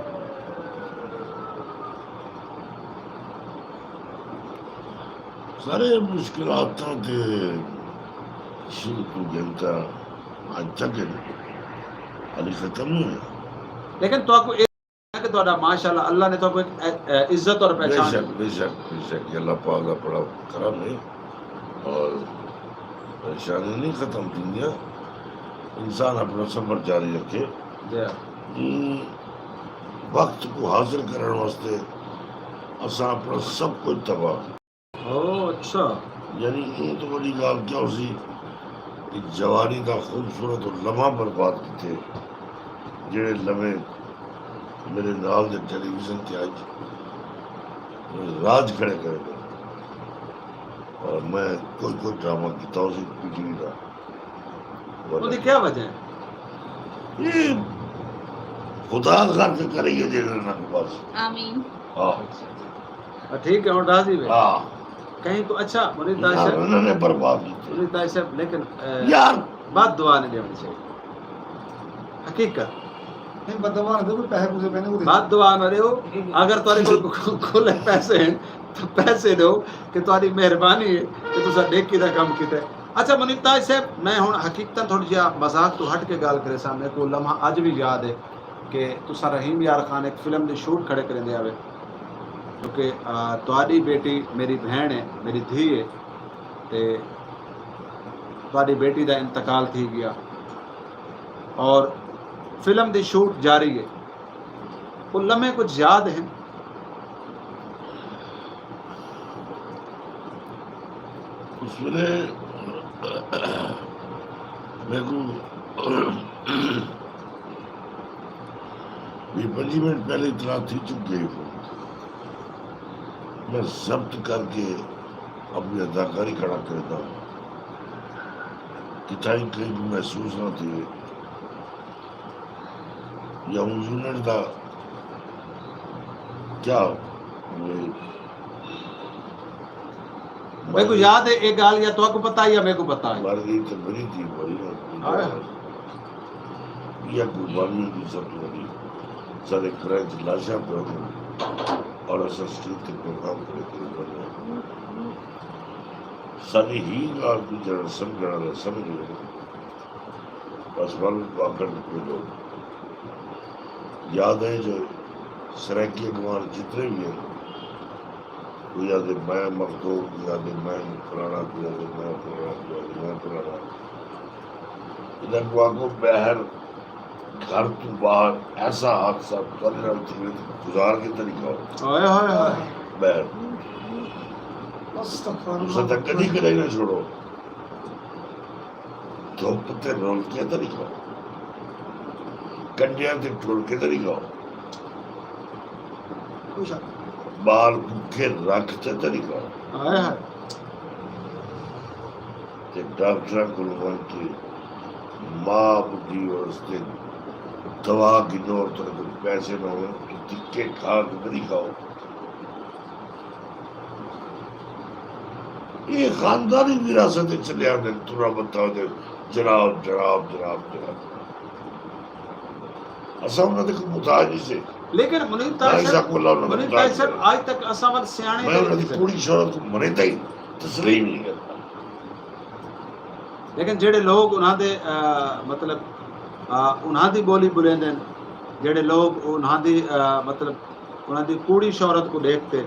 सारे मुश्किलात के शुरू तो जनता आज तक हाली खत्म नहीं हुआ। लेकिन तो आपको एक कि ਤੁਹਾਡਾ माशाल्लाह अल्लाह ने तो आपको एक इज्जत और पहचान बेशक बेशक बेशक अल्लाह पाक का बड़ा करम है और परेशानी नहीं खत्म दुनिया। इंसान अपना सफर जारी रखे, वक्त को हासिल करने वास्ते असा अपना सब कुछ तबाह। अच्छा, यानी ये तो बड़ी गाल क्या उसी कि जवानी का खूबसूरत और लम्हा बर्बाद किए जेड़े लम्हे मेरे नाल दे टेलीविजन के आज राज खड़े करे गए और मैं कोई ड्रामा किया उसी पीटीवी का। उसकी क्या वजह है? ये खुदा घर के करेंगे जेड़े ना के पास। आमीन। हाँ ठीक है, और राजी वे हाँ कहीं तो अच्छा मुनीर यार साहब, उन्होंने बर्बाद की मुनीर साहब, लेकिन यार बात दुआ नहीं देनी चाहिए। हकीकत नहीं बदवा दो कोई पैसे पूसे पहने को बात दुआ न रहे हो। अगर तुम्हारे को खुले पैसे हैं तो पैसे दो कि तुम्हारी मेहरबानी है कि तुसा नेकी दा काम कीता है। अच्छा मुनीर साहब, मैं हुण हकीकतन थोड़ी जी मजाक तो हट के गल करे सामने को लम्हा अज भी याद है कि तुसा रहीम यार खान एक फिल्म दी शूट खड़े करेंदे आवे, क्योंकि तुहाडी बेटी मेरी बहन है, मेरी धी है, ते तुहाडी बेटी दा इंतकाल थी गया और फिल्म दी शूट जारी है। वो लम्हे कुछ याद हैं? उसने मेरे को 20 मिनट पहले इतना थी चुप गई वो, मैं जब्त करके अपनी अदाकारी खड़ा करता हूँ कि टाइम कहीं भी महसूस ना थी या उन यूनिट का क्या मेरे को याद है एक गाल, या तो आपको पता है या मेरे को पता है। मर गई तो बड़ी थी बड़ी या कुर्बानी की सब बड़ी सारे क्रैच लाशा पे और ऐसा स्ट्रीट के प्रोग्राम करके सारी ही गाल की जरा समझ गए बस वाल वाकड़ के लोग याद है जो सराकी कुमार जितने भी हैं, कोई याद है मैं मखदूम, कोई याद है मैं फलाना, कोई याद है मैं फलाना, कोई याद है मैं फलाना। इधर को आगो बहर घर तो बाहर ऐसा हादसा करना गुजार के तरीका हो हाय हाय हाय बहर उसे तक कभी कभी ना छोड़ो धूप ते रोल के तरीका कंडिया ते टोल के तरीका बाल भूखे रखते तरीका हाय हाय ते डॉक्टर गुलवन की माँ बुढ़ी और उसके दवा गिनो और तेरे को पैसे ना हो तो टिक्के खा के तरीका हो। ये खानदानी विरासत चले आते तुरा बताओ दे जनाब जनाब जनाब जनाब असम ने देखो मुताज से। लेकिन मुनीर साहब आज तक असम सियाने मैं उनकी पूरी शौहरत को मनेता ही तस्लीम नहीं करता। लेकिन जेडे लोग उन्हां दे मतलब उन्हां दी बोली बुलेंदे, जेडे लोग उन्हां दी मतलब उन्हां दी कूड़ी शौहरत को देखते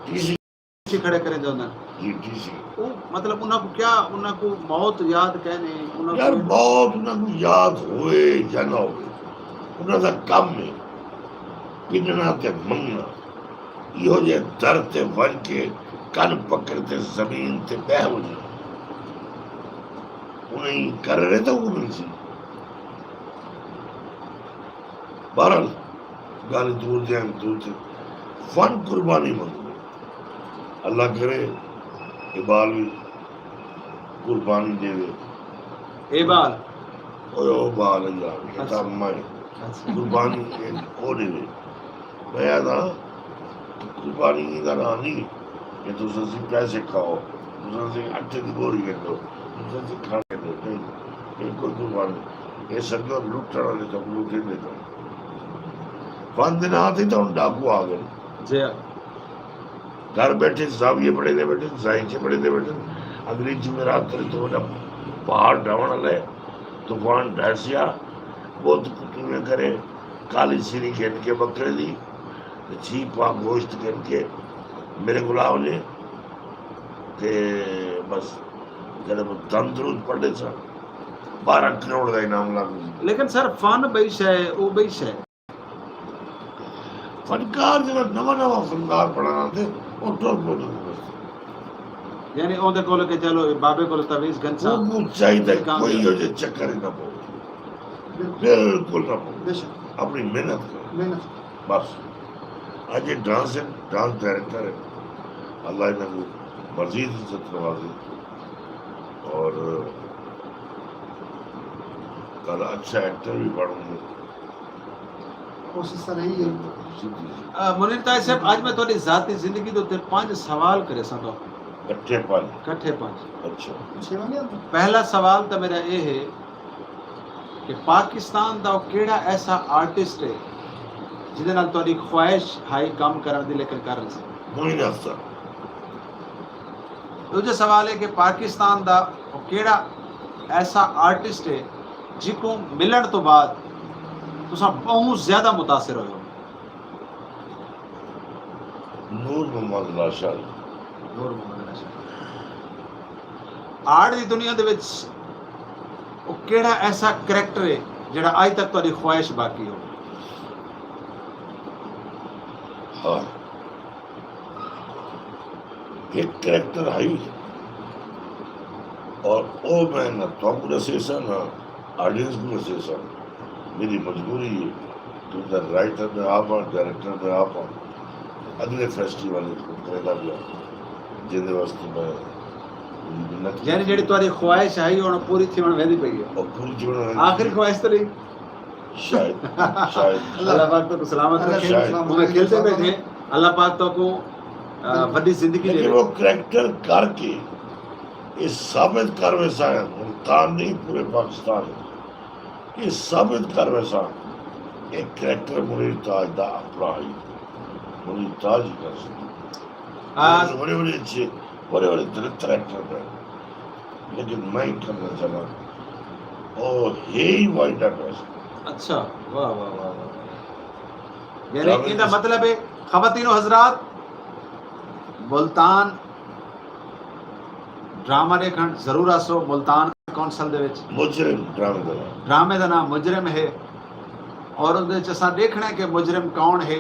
टीसी खड़े करे जांदे जी टीसी वो मतलब उन्हां को क्या उन्हां को मौत याद कहने यार मौत उन्हां को याद होए या ना होए उन्हां दा कम है पिनना ते मंगना इहो जे दर ते वञ के कन पकड़ ते ज़मीन ते बह वञे उन्हें कर रहे तो वो मिल सी बहरहाल गाली दूर से फन कुर्बानी मंगो अल्लाह करे इबाल भी कुर्बानी देवे एबाल ओयो बाल अल्लाह ये तो मैं कुर्बानी ओ देवे मैं आता कुर्बानी का ना नहीं ये तो ससी पैसे खाओ तो ससी अच्छे की बोरी कर दो तो ससी खाने दो नहीं ये कोई कुर्बानी ये सभी लुटने वाले तो लुटे नहीं तो फन दिन आते तो उन डाकू आ गए जी घर बैठे जाविये बड़े दे बैठे जाइचे बड़े दे बैठे अगली जुमेरात करे तो ना पहाड़ डावण ले तूफान ढासिया बहुत कुटुंबे करे काली सीरी के इनके बकरे दी चीपा गोश्त के मेरे गुलाम ने ते बस जब तंदुरुस्त पड़े सा 12 करोड़ का इनाम लग लेकिन सर फन बेश है वो बेश है फनकार जो नवा फनकार पढ़ाना थे वो टोल बोल यानी ओदे कोल के चलो बाबे कोल तवीज गंसा वो चाहिए कोई जो चक्कर ना पो बिल्कुल ना पो बेशक अपनी मेहनत करो मेहनत बस आज ये डांस डायरेक्टर है अल्लाह ने मजीद इज्जत नवाजी और कल अच्छा एक्टर भी बनूंगा कोशिश तो रही है मुनीर ताई साहब आज मैं थोड़ी जाती जिंदगी दे उत्ते 5 सवाल करे सा तो कट्ठे पाल इकट्ठे 5 अच्छा छेवा नहीं आता पहला सवाल तो मेरा ये है कि पाकिस्तान दा केड़ा ऐसा आर्टिस्ट है जिदे नाल तोड़ी ख्वाहिश हाई काम करन दी लेकिन कर नहीं सकदा मोइन अख्तर दूसरा सवाल है कि पाकिस्तान दा केड़ा ऐसा आर्टिस्ट है जिको मिलन तो बाद तुसा बहुत ज्यादा मुतासिर हो नूर मोहम्मद लाशारी नूर मोहम्मद लाशारी आर्ट दी दुनिया दे विच ओ केड़ा ऐसा करैक्टर है जेड़ा आज तक तोड़ी ख्वाहिश बाकी हो हाँ एक कैरेक्टर आई और ओ मैं ना तो पूरा सेसा ना ऑडियंस को सेसा मेरी मजबूरी है तो द राइटर में आप और डायरेक्टर में आप अगले फेस्टिवल को करेगा भी जिंदे वास्ते मैं यानी जेड़ी तोड़ी ख्वाहिश आई और पूरी थीवन वेदी पई है और पूरी जीवन आखिरी ख्वाहिश तो नहीं शायद अल्लाह पाक तो सलामत रखे हमें खेलते बैठे अल्लाह पाक तो को बड़ी जिंदगी दे वो करैक्टर करके ये साबित कर वैसा है मुल्तान नहीं पूरे पाकिस्तान ये साबित कर वैसा एक करैक्टर मुनीर ताज दा अपना ही मुनीर ताज ही कर सकते बड़े बड़े अच्छे बड़े बड़े दरिद्र एक्टर हैं लेकिन मैं करना चाहता और ही वाइड अप है अच्छा वाह वाह वाह वाह यानी इनका मतलब है खवातीनो हजरात मुल्तान ड्रामा देखण जरूर आसो मुल्तान कौंसल दे विच मुजरिम ड्रामे दा नाम मुजरिम है और उहदे च असां देखना है कि मुजरिम कौन है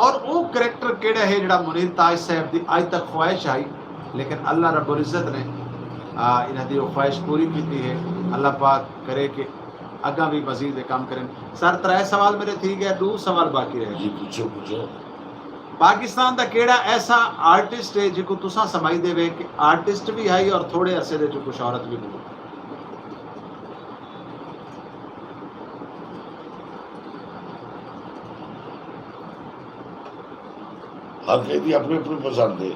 और वो करैक्टर केड़ा है जेड़ा मुनीर ताज साहब दी आज तक ख्वाहिश आई लेकिन अल्लाह रब्बुल इज्जत ने इन्हां दी ख्वाहिश पूरी की है अल्लाह पाक करे कि अगा भी मजीद काम करें सर 3 सवाल मेरे थी गए 2 सवाल बाकी रहे जी पूछो पाकिस्तान दा केड़ा ऐसा आर्टिस्ट है जिको तुसा समझ देवे कि आर्टिस्ट भी है और थोड़े अरसे दे चुको शोहरत भी मिली हर कहती अपनी अपनी पसंद है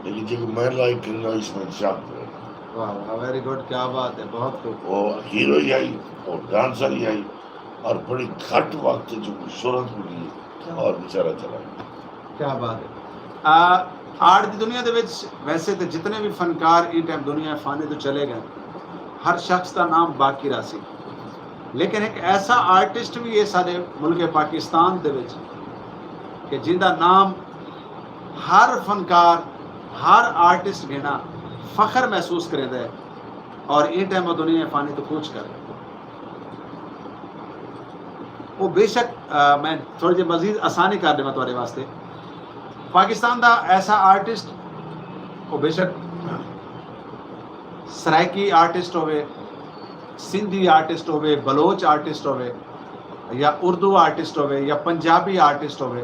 लेकिन जो मैं लाइक करना इसमें शाम वाह वाह वेरी गुड क्या बात है बहुत खूब वो हीरो ही आई और डांसर ही आई और बड़ी घट वक्त जो शोहरत मिली और बेचारा चला क्या बात है आर्ट की दुनिया दे विच वैसे तो जितने भी फनकार ई टाइम दुनिया फाने तो चले गए हर शख्स का नाम बाकी रासी लेकिन एक ऐसा आर्टिस्ट भी है सारे मुल्क पाकिस्तान दे विच कि जिंदा नाम हर फनकार हर आर्टिस्ट गिना फख्र महसूस करेंदा है और ई टाइम दुनिया फानी तो कुछ कर वो बेशक मैं थोड़ी जी मजीद आसानी कर देवां तुहाडे वास्ते। पाकिस्तान दा ऐसा आर्टिस्ट वो बेशक सराइकी आर्टिस्ट होवे, सिंधी आर्टिस्ट होवे, बलोच आर्टिस्ट होवे, या उर्दू आर्टिस्ट होवे, या पंजाबी आर्टिस्ट होवे,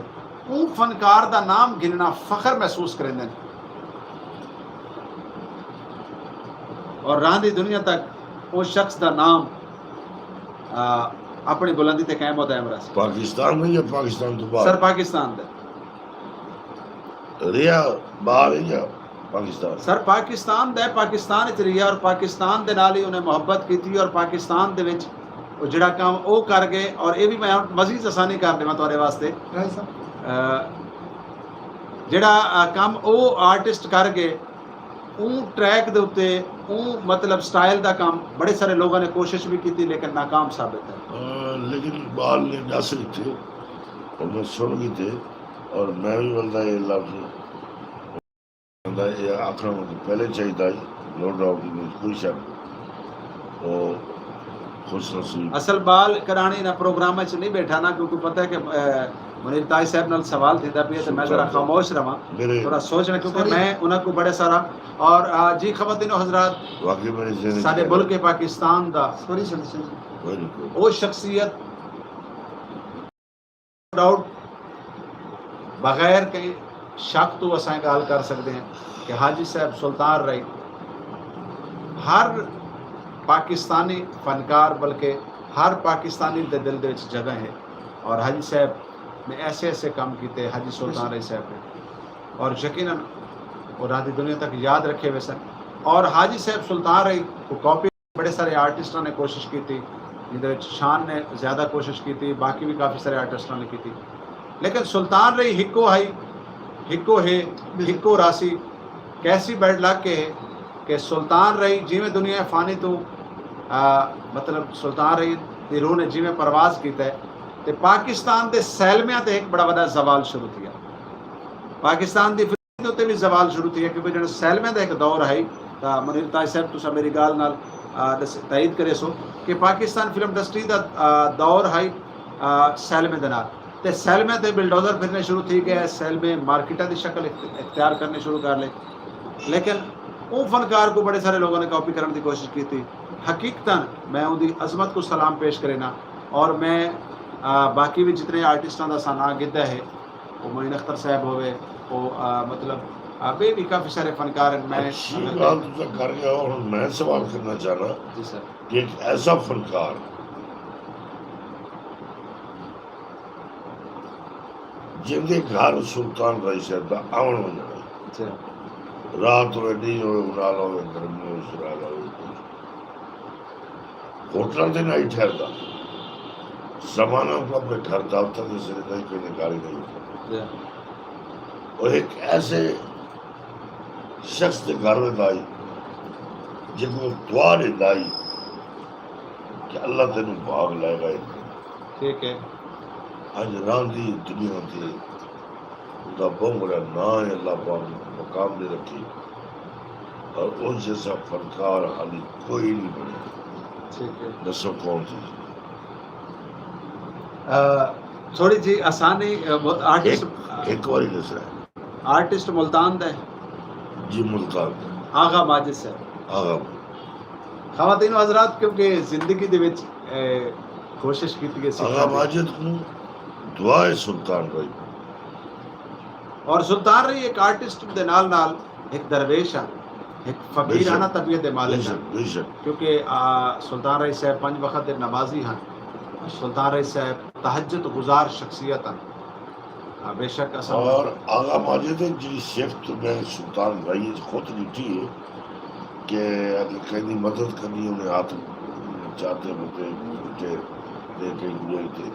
वो फनकार दा नाम गिनना फखर महसूस करेंदे ने और रांदी दुनिया तक वो शख्स दा नाम अपनी बुलंदी ते कायम होता है। हमरा पाकिस्तान में या पाकिस्तान तो बाहर? सर पाकिस्तान दे रिया बाहर है या पाकिस्तान? सर पाकिस्तान दे, पाकिस्तान विच रिया और पाकिस्तान दे नाल ही उन्हें मोहब्बत की और पाकिस्तान दे विच वो जिहड़ा काम वो कर गए। और ये भी मैं मजीद आसानी कर देवां तुहाडे वास्ते, जिहड़ा काम वो आर्टिस्ट कर गए उन ट्रैक दे उत्ते मतलब स्टाइल दा काम बड़े सारे लोगों ने कोशिश भी की लेकिन नाकाम साबित है। लेकिन बाल ने नासिर थे और मैं सुन गई थे और मैं भी बंदा ये लफ्ज ये आखना मुझे पहले चाहिए था, नो डाउट कोई शक वो खुश नसीब। असल बाल कराने ना प्रोग्राम च नहीं बैठा ना, क्योंकि पता है कि मुनीर ताई साहब नाल सवाल थींदा पिया तो मैं जरा खामोश रहा थोड़ा सोचना, क्योंकि मैं उन्हें को बड़े सारा और जी खवातीनो हजरात वाकई में साडे मुल्क पाकिस्तान दा वो शख्सियत डाउट बगैर कहीं शक तो असां गाल कर सकते हैं कि हाजी साहब सुल्तान रही हर पाकिस्तानी फनकार बल्कि हर पाकिस्तानी दे दिल दे विच जगह है। और हाजी साहब ने ऐसे ऐसे काम किए हाजी सुल्तान रही साहब ने, और यकीनन और आधी दुनिया तक याद रखे हुए सन। और हाजी साहब सुल्तान रही को कॉपी बड़े सारे आर्टिस्टों ने कोशिश की थी, जिहदे शान ने ज़्यादा कोशिश की थी, बाकी भी काफ़ी सारे आर्टिस्टों ने की थी, लेकिन सुल्तान रही हिक्को हाई हिक्को है हिक्को रासी कैसी बैड लग के है कि सुल्तान रही जिमें दुनिया फानी तो मतलब सुल्तान रही दी रूह ने जिमें परवाज किया है तो पाकिस्तान के सैलमिया ते एक बड़ा बड़ा सवाल शुरू किया, पाकिस्तान की फिल्म उत्ते भी सवाल शुरू किया, क्योंकि जो सैलमिया का एक दौर है तो मुनीर ताई साहब तुसा मेरी गाल नाल तईद करे सो कि पाकिस्तान फिल्म इंडस्ट्री का दौर है सैलमे दे नाल ते सैलमे ते बिलडोजर फिरने शुरू थी गए, सैलमे मार्केटा की शक्ल इख्तियार करने शुरू कर ले, लेकिन वो फनकार को बड़े सारे लोगों ने कॉपी करने की कोशिश की थी। हकीकतन मैं उनकी अजमत को सलाम पेश करेना और मैं बाकी भी जितने आर्टिस्टों का साना गिद्दा है वो मोइन अख्तर साहब होवे वो मतलब अभी भी काफ़ी सारे फनकार हैं। मैं कर गया और मैं सवाल करना चाह रहा जी सर कि एक ऐसा फनकार जिंदे घर सुल्तान रही साहब का आवन हो जाए, रात हो नहीं हो उड़ाल हो गर्मी हो सुराल हो होटल से नहीं ठहरता, सामानों को अपने घर दफ्तर से सिरे नहीं कोई निकाली नहीं, और एक ऐसे शख्स के घर में लाई जिनको दुआ नहीं लाई कि अल्लाह तेन भाग लाएगा। ठीक है अज रांदी दुनिया से उसका बहुत बड़ा ना है, अल्लाह पाक ने मकाम दे रखी और उस जैसा फनकार हाली कोई नहीं बने। ठीक है दसो कौन सी थोड़ी जी आसानी आर्टिस्ट एक बार दस रहा है आर्टिस्ट मुल्तान दा जी मुल्तान आगा माजिद साहब आगा खवातीन हजरात क्योंकि जिंदगी दे विच कोशिश की थी आगा माजिद को दुआ है सुल्तान रही और सुल्तान रही एक आर्टिस्ट दे नाल नाल एक दरवेश है, एक फकीराना तबीयत दे मालिक है, क्योंकि सुल्तान रही साहब 5 वक्त दे नमाजी हैं, सुल्तान रही साहब तहज्जुद गुजार शख्सियत हैं बेशक। और आगा माजिद जी शिफ्ट में सुल्तान रही खुद लिखी है कि अगर कहीं मदद करनी उन्हें हाथ चाहते होते मुझे दे के हुए थे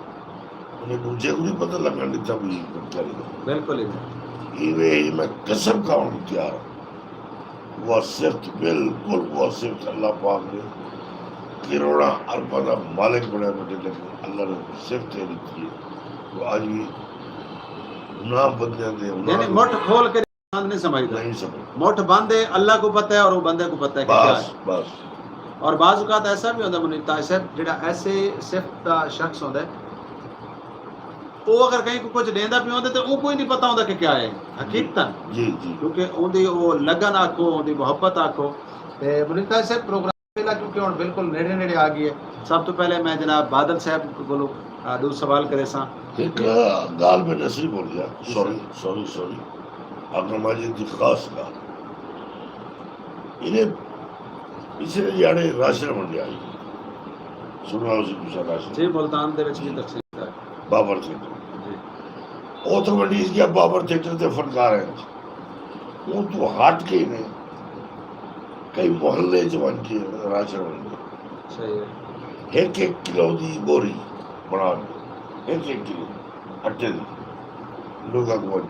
उन्हें मुझे को नहीं पता लगा नहीं था भी बिल्कुल ही मैं कसम खाऊं तैयार वो सिर्फ बिल्कुल वो सिर्फ अल्लाह पाक ने करोड़ा अरबा का मालिक बना मुझे, लेकिन अल्लाह ने सिर्फ तेरी की तो आज भी ना बंदे दे यानी मुठ खोल के नहीं समझता, नहीं समझ मुठ बंद है अल्लाह को पता है और वो बंदे को पता है कि क्या बस है। बस और बाज़ औक़ात ऐसा भी होता मुनीर ताई साहब जिहड़ा ऐसे सिफ्त दा शख्स होता है वो अगर कहीं को कुछ देंदा पिया होंदा तो वो कोई नहीं पता होंदा कि क्या है हकीकतन, जी जी क्योंकि उनकी वो लगन आखो, उनकी मोहब्बत आखो। ते मुनीर ताज साहब प्रोग्राम मेला क्योंकि हुण बिल्कुल नेड़े नेड़े आ गई है। सब तो पहले मैं जनाब बादल साहब को दो सवाल करे सा। एक गाल में नसीब हो गया, सॉरी अगर माजिद की खास गाल इन्हें पिछले जाने राशन मंडी आई सुना उसी कुछ राशन जी मुल्तान दे विच भी तकसीम है बाबर थिएटर जी। वो तो मंडीज गया बाबर थिएटर से फनकार है वो तो हट के ने कई मोहल्ले च बन के राशन मंडी सही है। एक किलो दी बोरी बना एक किलो आटे दी लोगों को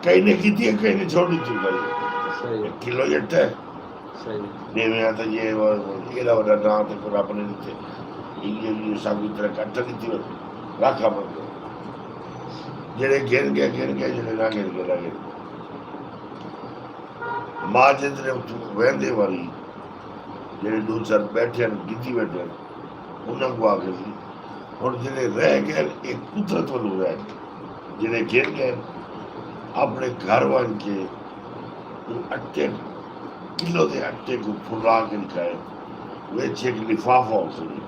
कई ने की थी कई ने छोड़ी थी भाई सही है। 1 किलो जट्टा है सही है। देवे आता ये वाला ना तो फिर अपने नीचे ये सब की तरह कट्टा दी थी रखा बंद जेड़े गिर गया जेड़े ना गिर गया मां जिंदरे वहंदे वाली जेड़े दो चार बैठे गिद्दी बैठे उन्हें को आके सी और जेड़े रह गए एक कुदरत वालों रह गए जेड़े गिर गए अपने घर बन के अट्टे किलो के आटे को फुला के खाए वे एक लिफाफा उसने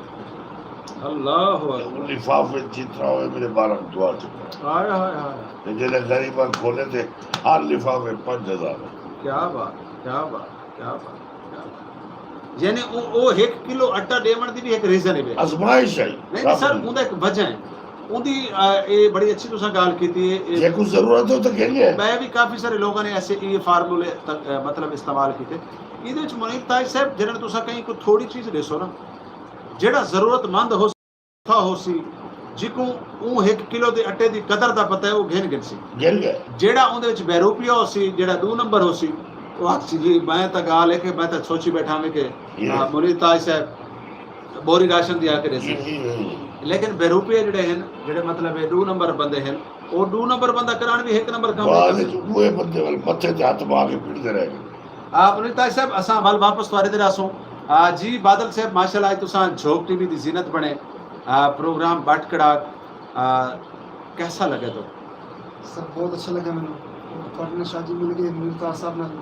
अल्लाह वो लिफाफे जितना हो मेरे बारह दुआ चुका हाय हाय हाय है जेड़े गरीब खोले थे हर लिफाफे 5000 क्या बात क्या बात क्या बात क्या बात। यानी वो 1 किलो आटा देवण दी भी एक रीजन है आजमाइश है नहीं सर उनका एक वजह है उनकी ये बड़ी अच्छी तुसा गाल की थी जे कुछ जरूरत हो तो कहिए मैं भी काफी सारे लोगों ने ऐसे ये फार्मूले मतलब इस्तेमाल किए ਇਹਦੇ ਵਿੱਚ ਮੁਨੀਰ ਤਾਜ ਸਾਹਿਬ ਜਿਹੜਾ ਤੁਸੀਂ ਕਹੀਂ ਕੋਈ ਥੋੜੀ ਚੀਜ਼ ਦੇਸੋ ਨਾ ਜਿਹੜਾ ਜ਼ਰੂਰਤਮੰਦ ਹੋ ਸੀ ਜਿਕੂ ਉਹ 1 ਕਿਲੋ ਦੇ ਆਟੇ ਦੀ ਕਦਰ ਦਾ ਪਤਾ ਹੈ ਉਹ ਗਿਣ ਸੀ गिर गए ਜਿਹੜਾ ਉਹਦੇ ਵਿੱਚ ਬੇਰੂਪੀਆ ਹੋ ਸੀ ਜਿਹੜਾ 2 ਨੰਬਰ ਹੋ ਸੀ ਉਹ ਹੱਥ ਜੀ ਮੈਂ ਤਾਂ ਗਾਲ ਹੈ ਕਿ ਮੈਂ ਤਾਂ ਸੋਚੀ ਬੈਠਾ ਮੈਂ ਕਿ ਮੁਨੀਰ ਤਾਜ ਸਾਹਿਬ बोरी राशन दिया करे जी, जी, जी। लेकिन बेरूपे जड़े हैं जड़े मतलब 2 नंबर बंदे हैं और 2 नंबर बंदा करान भी 1 नंबर काम बाद वो बंदे वाले मत्थे ते हाथ मार के पीटते रह गए मुनीर ताज साहब असा वाल वापस तुम्हारे ते रासो जी बादल साहब माशाल्लाह आज तुसा झोंक टीवी दी जीनत बने प्रोग्राम बट कड़ाक कैसा लगे तो सर बहुत अच्छा लगा मैंने पार्टनर शादी मिल गई मुनीर ताज साहब नाल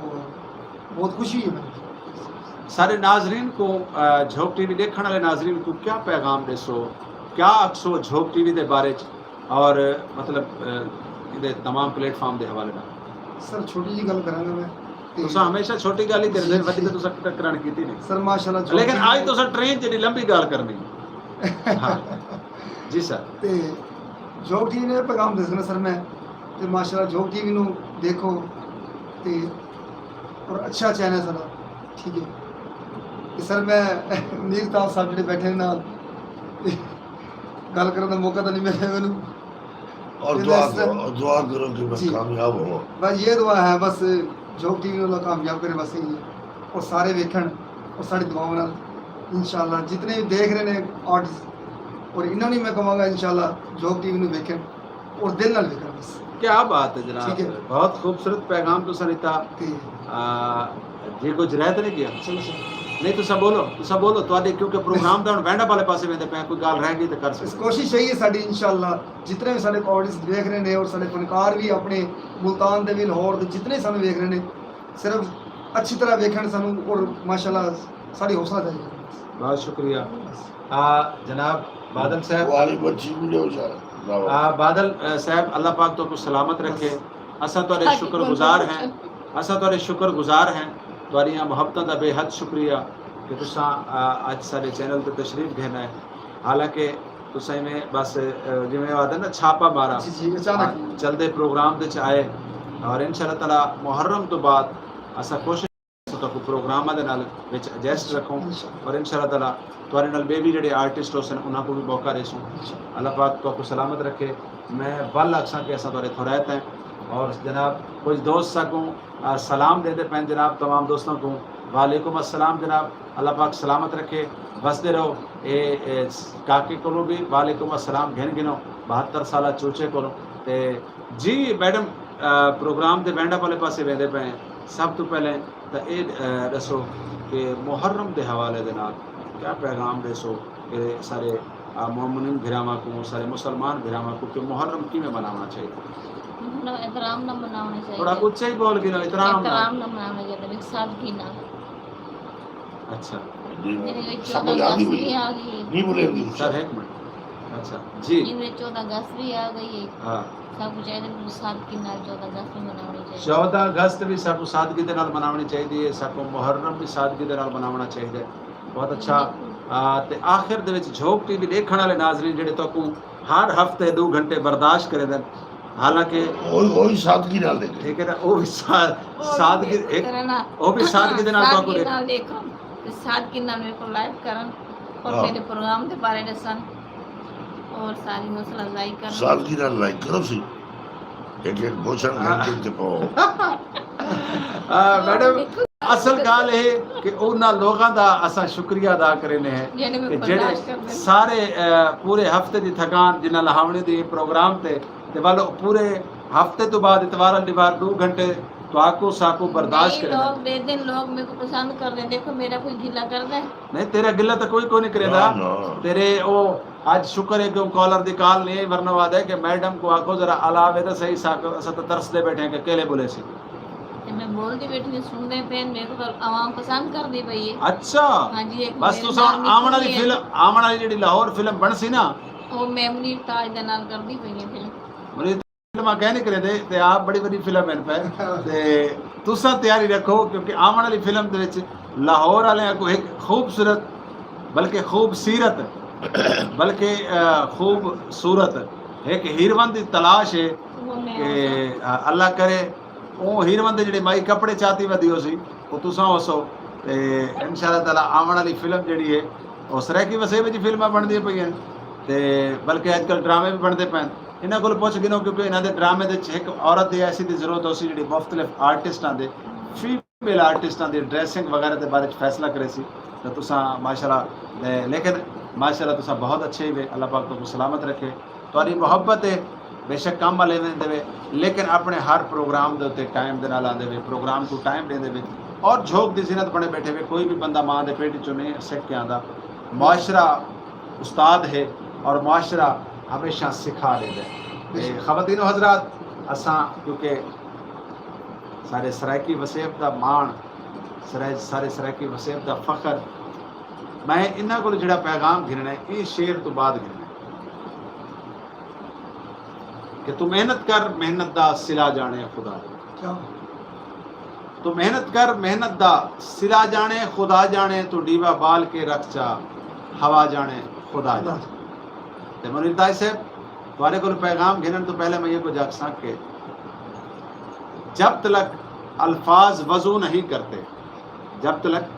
और बहुत खुशी है मैंने सारे नाजरीन को झोंक टीवी देखने वाले नाजरीन को क्या पैगाम देसो क्या अक्सो झोंक टीवी के बारे और मतलब ये तमाम प्लेटफॉर्म के हवाले नाल सर छोटी जी गल करांगा मैं तुसा हमेशा छोटी गल ही करदे वड्डी ते तुसा टकरान कीती नहीं सर माशाल्लाह लेकिन आज तुसा ट्रेन जेडी लंबी गल करनी हां जी सर ते झोंक टीवी ने पैगाम दसना सर मैं ते माशाल्लाह झोंक टीवी नु देखो ते और अच्छा चैनल सारा ठीक है कि सर मैं नील ताज साहब जेडे बैठे नाल गल करने का मौका तो नहीं मिला मैनू और दुआ करो कि मैं कामयाब हो बस ये दुआ है बस झोंक टीवी वाला कामयाब करे बस यही और सारे वेखण और साड़ी दुआओं नाल इंशाल्लाह जितने भी देख रहे हैं आर्टिस्ट और इन्होंने मैं कहूँगा इंशाल्लाह झोंक टीवी नु वेखण और दिल नाल वेखण बस क्या बात है जनाब ठीक है। बहुत खूबसूरत पैगाम तुसा दिता ते जी कुछ रहत नहीं किया चलो सर नहीं तुसा बोलो ਤੁਹਾਡੇ क्योंकि प्रोग्राम ਦਾ ਹੁਣ ਵੈਂਡਾ ਵਾਲੇ ਪਾਸੇ ਵੇਂਦੇ ਪਏ ਕੋਈ ਗੱਲ ਰਹਿ ਗਈ ਤਾਂ ਕਰ इस ਸਕਦੇ कोशिश यही है साड़ी इंशाल्लाह जितने भी सारे ऑडियंस देख रहे हैं और सारे फनकार भी अपने मुल्तान दे भी लाहौर दे जितने सानू देख रहे हैं सिर्फ अच्छी तरह देखण सानू और माशाल्लाह साड़ी हौसला चाहिए बहुत शुक्रिया जनाब बादल साहब वाली बच्ची भी ले जा बादल साहब अल्लाह पाक तो को सलामत रखे असा ਤੁਹਾਡੇ शुक्रगुजार हैं असा ਤੁਹਾਡੇ शुक्रगुजार हैं ਤੁਹਾਡੀਆਂ ਮੁਹੱਬਤਾਂ ਦਾ ਬੇਹੱਦ ਸ਼ੁਕਰੀਆ ਕਿ ਤੁਸੀਂ ਅੱਜ ਸਾਡੇ ਚੈਨਲ ਤੇ ਤਸ਼ਰੀਫ ਦੇਣਾ ਹੈ ਹਾਲਾਂਕਿ ਤੁਸੀਂ ਮੈਂ ਬਸ ਜਿਵੇਂ ਆਦਾ ਨਾ ਛਾਪਾ ਮਾਰਾ जी जी अचानक चलते प्रोग्राम ਦੇ ਚ ਆਏ ਔਰ ਇਨਸ਼ਾਅੱਲਾ ਤਾਲਾ ਮੁਹर्रम ਤੋਂ ਬਾਅਦ ਅਸਾਂ ਕੋਸ਼ਿਸ਼ तो प्रोग्राम ਦੇ ਨਾਲ ਵਿੱਚ ਐਡਜਸਟ ਰੱਖੋ ਔਰ ਇਨਸ਼ਾਅੱਲਾ ਤਾਲਾ ਤੁਹਾਡੇ ਨਾਲ ਬੇਬੀ ਜਿਹੜੇ ਆਰਟਿਸਟ ਹੋਸਨ ਉਹਨਾਂ को भी मौका देसो अल्लाह पाक तो आपको सलामत रखे मैं वल अक्सा के असा थोड़े थोड़ैत हैं और जनाब कुछ दोस्त को सलाम देते पैन जनाब तमाम दोस्तों को वालेकुम अस्सलाम जनाब अल्लाह पाक सलामत रखे बसते रहो ए काके को भी वालेकुम अस्सलाम घिन गिनो 72 साल चूचे को ते जी मैडम प्रोग्राम के बैंडा वाले पासे वेंदे पे सब तो पहले तो ये दसो कि मुहर्रम के हवाले दे नाल क्या पैगाम दसो कि सारे मोमिन भिरामा को सारे मुसलमान भिरामा को कि मुहर्रम की में मनाना चाहिए? मतलब एहतराम न मनाने चाहिए। थोड़ा कुछ ही बोल के ना एहतराम न मनाने चाहिए, सादगी ना। अच्छा मेरे लिए समझ 14 आ अगस्त गई भी आ गई है। नहीं बोलेंगे सर एक मिनट। अच्छा जी मेरे 14 अगस्त भी आ गई है। हाँ सब कुछ है सादगी ना 14 अगस्त भी मनानी चाहिए। 14 अगस्त भी सबको सादगी दे नाल मनावनी चाहिए, सबको मुहर्रम भी सादगी दे नाल मनावना चाहिए। बहुत अच्छा। ते आखिर दे विच झोक टीवी देखण वाले नाज़रीन जेड़े तो को हर हफ्ते 2 घंटे बर्दाश्त करे देन, हालांकि वही सादगी नाल देखे ठीक है ना, वो भी सादगी एक वो भी सादगी दे नाल तो को देखो सादगी नाल मेरे को लाइव करन और हाँ। मेरे प्रोग्राम के बारे में सन और सारी हौसला अफजाई करन। सादगी नाल लाइक करो सी एक भोजन घंटे ते पाओ। मैडम असल गल है कि उन्हां लोगों का असा शुक्रिया अदा करने हैं कि जेड़े सारे पूरे हफ्ते की थकान जिन्हें लहावने दी प्रोग्राम ते वालो पूरे हफ्ते तो बाद इतवार अलीवार 2 घंटे तो आको साको बर्दाश्त करे। लोग बेदिन लोग मेरे को पसंद कर दे, देखो मेरा कोई गिला कर दे नहीं तेरा गिला तो कोई नहीं करेगा तेरे ओ आज शुक्र है कि कॉलर दी कॉल नहीं वरना वाद है कि मैडम को आको जरा अलावे तो सही साको असा तो तरस दे बैठे हैं कि अकेले बोले सी मैं बोलती बैठी सुनने पे मेरे को तो आवाम पसंद कर दी भई। अच्छा हां जी एक बस तुसा आमण वाली जेडी लाहौर फिल्म बन सी ना वो मेमनी ताज दे नाल कर दी भई फिल्म मेरी फिल्म कह नहीं करे ते आप बड़ी बड़ी फिल्म है पे ते तुसा तैयारी रखो क्योंकि आमण वाली फिल्म दे विच लाहौर वाले को एक खूबसूरत बल्कि खूबसीरत बल्कि खूबसूरत एक हीरवन की तलाश है कि अल्लाह करे वो हीरवन जेडी माई कपड़े चाहती वधी हो सी वो तुसा होसो ते इंशाअल्लाह ताला आवन वाली फिल्म जेडी है वो सरैकी वसे विच फिल्मां बनदी पईयां ते बल्कि आजकल ड्रामे भी बनते पे इन्हां कोल पुछ गिनो क्योंकि इन्हां दे ड्रामे दे एक औरत दी ऐसी दी जरूरत होसी जेडी मुख्तलिफ आर्टिस्टां दे फीमेल आर्टिस्टां दी ड्रेसिंग वगैरह दे बारे फैसला करे सी तो तुसा माशाल्लाह लेकिन माशाल्लाह तुसा बहुत अच्छे ही अल्लाह पाक तुमको सलामत रखे तुहाडी मोहब्बत है बेशक काम वाले देवे लेकिन अपने हर प्रोग्राम के उत्ते टाइम के नाल आंदे वे प्रोग्राम को टाइम देंदे वे और झोंक की जिनत बने बैठे वे कोई भी बंदा माँ के पेट चो नहीं सिख के आंदा मुआशरा उस्ताद है और मुआशरा हमेशा सिखा देता है। ख़वातीन हजरात असां क्योंकि सारे सरायकी वसेब का मान सारे सरायकी वसेब का फखर मैं इन्हों को जो पैगाम गिनना है ये शेर तो बाद गिनना कि तू मेहनत कर मेहनत दा सिला जाने खुदा तू मेहनत कर मेहनत दा सिला जाने खुदा जाने तू डीवा बाल के रख चा हवा जाने खुदा जाने। ते मुनीर ताई साहब तुम्हारे को पैगाम गिनन तो पहले मैं ये को जाग सक के जब तक अल्फाज वजू नहीं करते जब तक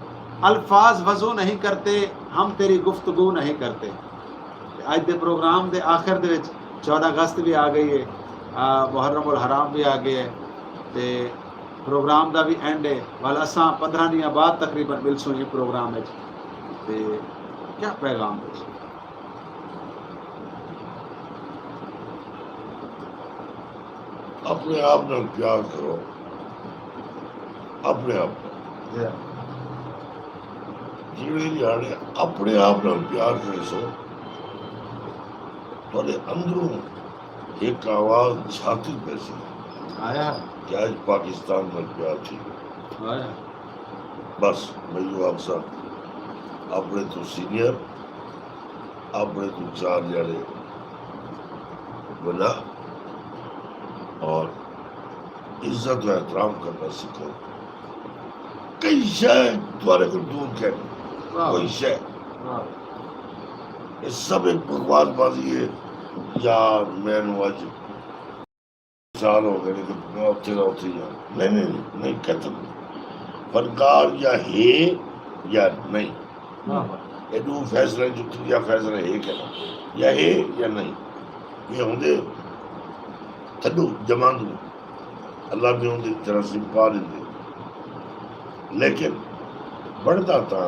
अल्फाज वजू नहीं करते हम तेरी गुफ्तगू नहीं करते। आज के प्रोग्राम के आखिर दे 14 अगस्त भी आ गई है, मुहर्रम उल हराम भी आ गए है तो प्रोग्राम का भी एंड है वाल असा 15 दिन बाद तकरीबन मिलसूँ ये प्रोग्राम है तो क्या पैगाम है अपने आप नाल प्यार करो अपने आप जिहड़े न्याणे अपने आप नाल प्यार करे सो थोड़े अंदरों एक आवाज छाती पे सी आया कि आज पाकिस्तान में प्यार थी आया बस मैं यो अक्सर अपने तो सीनियर अपने तो 4 जने बना और इज्जत और एहतराम करना सीखो। कई शय तुम्हारे को दूर कर कोई शय ये सब एक बकवासबाजी है यार मैनू अज साल हो गए नहीं उत्थे का उत्थे जा नहीं कहते फनकार या है या नहीं ये दो फैसले जो या फैसला है कहना या है या नहीं ये होंगे थड्डू जमांदू अल्लाह ने होंगे तरह से पा देंगे लेकिन बढ़ता था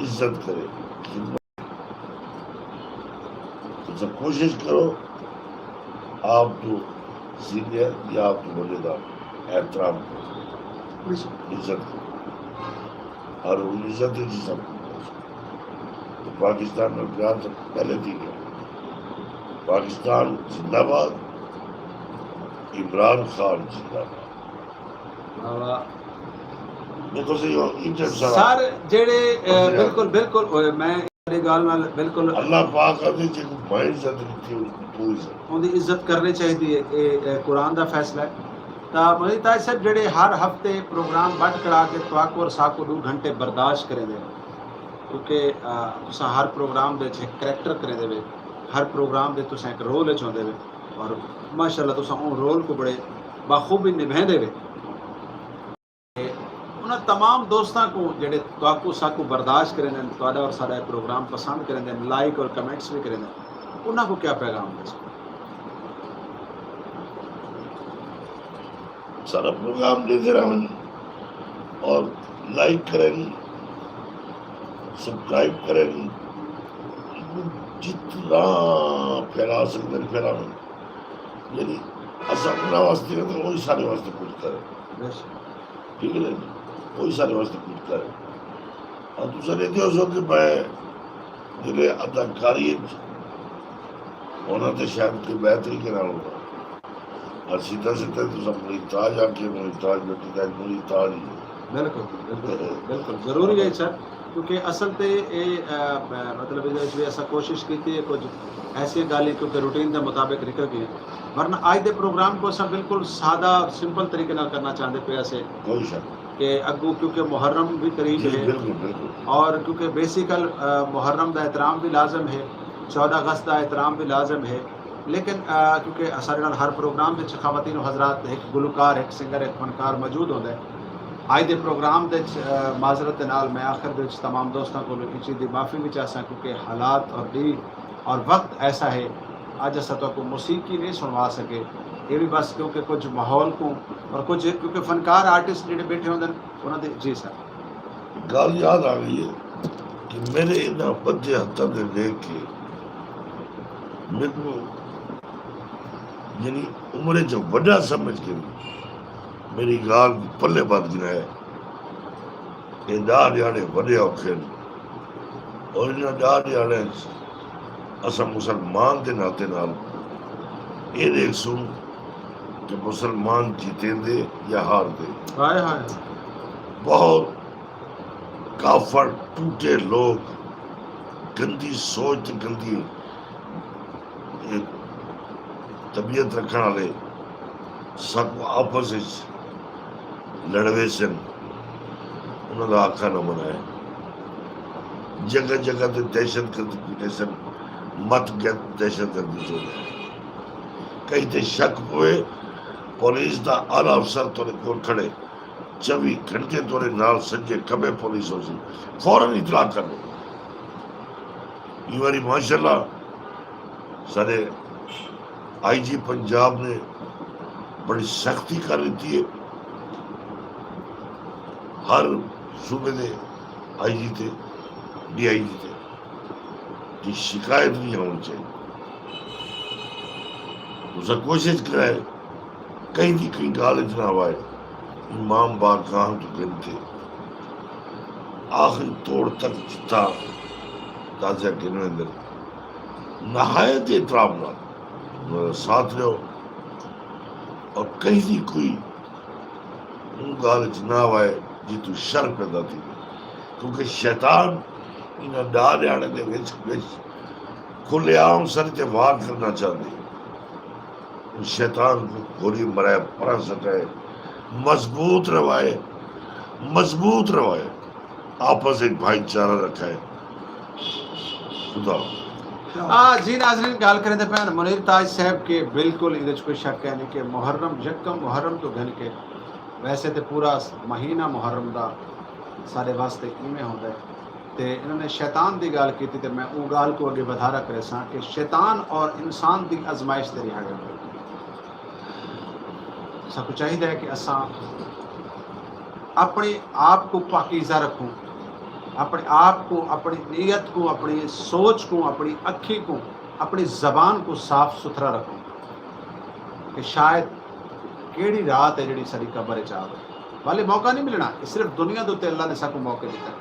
इज्जत करे तो कोशिश करो आप तो सीनियर या आप तो मौजूदा एहतराम करो इज्जत करो और उन इज्जत सब पाकिस्तान में प्यार तो पहले थी गया। पाकिस्तान जिंदाबाद, इमरान खान जिंदाबाद। देखो सही हो इंटर सर जेड़े बिल्कुल बिल्कुल मैं मेरी गाल नाल बिल्कुल अल्लाह पाक कहते जे मैं इज्जत दी तू इज्जत उनकी इज्जत करनी चाहिए। ये कुरान का फैसला है। तो मोदी ताज साहब जेड़े हर हफ्ते प्रोग्राम बट करा के तवाकू और साकू 2 घंटे बर्दाश्त करें दे, क्योंकि तुसा हर प्रोग्राम दे एक करैक्टर करें दे, हर प्रोग्राम दे तुसा एक रोल चाहते हो और माशाल्लाह तुसा उन रोल को बड़े बाखूबी निभा दे। उन्हें तमाम दोस्तों को जेडे तवाकू साकू बर्दाश्त करें दें, तुहाडा और सारा प्रोग्राम पसंद करें दें, लाइक और कमेंट्स भी करें दें, उन्होंने को क्या पैगाम दे? सारा प्रोग्राम देते रहें और लाइक करें, सब्सक्राइब करें, जितना फैला सकते हैं फैलावें। यानी असा अपना वास्ते करते वही सारे वास्ते कुछ करें, ठीक है ना, वही सारे वास्ते कुछ करें। और दूसरा ये हो कि मैं जिले अदाकारी होना तो शायद कोई बेहतरी के नाल होगा और सीधा सीधा तो सब मुरीताज आके मुरीताज बेटी का मुरीताज ही बिल्कुल बिल्कुल बिल्कुल जरूरी है सर, क्योंकि असल ते मतलब भी ऐसा कोशिश की थी कुछ ऐसी गाली क्योंकि रूटीन के मुताबिक निकल गई, वरना आज के प्रोग्राम को सब बिल्कुल सादा सिंपल तरीके नाल करना चाहते पे ऐसे कोई शक कि अगू क्योंकि मुहर्रम भी करीब है और क्योंकि बेसिकल मुहर्रम का एहतराम भी लाजम है, 14 अगस्त का एहतराम भी लाजम है, लेकिन क्योंकि सारे नाल हर प्रोग्राम में खवातीन हजरात एक गुलकार एक सिंगर एक फनकार मौजूद होता है। आज के प्रोग्राम के माजरत नाल मैं आखिर तमाम दोस्तों को इस चीज़ की माफ़ी भी चाहता क्योंकि हालात और डी और वक्त ऐसा है अज अस को मौसीकी नहीं सुनवा सके, ये भी बस क्योंकि कुछ माहौल को और कुछ क्योंकि फनकार आर्टिस्ट जो बैठे होंगे उन्होंने जी सर गल याद आ गई है कि मेरे इन्होंने बच्चे हत्था दे देख के मेरे को यानी उम्र जो बड़ा समझ के मेरी गाल पल्ले बात गिनाया कि डार याने बड़े औखे और इन्हें डार याने असा मुसलमान के नाते नाल ये देख सुन कि मुसलमान जीतेंदे या हार दे। हाय हाय बहुत काफर टूटे लोग गंदी सोच गंदी तबीयत रखने वाले सब आपस लड़वे सन, उन्होंने आखा न मनाया। जगह जगह ते दहशत गर्दी पीटे सन, मत दहशत गर्दी तो कहीं ते शक हुए पुलिस का आला अफसर तोरे कोल खड़े 24 घंटे तोरे नाल सज्जे खबे पुलिस हो सी फौरन इतला कर लो। ये बारी माशाल्लाह सारे IG पंजाब ने बड़ी सख्ती कर दी है, हर सूबे के IG थे DIG थे कि शिकायत नहीं होनी चाहिए। उसने कोशिश कराए कहीं की कहीं गाल इतना आवाए इमाम बाग खान तो गिन थे आखिरी तोड़ तक जिता ताजा गिनवेंद्र नहायत एहतराम नाल साथ लो और कहीं की कोई गाल च ना आए जी तू शर पैदा थी, क्योंकि शैतान इन्हें डार आने दे विच खुलेआम सर ते वार करना चाहते। शैतान को गोली मराए परा सटाए मजबूत रवाए आपस एक भाईचारा रखा है। खुदा जी नाज़रीन गल करें तो भैन मुनीर ताज साहब के बिल्कुल ये कोई शक है नहीं कि मुहर्रम यकम मुहर्रम तो घन के वैसे तो पूरा महीना मुहर्रम का सारे वास्ते इवें होता है। तो इन्होंने शैतान की गल की तो मैं वो गल को अगे बढ़ा रख रहा सा कि शैतान और इंसान की आजमाइश से रिहा गया। सबको चाहिए कि असा अपने आप को पाकीज़ा रखूँ, अपने आप को अपनी नीयत को अपनी सोच को अपनी अखी को अपनी ज़बान को साफ सुथरा रखूँ कि शायद केड़ी रात है जी सारी कबर चाह वाले मौका नहीं मिलना। सिर्फ दुनिया के उत्ते अल्लाह ने साकू मौके दिता।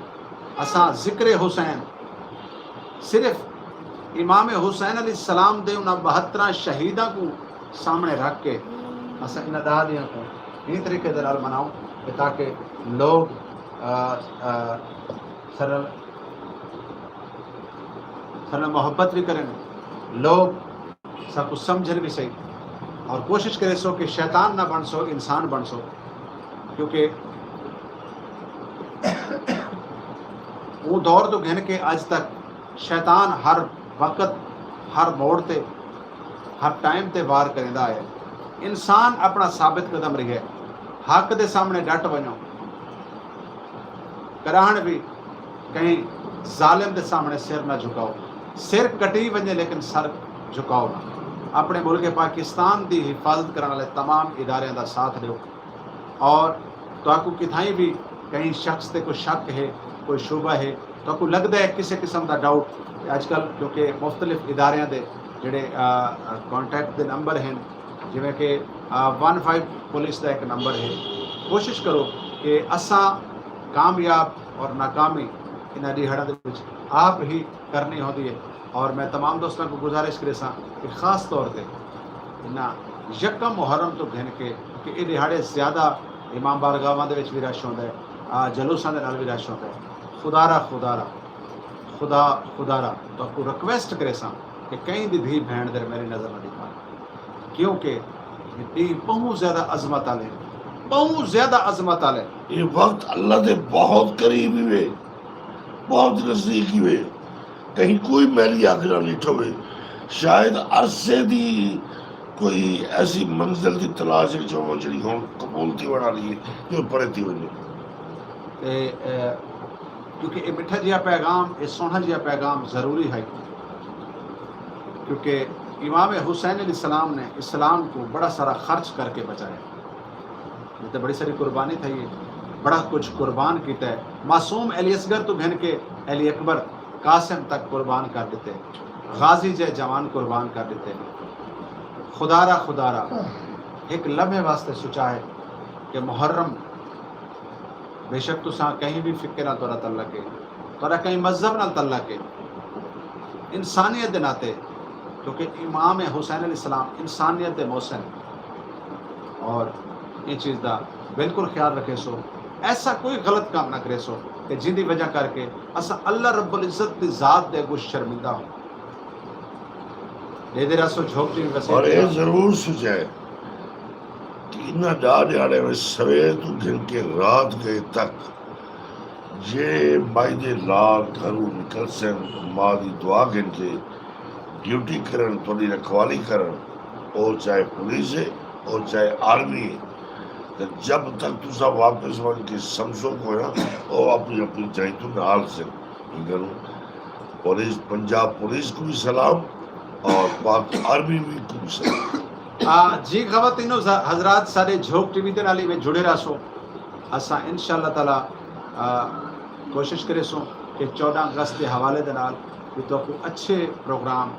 असा जिक्र हुसैन सिर्फ इमाम हुसैन अलैहिस्सलाम दे उन्हां 72 शहीदां को सामने रख के असां इन दादियां को इस तरीके दे नाल मनाओ कि ताकि लोग सरल मोहब्बत भी करें, लोग सब कुछ समझन भी सही, और कोशिश करे सो कि शैतान ना बन सो, इंसान बन सो। क्योंकि वो दौर तो घन के अज तक शैतान हर वक्त हर मोड़ ते हर टाइम ते वार करेंदा है। इंसान अपना साबित कदम रहे, हक दे सामने डट वनो, कराहन भी कहीं जालिम दे सामने सिर ना झुकाओ, सिर कटी वजे लेकिन सर झुकाओ ना। अपने मुल्क पाकिस्तान की हिफाजत करने वाले तमाम इदारे का साथ दो, और तो किथाई भी कहीं शख्स से कोई शक है, कोई शुबा है, तो लगता है किसी किस्म का डाउट अजकल, क्योंकि मुख्तलिफ इदारे के जोड़े कॉन्टैक्ट के नंबर हैं, जिमें कि 15 पुलिस का एक नंबर है। कोशिश करो कि असा कामयाब और नाकामी इन दिहाड़ा आप ही करनी होती है। और मैं तमाम दोस्तों को गुजारिश करे कि ख़ास तौर पर इन्ना यकम मुहर्रम तो घन के कि ये दिहाड़े ज़्यादा इमाम बारगावां दे विच भी रश होंदा है, जलूसां दे नाल भी रश होंदा है। खुदारा तो आपको रिक्वेस्ट करे कि कहीं दी भी भैन दर मेरी नज़र न दिखा, क्योंकि ये बहुत ज़्यादा अजमत आले, बहुत ज़्यादा अजमत आले। ये वक्त अल्लाह दे बहुत करीब हुए, बहुत नज़दीक हुए, कहीं कोई मैली आँख ना लिठोवे। शायद अरसे दी कोई ऐसी मंजिल की तलाश है जो जी हम कबूल थी बना ली जो पड़े थी वही। क्योंकि ये मिठा जिहा पैगाम, ये सोहना जिहा पैगाम ज़रूरी है, क्योंकि इमाम हुसैन अलैहिस्सलाम ने इस्लाम को बड़ा सारा खर्च करके बचाया। ये तो बड़ी सारी कुर्बानी थी, ये बड़ा कुछ कुर्बान किया है। मासूम अली असगर तो घन के अली अकबर कासिम तक कुर्बान कर देते, गाजी जय जवान कुर्बान कर देते। खुदारा एक लम्हे वास्ते सोचा है कि मुहर्रम बेशक तुसा कहीं भी फिक्र ना तोरा तल्लक है, तोरा कहीं मजहब ना तल्लक है, इंसानियत के नाते, क्योंकि इमाम हुसैन अलैहिस्सलाम इंसानियत के मौसम, और ये चीज़ का बिल्कुल ख्याल रखे सो। ऐसा कोई गलत काम ना करे सो कि जिंदी वजह करके असा अल्लाह रब्बुल इज्जत की ज़ात दे कुछ शर्मिंदा हो। दे रसो झोंकती वैसे, और ये जरूर सुझाए कि इन दिहाड़े में सवेर तो गिन के रात गए तक जे मायदे लाल घरों निकल सन, माँ की दुआ गिन के ड्यूटी करन, थोड़ी रखवाली करन, और चाहे पुलिस है और चाहे आर्मी है। तो जब तक तुसा वापस वन के समझो को ना और अपनी अपनी चाहे तो नाल से करूँ। पुलिस, पंजाब पुलिस को भी सलाम और पाक आर्मी भी को भी सलाम। जी ख़वातीनो हजरात, सारे झोंक टीवी के नाल में जुड़े रहो। असा इंशाअल्लाह ताला कोशिश करे सो कि 14 अगस्त के हवाले के नाल भी तो अच्छे प्रोग्राम,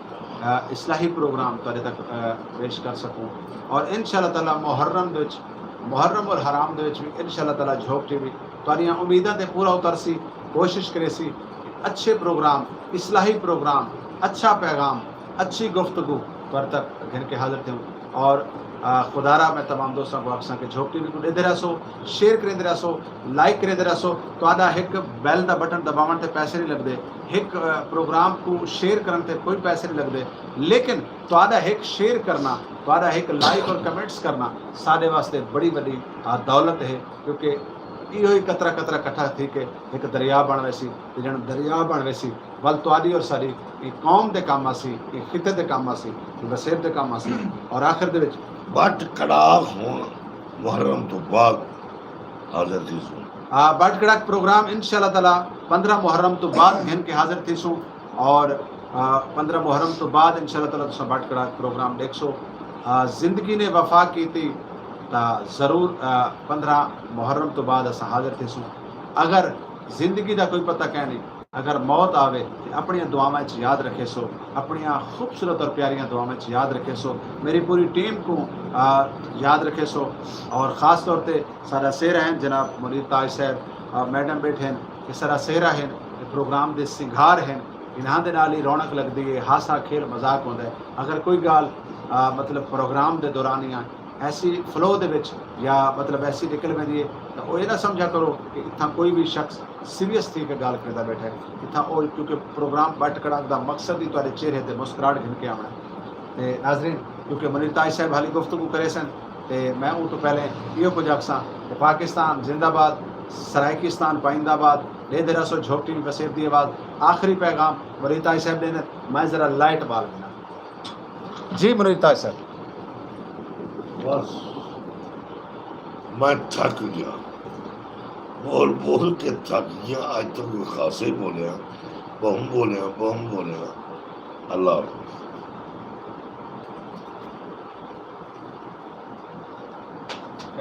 इस्लाही प्रोग्राम तुहाडे तक पेश कर सकूँ। और इंशाअल्लाह ताला मुहर्रम और हराम दे विच भी इंशाअल्लाह ताला झोंक टीवी तुहाडियां उम्मीदां ते पूरा उतरसी, कोशिश करेसी अच्छे प्रोग्राम, इस्लाही प्रोग्राम, अच्छा पैगाम, अच्छी गुफ्तगू तुहाडे तक घिन के हाजिर थे। और खुदारा मैं तमाम दोस्तों को अक्सर के झोंक टीवी को देते रहो, शेयर करेंदे रहो, लाइक करेंदे रहो। तुहाडा एक बैल का बटन दबावन ते पैसे नहीं लगते, एक प्रोग्राम को शेयर करने ते कोई पैसे नहीं लगते, लेकिन तुहाडा एक शेयर करना, तुहाडा एक लाइक और कमेंट्स करना साडे वास्ते बड़ी बड़ी दौलत है। क्योंकि इहो ही कतरा कतरा इकट्ठा थी के एक दरिया बन वैसी, जन दरिया बन वैसी वल तुहाडी और साडी कौम के काम आसी, खिते के काम आसी, वसेब के काम आसी। और आखिर दे विच बट कड़ाक होण मुहर्रम तो बाद हाजिर थी सू। बट कड़ाक प्रोग्राम इंशाअल्लाह ताला 15 मुहर्रम तो बाद घिन के हाजिर थी सू। और 15 मुहर्रम तो बाद इंशाअल्लाह ताला तुसां बट कड़ाक प्रोग्राम देखसो। जिंदगी ने वफा की थी ज़रूर 15 मुहर्रम तो बाद अस हाजिर थीसूँ। अगर जिंदगी का कोई पता कह नहीं, अगर मौत आवे तो अपनी दुआवां याद रखे सो, अपनी खूबसूरत और प्यारियां दुआवां याद रखे सो, मेरी पूरी टीम को याद रखे सो। और ख़ास तौर पर सारा सेहरा हैं जनाब मुनीर ताज साहब, मैडम बैठे हैं, ये सारा सेहरा हैं, प्रोग्राम के सिंगार हैं, इन्हां दे नाल ही रौनक लगदी है, हासा खेल मजाक होंदा है। अगर कोई गाल मतलब प्रोग्राम दे दौरान या ऐसी फ्लो दे विच या मतलब ऐसी निकल वेंदी है तो वो ये ना समझा करो कि इत्थां कोई भी शख्स सीरियस थी के गाल करदा बैठा है। इत्थां वो क्योंकि प्रोग्राम बट कड़क दा मकसद ही तुहाडे चेहरे ते मुस्कुराहट घिन के आना। ते नाज़रीन क्योंकि मुनीर ताज साहब हाली गुफ्तगू करे सन ते मैं उन तो पहले इहो कुछ आखसां कि पाकिस्तान जिंदाबाद, सराइकिस्तान पाइंदाबाद, दे रसो झोपटी वसीब दी आवाज़। आखिरी पैगाम मुनीर ताज साहब ने मैं ज़रा लाइट बाल देना जी। मुनीर ताज साहब बस मैं थक गया, बोल के थक गया। आज तो कोई खास ही बोलिया, बहुम बोलिया। अल्लाह हाफ़िज़।